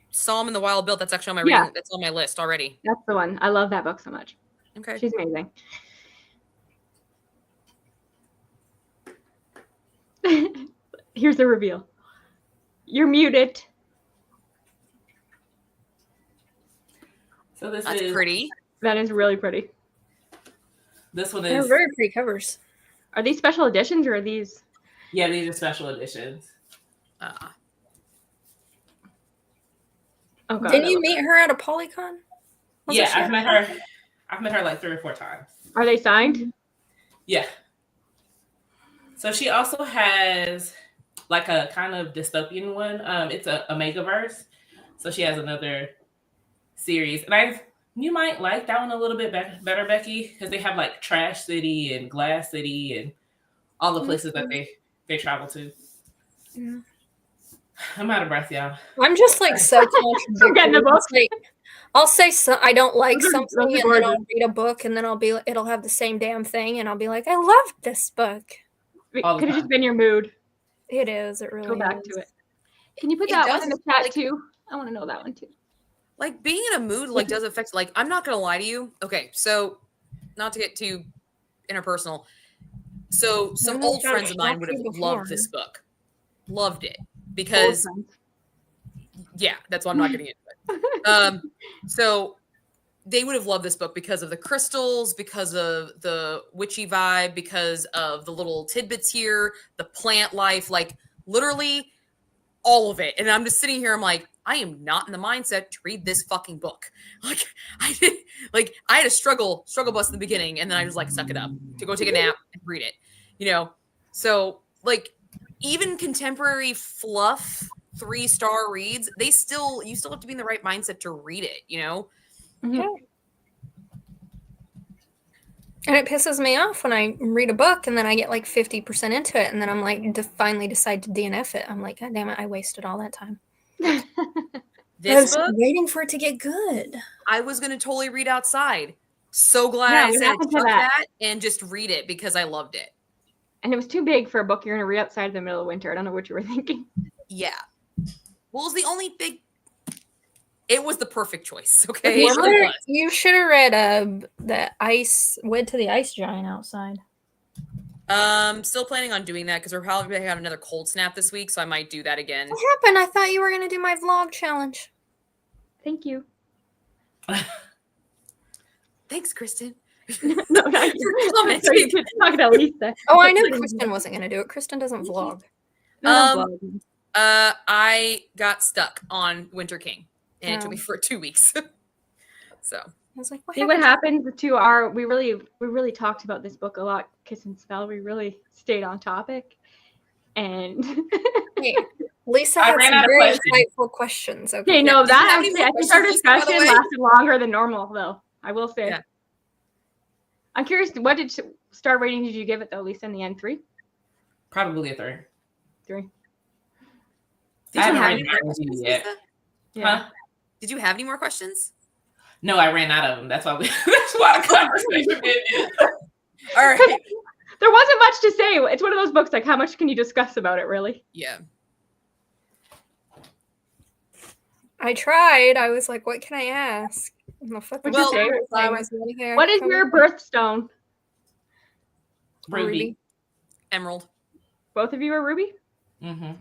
Psalm in the Wild Bill. That's actually on my reading. That's on my list already. That's the one. I love that book so much. Okay. She's amazing. Here's the reveal. You're muted. So that's pretty. That is really pretty. This one is. They're very pretty covers. Are these special editions or are these? Yeah, these are special editions. Oh God, didn't you meet her at a Polycon? I've met her. I've met her like 3 or 4 times. Are they signed? Yeah. So she also has like a kind of dystopian one. It's a Omegaverse. So she has another series, and you might like that one a little bit better, Becky, because they have like Trash City and Glass City and all the places that they travel to. Yeah. I'm out of breath, y'all. I'm just like so getting the book. Like, I'll say I don't like something, and then I'll read a book, and then it'll have the same damn thing, and I'll be like, I loved this book. It could have just been your mood. It is. It really Go back is. to it. Can you put that one in the chat too? I want to know that one too. Like being in a mood does affect. Like I'm not gonna lie to you. Okay, so not to get too interpersonal. So some old friends of mine would have loved this book. Loved it because that's why I'm not getting into it. So they would have loved this book because of the crystals, because of the witchy vibe, because of the little tidbits here, the plant life, like literally all of it. And I'm just sitting here, I'm like, I am not in the mindset to read this fucking book. Like I had a struggle bus in the beginning, and then I just like suck it up to go take a nap and read it. So like even contemporary fluff 3-star reads, you still have to be in the right mindset to read it, Mm-hmm. Yeah. And it pisses me off when I read a book and then I get like 50% into it, and then I'm like finally decide to DNF it. I'm like, God damn it, I wasted all that time. This book, waiting for it to get good. I was going to totally read outside. So glad I said chuck that and just read it because I loved it. And it was too big for a book you're going to read outside in the middle of winter. I don't know what you were thinking. Yeah. Well, it was the only big... It was the perfect choice, okay? You should have read the Ice Wed to the Ice Giant outside. Still planning on doing that because we're probably gonna have another cold snap this week, so I might do that again. What happened? I thought you were going to do my vlog challenge. Thank you. Thanks, Kristen. No, not You're commenting. Sorry, you're talking to Lisa. Oh, I knew Kristen wasn't going to do it. Kristen doesn't vlog. No, I got stuck on Winter King, and it took me for 2 weeks. So I was like, see what happens to our. We really talked about this book a lot. Kiss and Spell. We really stayed on topic, and Hey, Lisa I had ran some out of very questions. insightful questions. Okay. okay, no, Did you have that any actually, more I think our questions, Lisa, by the discussion way? lasted longer than normal, though. I will say. Yeah. I'm curious, what star rating did you give it though, Lisa? In the end, 3. Probably a 3. 3. I haven't have read any mine more with you questions, yet. Lisa? Yeah. Huh? Did you have any more questions? No, I ran out of them. That's why that's why the conversation ended. All right. There wasn't much to say. It's one of those books. Like, how much can you discuss about it, really? Yeah. I tried. I was like, what can I ask? The fucking What's your Well, favorite flower? things out here. What is Come your on. birthstone? Ruby. Emerald. Both of you are ruby. Mm-hmm.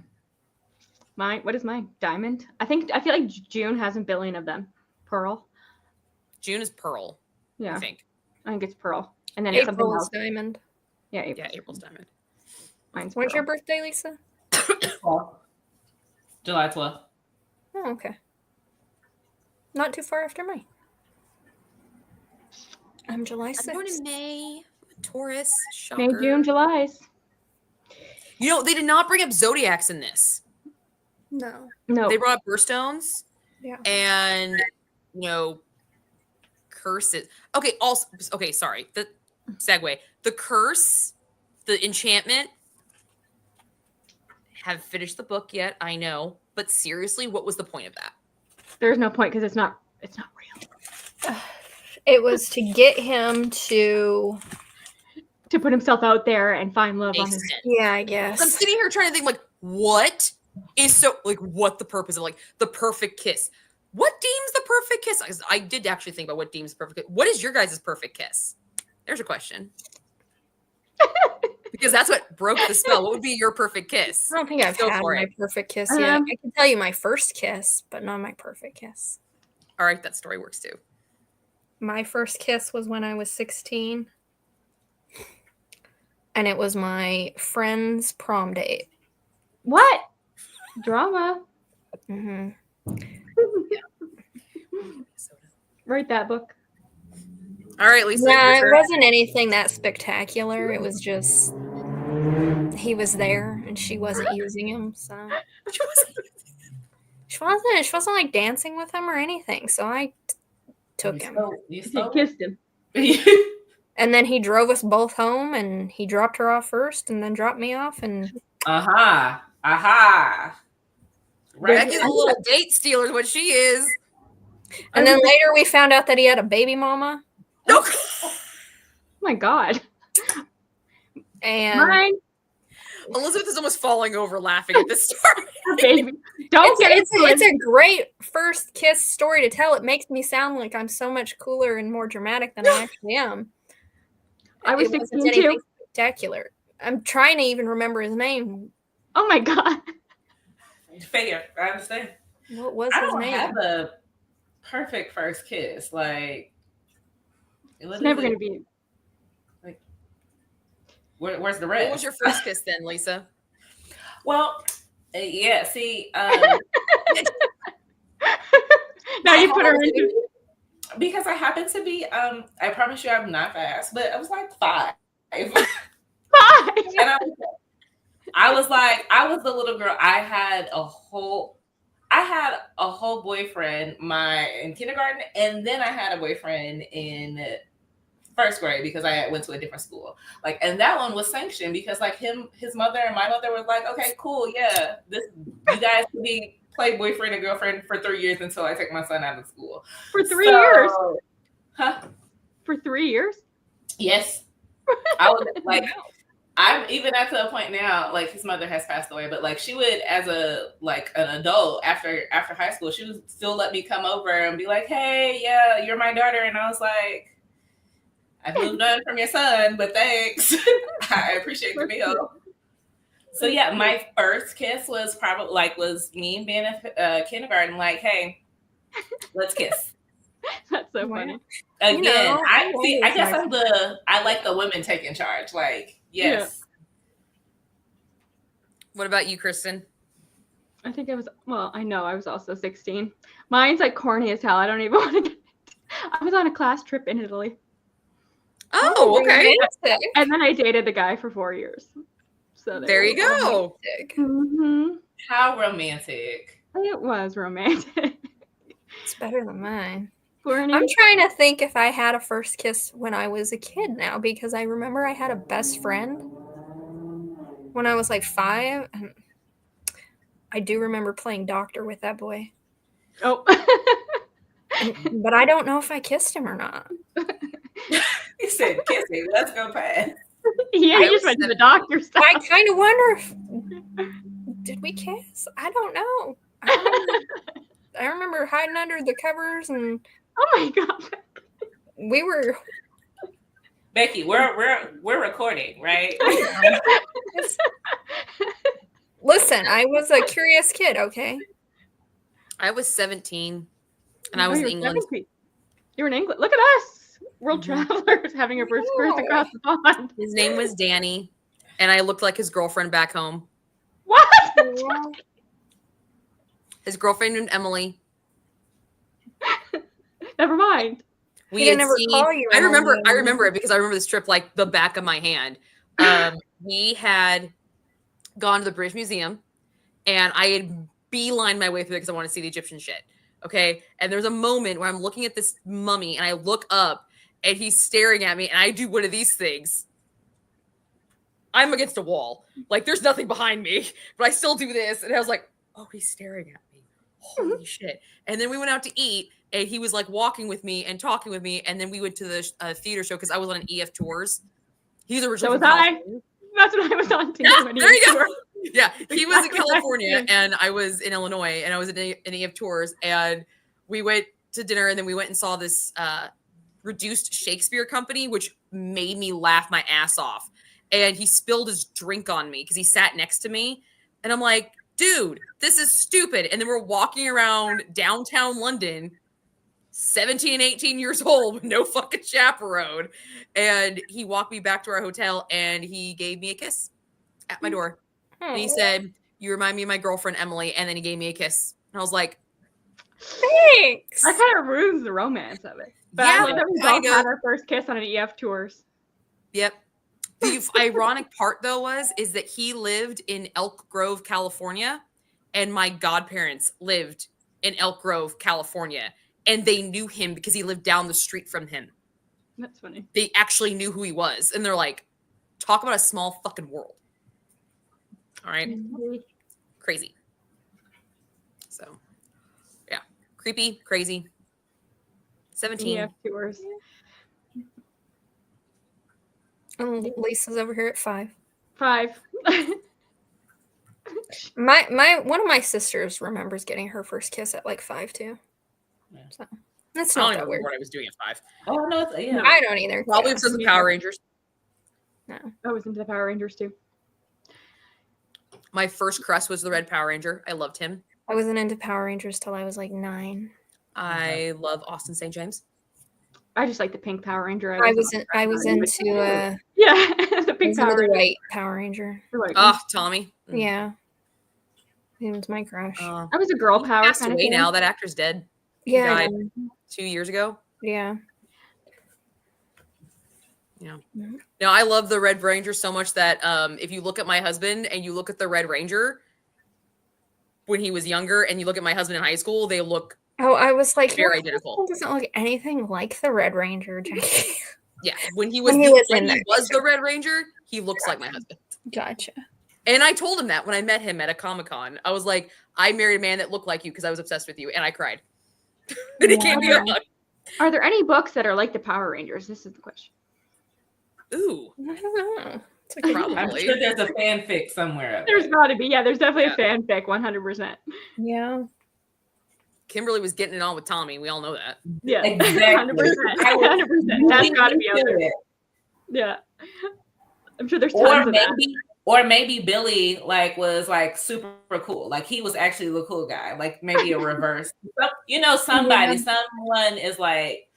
Mine. What is mine? Diamond. I feel like June has a billion of them. Pearl. June is pearl. Yeah, I think. I think it's pearl, and then it's something April is else. diamond. Yeah, April. Yeah, April's diamond. Mine's When's your pearl. birthday, Lisa? July 12th. Oh, okay. Not too far after mine. I'm July 6th. I'm born in May. Taurus. May, Shocker. June, July's. You know, they did not bring up zodiacs in this. No. No. They brought up birthstones. Yeah. And, you know, curses. Okay, also, okay, sorry. The segue. The curse, the enchantment. Haven't finished the book yet, I know. But seriously, what was the point of that? There's no point because it's not real. It was to get him to. To put himself out there and find love on Makes his. sense. Yeah, I I'm guess. sitting here trying to think, like, what is so, like, what the purpose of, like, the perfect kiss? What deems the perfect kiss? I did actually think about what deems perfect kiss. What is your guys' perfect kiss? There's a question. Because that's what broke the spell. What would be your perfect kiss? I don't think I've Go had for my it. perfect kiss yet. Um, I can tell you my first kiss, but not my perfect kiss. All right, that story works too. My first kiss was when I was 16. And it was my friend's prom date. What? Drama. Mm-hmm. Write that book. All right, Lisa. Yeah, your it turn. wasn't anything that spectacular. It was just he was there and she wasn't using him, so she wasn't like dancing with him or anything. So I took him. You She stole kissed him. And then he drove us both home and he dropped her off first and then dropped me off and Aha. Aha. Right. Becky's a little date stealer is what she is. and then later we found out that he had a baby mama. No. Oh my God. And Mine. Elizabeth is almost falling over laughing at this story. Baby. Don't get into it's it. a great first kiss story to tell. It makes me sound like I'm so much cooler and more dramatic than I actually am. I was It wasn't 16 anything too. spectacular. I'm trying to even remember his name. Oh my God. Fair. I understand. What was I his don't name? have a perfect first kiss. Like, It's never going to be. where's the rest? What was your first kiss then, Lisa? Well, yeah. See, Now you put her into. because I happen to be. I promise you, I'm not fast, but I was like 5. And I was like, I was the little girl. I had a whole boyfriend in kindergarten, and then I had a boyfriend in first grade because I went to a different school. Like, and that one was sanctioned because like his mother and my mother was like, okay, cool, yeah, you guys can play boyfriend and girlfriend for 3 years until I take my son out of school. For 3 years. Huh? For 3 years. Yes. I was like, I'm even at the point now, like his mother has passed away, but like she would, as an adult after high school, she would still let me come over and be like, hey, yeah, you're my daughter. And I was like, I've moved on from your son, but thanks. I appreciate appreciate the meal. So yeah, my first kiss was probably was me being in kindergarten. Like, hey, let's kiss. That's so funny. Again, I guess like I like the women taking charge. Like, yes. What about you, Kristen? I think I know I was also 16. Mine's like corny as hell. I don't even want to get it. I was on a class trip in Italy. Oh, okay. And then I dated the guy for 4 years. So there you go. Mm-hmm. How romantic. It was romantic. It's better than mine. Corny. I'm trying to think if I had a first kiss when I was a kid now, because I remember I had a best friend when I was like 5. And I do remember playing doctor with that boy. Oh. But I don't know if I kissed him or not. He said, kiss me, let's go past. Yeah, you just went to the doctor stuff. I kind of wonder if did we kiss? I don't know. I remember hiding under the covers, and oh my god, we were. Becky, we're recording, right? Listen, I was a curious kid. Okay, I was 17, and I was in England. 17. You were in England. Look at us, world travelers, having a first cruise across the pond. His name was Danny, and I looked like his girlfriend back home. What? His girlfriend named Emily. Never mind. We didn't ever call you. I remember it because I remember this trip like the back of my hand. We had gone to the British Museum, and I had beelined my way through it because I wanted to see the Egyptian shit. Okay, and there's a moment where I'm looking at this mummy, and I look up, and he's staring at me, and I do one of these things. I'm against a wall, like there's nothing behind me, but I still do this, and I was like, "Oh, he's staring at me! Holy shit!" And then we went out to eat. And he was like walking with me and talking with me. And then we went to the theater show because I was on an EF Tours. He's originally from California. That's what I was on too. Yeah, there you go. Yeah, he was in California and I was in Illinois and I was in EF Tours. And we went to dinner and then we went and saw this reduced Shakespeare company, which made me laugh my ass off. And he spilled his drink on me because he sat next to me. And I'm like, dude, this is stupid. And then we're walking around downtown London, 17 and 18 years old with no fucking chaperone. And he walked me back to our hotel and he gave me a kiss at my door. And he said, "You remind me of my girlfriend, Emily." And then he gave me a kiss. And I was like, thanks. That kind of ruins the romance of it. But yeah, I love that we both had our first kiss on an EF Tours. Yep. The ironic part, though, is that he lived in Elk Grove, California, and my godparents lived in Elk Grove, California. And they knew him because he lived down the street from him. That's funny. They actually knew who he was. And they're like, talk about a small fucking world. All right. Mm-hmm. Crazy. So, yeah. Creepy, crazy. 17. EF Tours. Lisa's over here at 5. 5. My one of my sisters remembers getting her first kiss at like 5 too. Yeah. So that's I not don't that even weird. remember what I was doing at 5. Oh no, yeah. I don't either. Probably Yeah. because of Power Rangers. No. I was into the Power Rangers too. My first crush was the Red Power Ranger. I loved him. I wasn't into Power Rangers till I was like 9. I love Austin St. James. I just like the pink Power Ranger. I was into yeah, the pink the Power Ranger. white Power Ranger. Tommy. Yeah. He was my crush. I was a girl power Passed kind of away thing. now. That actor's dead. Yeah. died 2 years ago. Yeah. Yeah. Mhm. No, I love the Red Ranger so much that if you look at my husband and you look at the Red Ranger when he was younger and you look at my husband in high school, they look Oh, I was like, very your identical. husband doesn't look anything like the Red Ranger, Jackie. Yeah. When he was, When he was the Red Ranger, he looks like my husband. Gotcha. And I told him that when I met him at a Comic-Con. I was like, I married a man that looked like you because I was obsessed with you. And I cried. And he gave me a hug. Are there any books that are like the Power Rangers? This is the question. Ooh. I don't know. It's like I'm probably. sure there's a fanfic somewhere. There's got to be. Yeah, there's definitely a fanfic, 100%. Yeah. Kimberly was getting it on with Tommy. We all know that. Yeah, Exactly. 100%. 100%. That's got to be out there. Yeah. I'm sure there's tons of that. Or maybe Billy like was like super cool. Like he was actually the cool guy. Like maybe a reverse. Someone is like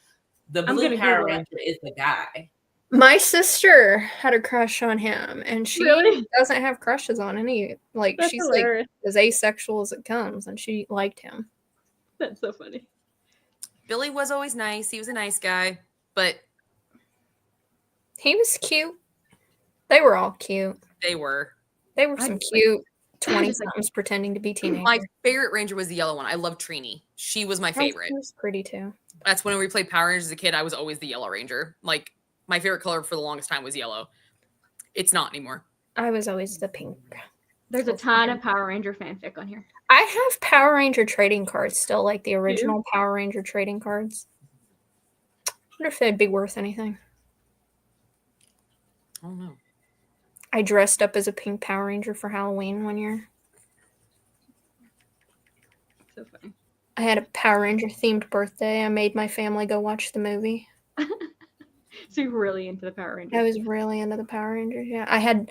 the blue Power Ranger is the guy. My sister had a crush on him, and she doesn't have crushes on any. Like That's she's hilarious. like as asexual as it comes, and she liked him. That's so funny. Billy was always nice. He was a nice guy, but he was cute. They were all cute. They were some cute 20-somethings pretending to be teenagers. My favorite Ranger was the yellow one. I loved Trini. She was my favorite. She was pretty too. That's when we played Power Rangers as a kid. I was always the Yellow Ranger. Like my favorite color for the longest time was yellow. It's not anymore. I was always the pink. There's a ton of Power Ranger fanfic on here. I have Power Ranger trading cards still, like the original Power Ranger trading cards. I wonder if they'd be worth anything. I don't know. I dressed up as a pink Power Ranger for Halloween one year. So funny. I had a Power Ranger themed birthday. I made my family go watch the movie. So you're really into the Power Rangers? I was really into the Power Rangers, yeah. I had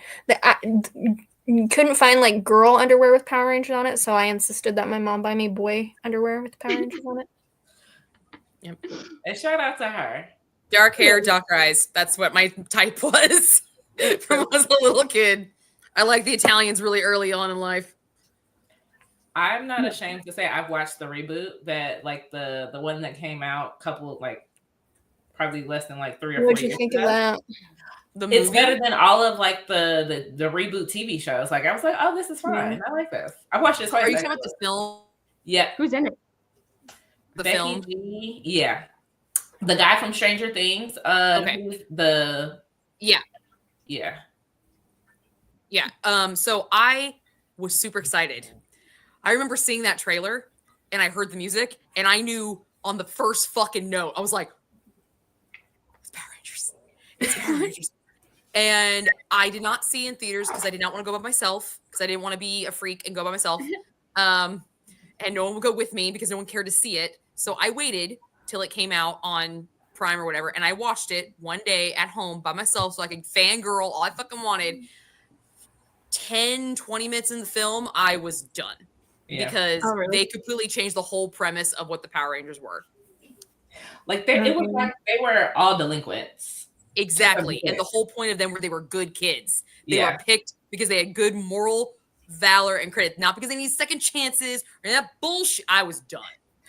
couldn't find like girl underwear with Power Rangers on it, so I insisted that my mom buy me boy underwear with Power Rangers on it. Yep. And shout out to her. Dark hair, dark eyes. That's what my type was from when I was a little kid. I like the Italians really early on in life. I'm not ashamed to say I've watched the reboot that like the one that came out couple like probably less than like 3 or 4 years. What'd you think of that? It's better than all of like the reboot TV shows. Like I was like, oh, this is fine. I like this. I watched this. Are you talking about the film? Yeah. Who's in it? The Becky film? G, yeah. The guy from Stranger Things. Okay. Yeah. So I was super excited. I remember seeing that trailer and I heard the music and I knew on the first fucking note, I was like, it's Power Rangers. It's Power Rangers. And I did not see it in theaters because I did not want to go by myself because I didn't want to be a freak and go by myself. And no one would go with me because no one cared to see it. So I waited till it came out on Prime or whatever. And I watched it one day at home by myself so I could fangirl all I fucking wanted. 10, 20 minutes in the film, I was done. Yeah. Because they completely changed the whole premise of what the Power Rangers were. Like it was like they were all delinquents. Exactly. And the whole point of them were they were good kids. They were picked because they had good moral valor and credit, not because they need second chances or that bullshit. I was done.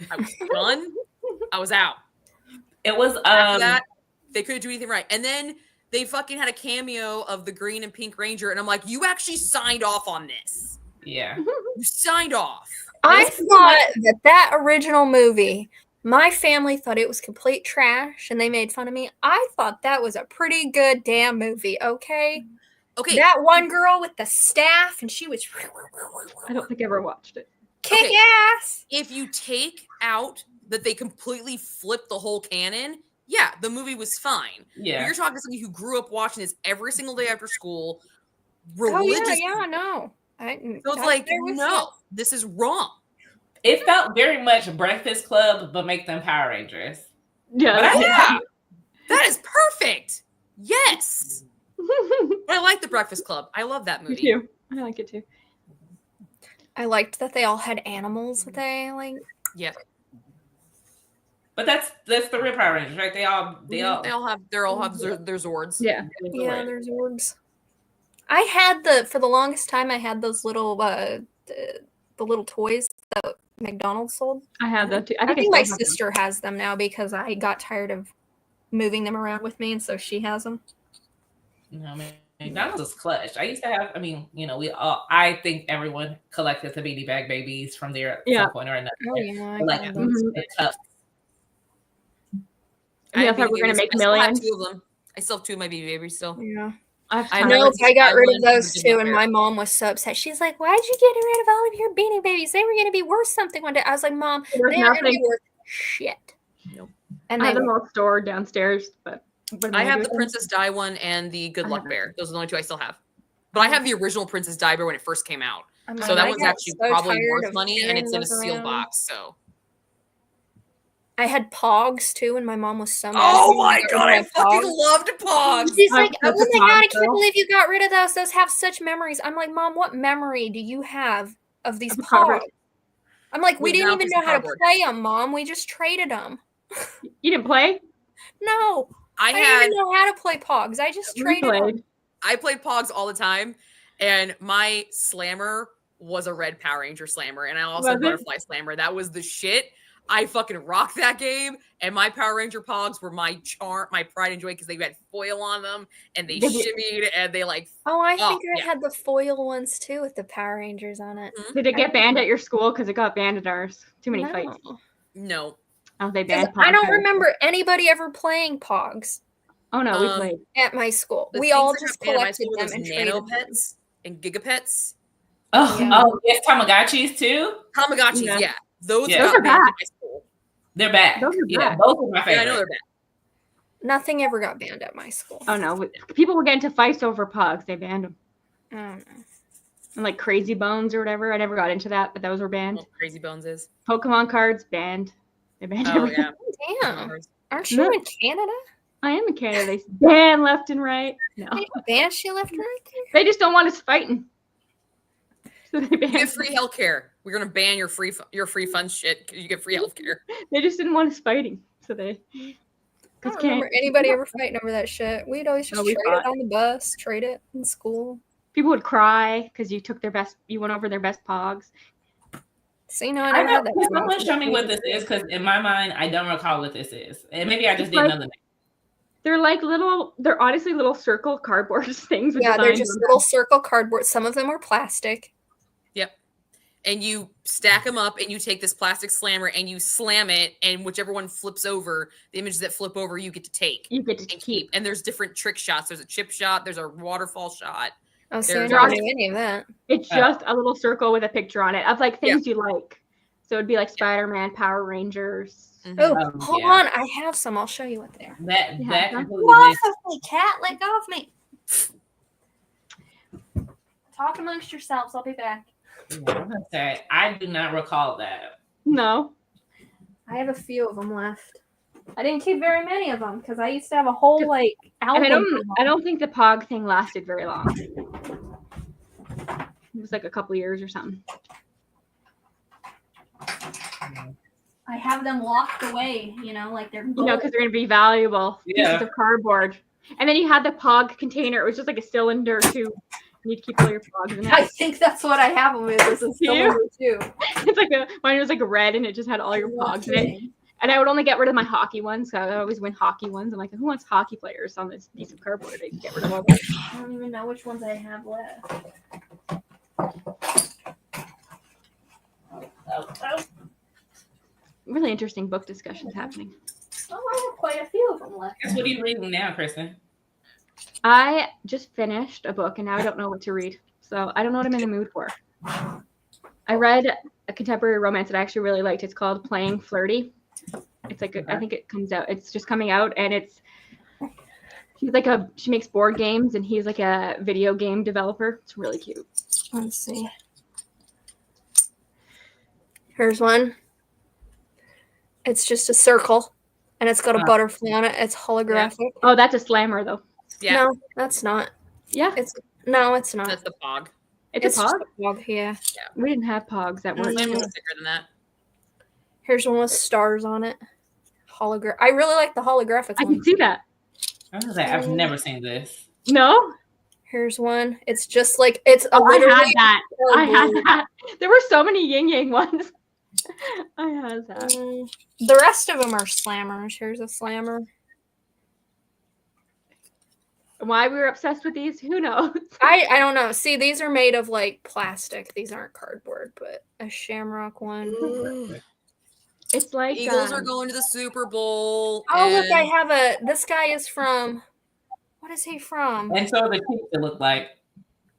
I was out. It was after that, they couldn't do anything right. And then they fucking had a cameo of the Green and Pink Ranger, and I'm like, you actually signed off on this. Yeah. You signed off. I thought that original movie, my family thought it was complete trash and they made fun of me. I thought that was a pretty good damn movie, okay? Okay. That one girl with the staff and she was... I don't think I ever watched it. Kick ass! If you take out that they completely flipped the whole canon, yeah, the movie was fine. Yeah. But you're talking to somebody who grew up watching this every single day after school. Religious. No. So it's like, no, this is wrong. It felt very much Breakfast Club, but make them Power Rangers. Yeah. That is perfect. Yes. I like the Breakfast Club. I love that movie. Me too. I like it too. I liked that they all had animals that they like. Yeah. But that's the real Power Rangers, right? They all have their Zords. Yeah. Yeah, their Zords. I had for the longest time I had those little the little toys that McDonald's sold. I have that too. I think my sister has them now because I got tired of moving them around with me, and so she has them. No, man. McDonald's is clutch. I used to have, I think everyone collected the Beanie Bag Babies from there at some point or another. Oh, yeah. Tough. I thought we were going to make millions. I still have 2 of my Beanie Babies still. Yeah. I got rid of those too, and my mom was so upset. She's like, why'd you get rid of all of your Beanie Babies? They were going to be worth something one day. I was like, Mom, they aren't going to be worth shit. Nope. And I have them all stored downstairs, but I have the Princess Di one and the Good Luck Bear. Those are the only 2 I still have. But I have the original Princess Di Bear when it first came out. So that one's actually probably worth money, and it's in a sealed box. So I had Pogs too, and my mom was so mad. Oh my god, I fucking loved Pogs. She's I'm like, such oh a my god, I Pogs can't girl. believe you got rid of those. Those have such memories. I'm like, Mom, what memory do you have of these Of a cardboard. Pogs? I'm like, we With didn't now even piece know of how to cardboard. play them, Mom. We just traded them. You didn't play? No, I didn't even know how to play Pogs. I just We traded them. played. I played Pogs all the time, and my slammer was a red Power Ranger slammer, and I also had Was it? Butterfly Slammer. That was the shit. I fucking rocked that game, and my Power Ranger Pogs were my pride and joy, because they had foil on them, and they Did you- shimmied, and they like. Oh, I think I yeah. had the foil ones too with the Power Rangers on it. Did it get banned at your school? Because it got banned at ours. Too many fights. No. Oh, they 'Cause banned I don't Pogs. remember anybody ever playing Pogs Oh no, we played. at my school. The We things all that just got banned at my collected school them was and Nano traded them. Pets and Gigapets. Oh, Yeah. yes, Tamagotchis too. Tamagotchis, Yeah. yeah. Those Yeah. got Those are banned bad. at my school. They're back. Those are Yeah, bad. those are my Yeah, favorite. I know they're bad. Nothing ever got banned at my school. Oh no, people were getting into fights over Pogs. They banned them. I don't know. And like Crazy Bones or whatever. I never got into that, but those were banned. What Crazy Bones is. Pokemon cards banned. They banned Oh everything. yeah. Damn. Aren't you No. in Canada? I am in Canada. They ban left and right. No, They don't ban shit left and right there. they just don't want us fighting. So they You banned. get free healthcare. We're gonna ban your free fun shit. You get free healthcare. They just didn't want us fighting. So they. I don't remember anybody ever fighting over that shit. We'd always just No, we trade fought. it on the bus, trade it in school. People would cry because you took their best. You went over their best Pogs. See, no, I I never know. had that. Can someone show me what this is? Because in my mind, I don't recall what this is, and maybe I just It's didn't like- know the name. They're like little. They're honestly little circle cardboard things. With Yeah, they're designs just on them. little circle cardboard. Some of them were plastic. Yep. And you stack them up, and you take this plastic slammer and you slam it, and whichever one flips over, the images that flip over, you get to take You get to and keep. keep. And there's different trick shots. There's a chip shot. There's a waterfall shot. Oh, see, I There's never all knew any of that. It's Oh. just a little circle with a picture on it of like things you like. So it'd be like Spider-Man, Power Rangers. Mhm. Oh, hold yeah. on. I have some. I'll show you what they are. That Yeah, that huh? completely Get off missed. of me, cat. Let go of me. Talk amongst yourselves. I'll be back. Yeah, I'm gonna say I do not recall that. No. I have a few of them left. I didn't keep very many of them because I used to have a whole like album. And full of I them. don't think the Pog thing lasted very long. It was like a couple years or something. I have them locked away. You know, like they're You know, gold. because they're gonna be valuable Yeah. pieces of cardboard. And then you had the Pog container. It was just like a cylinder too. You need to keep all your Pogs in I it. think that's what I have them with. This is Do you? cylinder too. It's like mine was like red and it just had all your Pogs in it. And I would only get rid of my hockey ones. So I would always win hockey ones. I'm like, who wants hockey players on this piece of cardboard? I can get rid of all that. I don't even know which ones I have left. Really interesting book discussions happening. Oh, I have quite a few of them left. Guess what are you reading now, Kristen? I just finished a book and now I don't know what to read. So I don't know what I'm in the mood for. I read a contemporary romance that I actually really liked. It's called Playing Flirty. It's like I think it comes out. It's just coming out, and she makes board games, and he's like a video game developer. It's really cute. Let's see. Here's one. It's just a circle, and it's got a butterfly on it. It's holographic. Oh, that's a slammer though. Yeah. No, that's not. Yeah, It's not. That's the Pog. it's a just Pog. a Pog, yeah. We didn't have Pogs that weren't. Slammer's thicker than that. Here's one with stars on it. I really like the holographic I one. can see that. I was like, I've never seen this. No, Here's one. It's just like it's a oh, I had literally that. I had cardboard. that. There were so many yin yang ones. I had that. The rest of them are slammers. Here's a slammer. Why we were obsessed with these? Who knows? I don't know. See, these are made of like plastic. These aren't cardboard, but a shamrock one. It's like Eagles are going to the Super Bowl. Oh, look, I and- have this guy is from, what is he from? And so the kids it look like.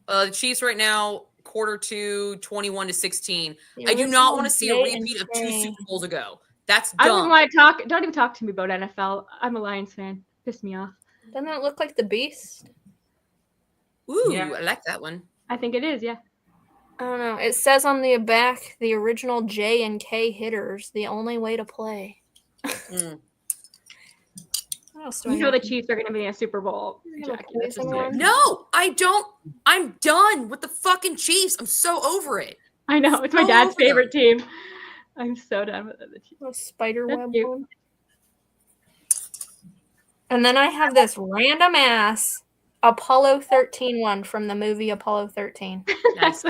The Chiefs right now, quarter two, 21-16. Yeah, I do this not is want to see a Jay and repeat of 2 Shane. Super Bowls ago. That's I don't dumb. want to talk. Don't even talk to me about NFL. I'm a Lions fan. Piss me off. Doesn't that look like the Beast? Ooh, Yeah. I like that one. I think it is. Yeah. I don't know. It says on the back, the original J and K hitters, the only way to play. What else do I You know the Chiefs are going to be in a Super Bowl, You have a Jackie. That's just poison it. one? No, I don't. I'm done with the fucking Chiefs. I'm so over it. I know. It's my So dad's over them. favorite team. I'm so done with the Chiefs. A spider That's web cute. one. And then I have this random ass Apollo 13 one from the movie Apollo 13. Nice.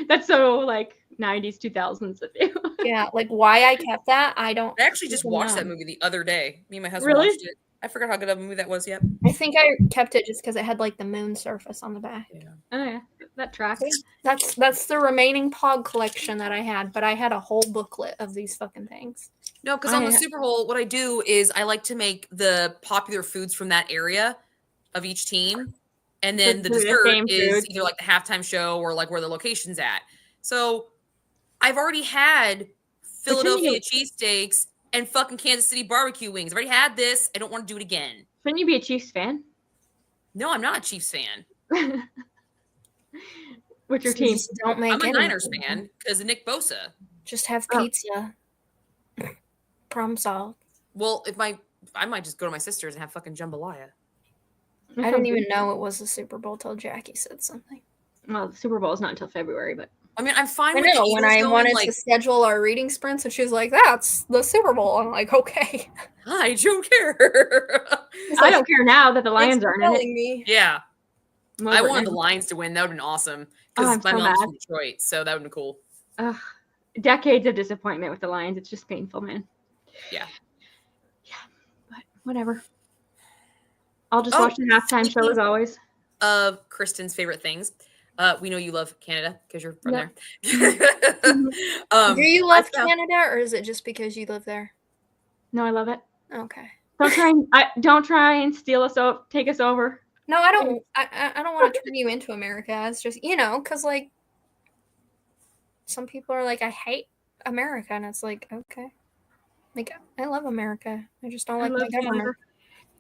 That's so like 90s, 2000s of you. Yeah, like why I kept that, I don't I actually just even watched know. that movie the other day. Me and my husband Really? watched it. I forgot how good of a movie that was. Yep. I think I kept it just because it had like the moon surface on the back. Yeah. Oh yeah, that tracks. That's the remaining Pog collection that I had, but I had a whole booklet of these fucking things. No, because Oh, on the yeah. Super Bowl, what I do is I like to make the popular foods from that area of each team. And then the the dessert same is food. either like the halftime show or like where the location's at. So I've already had Philadelphia cheesesteaks and fucking Kansas City barbecue wings. I've already had this. I don't want to do it again. Shouldn't you be a Chiefs fan? No, I'm not a Chiefs fan. What's your So team? just don't make I'm a any- Niners fan because of Nick Bosa. Just have Oh. pizza. Problem solved. Well, I might just go to my sister's and have fucking jambalaya. I didn't even know it was the Super Bowl till Jackie said something. Well, the Super Bowl is not until February, but I mean, I'm fine I with know the when Eagles I going, wanted like, to schedule our reading sprints, and she was like, "That's the Super Bowl." I'm like, "Okay." I don't care. I don't care now that the Lions Thanks for aren't in it. telling me. Yeah, I'm I over it wanted the now. Lions to win. That would have been awesome Oh, because I'm my so mom's mad. from Detroit, so that would have been cool. Ugh. Decades of disappointment with the Lions. It's just painful, man. Yeah. Yeah, but whatever. I'll just Oh, watch the halftime show speaking as always. Of Kristen's favorite things, we know you love Canada because you're from Yep. there. Do you love I found- Canada, or is it just because you live there? No, I love it. Okay. Don't try and steal us over, take us over. No, I don't. I don't want to turn you into America. It's just because like some people are like, I hate America, and it's like, okay, like I love America. I just don't I like my love government. Canada.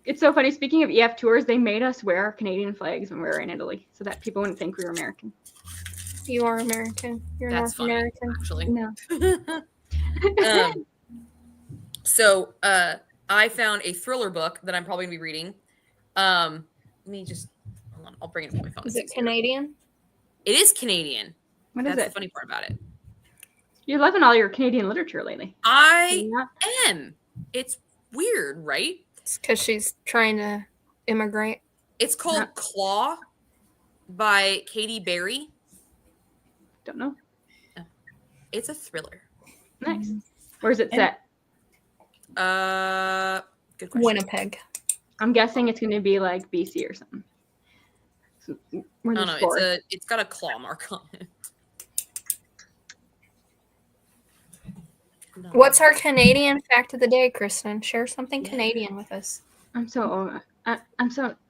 It's so funny. Speaking of EF tours, they made us wear our Canadian flags when we were in Italy, so that people wouldn't think we were American. You are American. You're That's North funny, American. actually. No. So I found a thriller book that I'm probably gonna be reading. Let me just hold on. I'll bring it up on my phone. Is it Canadian? It is Canadian. What is That's it? the funny part about it. You're loving all your Canadian literature lately. I Yeah. am. It's weird, right? It's because she's trying to immigrate. It's called Yeah. Claw by Katie Berry. Don't know. It's a thriller. Nice. Where's it set? Good question. Winnipeg. I'm guessing it's going to be like BC or something. Where No, there's no, forest. it's got a claw mark on it. No. What's our Canadian fact of the day, Kristen? Share something Yeah. Canadian with us. I'm so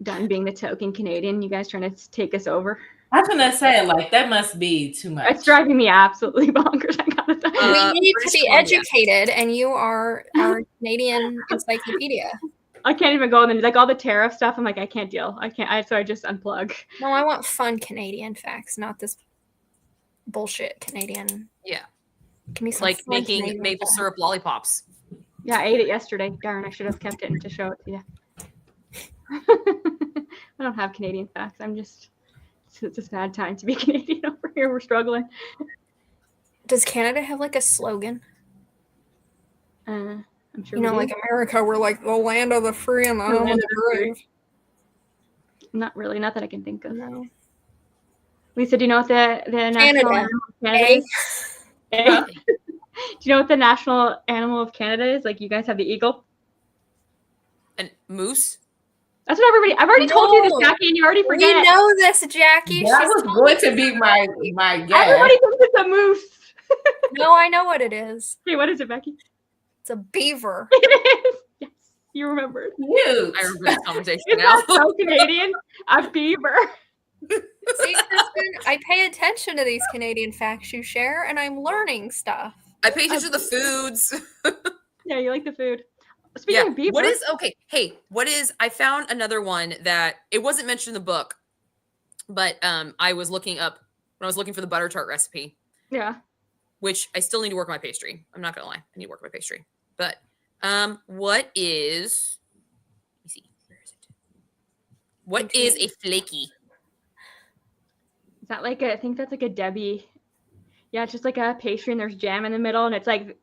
done being the token Canadian. You guys trying to take us over. I was gonna say, like, that must be too much. It's driving me absolutely bonkers. I gotta say. We need to British be Columbia. educated, and you are our Canadian encyclopedia. I can't even go in like all the tariff stuff. I'm like, I can't deal. So I just unplug. No, I want fun Canadian facts, not this bullshit Canadian. Yeah. Give me some Like fun making Canadian maple facts. syrup lollipops. Yeah, I ate it yesterday. Darn, I should have kept it to show it to you. I don't have Canadian facts. It's a sad time to be Canadian over here. We're struggling. Does Canada have like a slogan? I'm sure You know, we do. like America, we're like the land of the free and the home of land the of the free. brave. Not really. Not that I can think of. No. Lisa, do you know what the national Canada. animal of Canada A. is? A. Do you know what the national animal of Canada is? Like you guys have the eagle. And moose. That's what everybody. I've already told you this, No. Jackie, and you already We forget. know this, Jackie. That She's was told going us to be this. my guess. Everybody thinks it's a moose. No, I know what it is. Hey, what is it, Becky? It's a beaver. It is. Yes, you remember. Cute. I remember this conversation It's now. not so Canadian. A beaver. See, Kristen, I pay attention to these Canadian facts you share, and I'm learning stuff. I pay attention to the foods. Yeah, you like the food. Speaking of beaver, What is okay? Hey, what is? I found another one that it wasn't mentioned in the book, but I was looking up when I was looking for the butter tart recipe, Yeah. which I still need to work on my pastry. I'm not gonna lie, I need to work on my pastry. But What is? Let me see. Where is it? What is a flaky? Is that like I think that's like a Debbie. Yeah, it's just like a pastry and there's jam in the middle, and it's like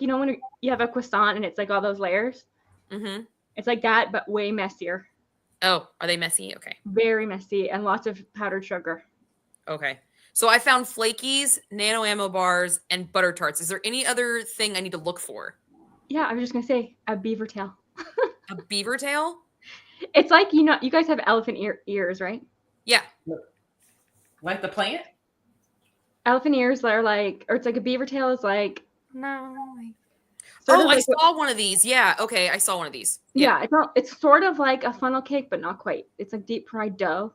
you know when you have a croissant and it's like all those layers. Mm-hmm. It's like that, but way messier. Oh, are they messy? Okay. Very messy and lots of powdered sugar. Okay. So I found flakies, nano ammo bars, and butter tarts. Is there any other thing I need to look for? Yeah, I was just gonna say a beaver tail. A beaver tail? It's like you guys have elephant ears, right? Yeah. Like the plant? Elephant ears are like, or it's like a beaver tail is like. No. Sort Oh, of I like saw one of these. Yeah. Okay, I saw one of these. Yeah, it's sort of like a funnel cake, but not quite. It's like deep fried dough.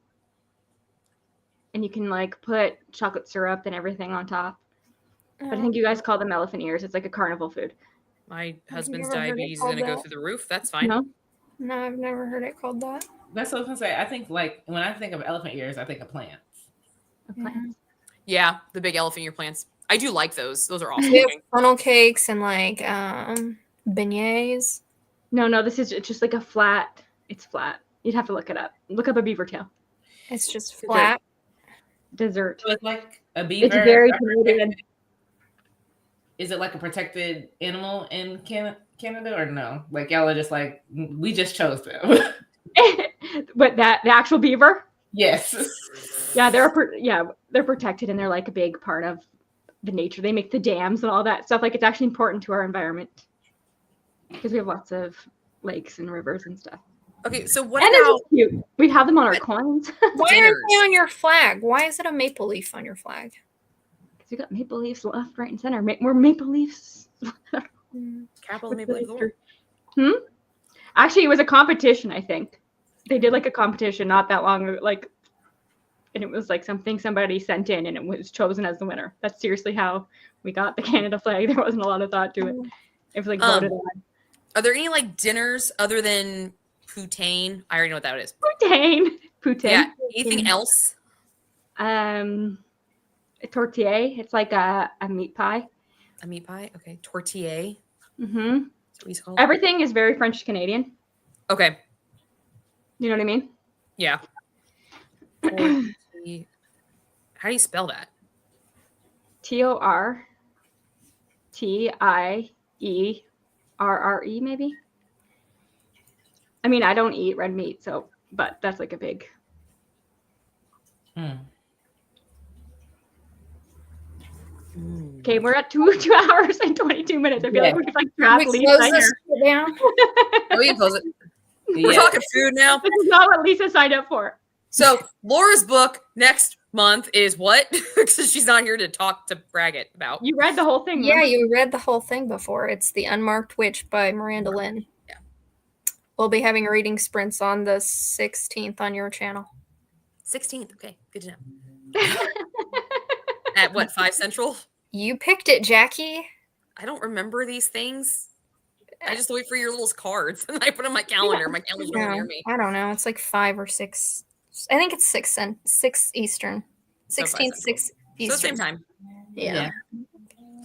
And you can like put chocolate syrup and everything on top. But I think you guys call them elephant ears. It's like a carnival food. My husband's never heard it diabetes is called going to go that. through the roof. That's fine. No? No, I've never heard it called that. That's what I was gonna say. I think like when I think of elephant ears, I think of plants. A plant. Yeah, the big elephant ear plants. I do like those. Those are awesome. We have looking. funnel cakes and like beignets. No, this is just like a flat. It's flat. You'd have to look it up. Look up a beaver tail. It's just flat. Dessert. So it's like a beaver. It's very Canadian. Is it like a protected animal in Canada or no? Like y'all are just like we just chose them. But the actual beaver? Yes. Yeah, they're protected and they're like a big part of the nature. They make the dams and all that stuff. Like it's actually important to our environment because we have lots of lakes and rivers and stuff. Okay, so what And they're about just cute. We'd have them on our coins. Why Dinners. are they on your flag? Why is it a maple leaf on your flag? Because we got maple leaves left, right, and center. We're maple leafs. capital Maple Leaf Lord? Actually, it was a competition. I think they did like a competition not that long ago, like, and it was like something somebody sent in, and it was chosen as the winner. That's seriously how we got the Canada flag. There wasn't a lot of thought to it. It was like voted on. Are there any like dinners other than poutine? I already know what that is. Poutine. Yeah. Anything else? Tortilla. It's like a meat pie. A meat pie? Okay. Tortilla. Mm-hmm. That's what he's called. Everything is very French Canadian. Okay. You know what I mean? Yeah. How do you spell that? TORTIERRE, maybe. I mean, I don't eat red meat, but that's like a big. Okay, we're at 2 hours and 22 minutes. I feel like we could like trap We Lisa close this here. down. Oh, we can close it. We're talking food now. This is not what Lisa signed up for. So Laura's book next month is what? Because she's not here to talk to brag it about. You read the whole thing. Yeah, remember? you read the whole thing before. It's The Unmarked Witch by Miranda Lynn. Yeah. We'll be having reading sprints on the 16th on your channel. 16th. Okay, good to know. At what, 5 Central? You picked it, Jackie. I don't remember these things. I just wait for your little cards and I put on my calendar. My calendar's nowhere near me. I don't know. It's like 5 or 6. I think it's 6 Eastern. So 16th, 6 Eastern. So same time. Yeah.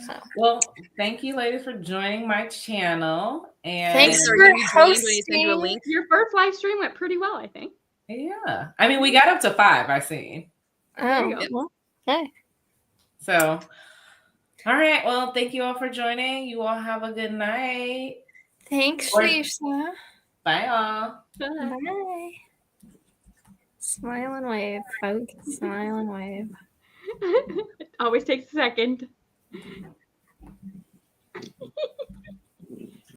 So. Well, thank you, ladies, for joining my channel. And Thanks Are for you joined when you send you a hosting. link? Your first live stream went pretty well, I think. yeah, I mean, we got up to 5. I see. Oh, you go. well, hey. So, all right. Well, thank you all for joining. You all have a good night. Thanks, Or- Lisa. Bye, all. Bye. Smile and wave, folks. Smile and wave. It always takes a second.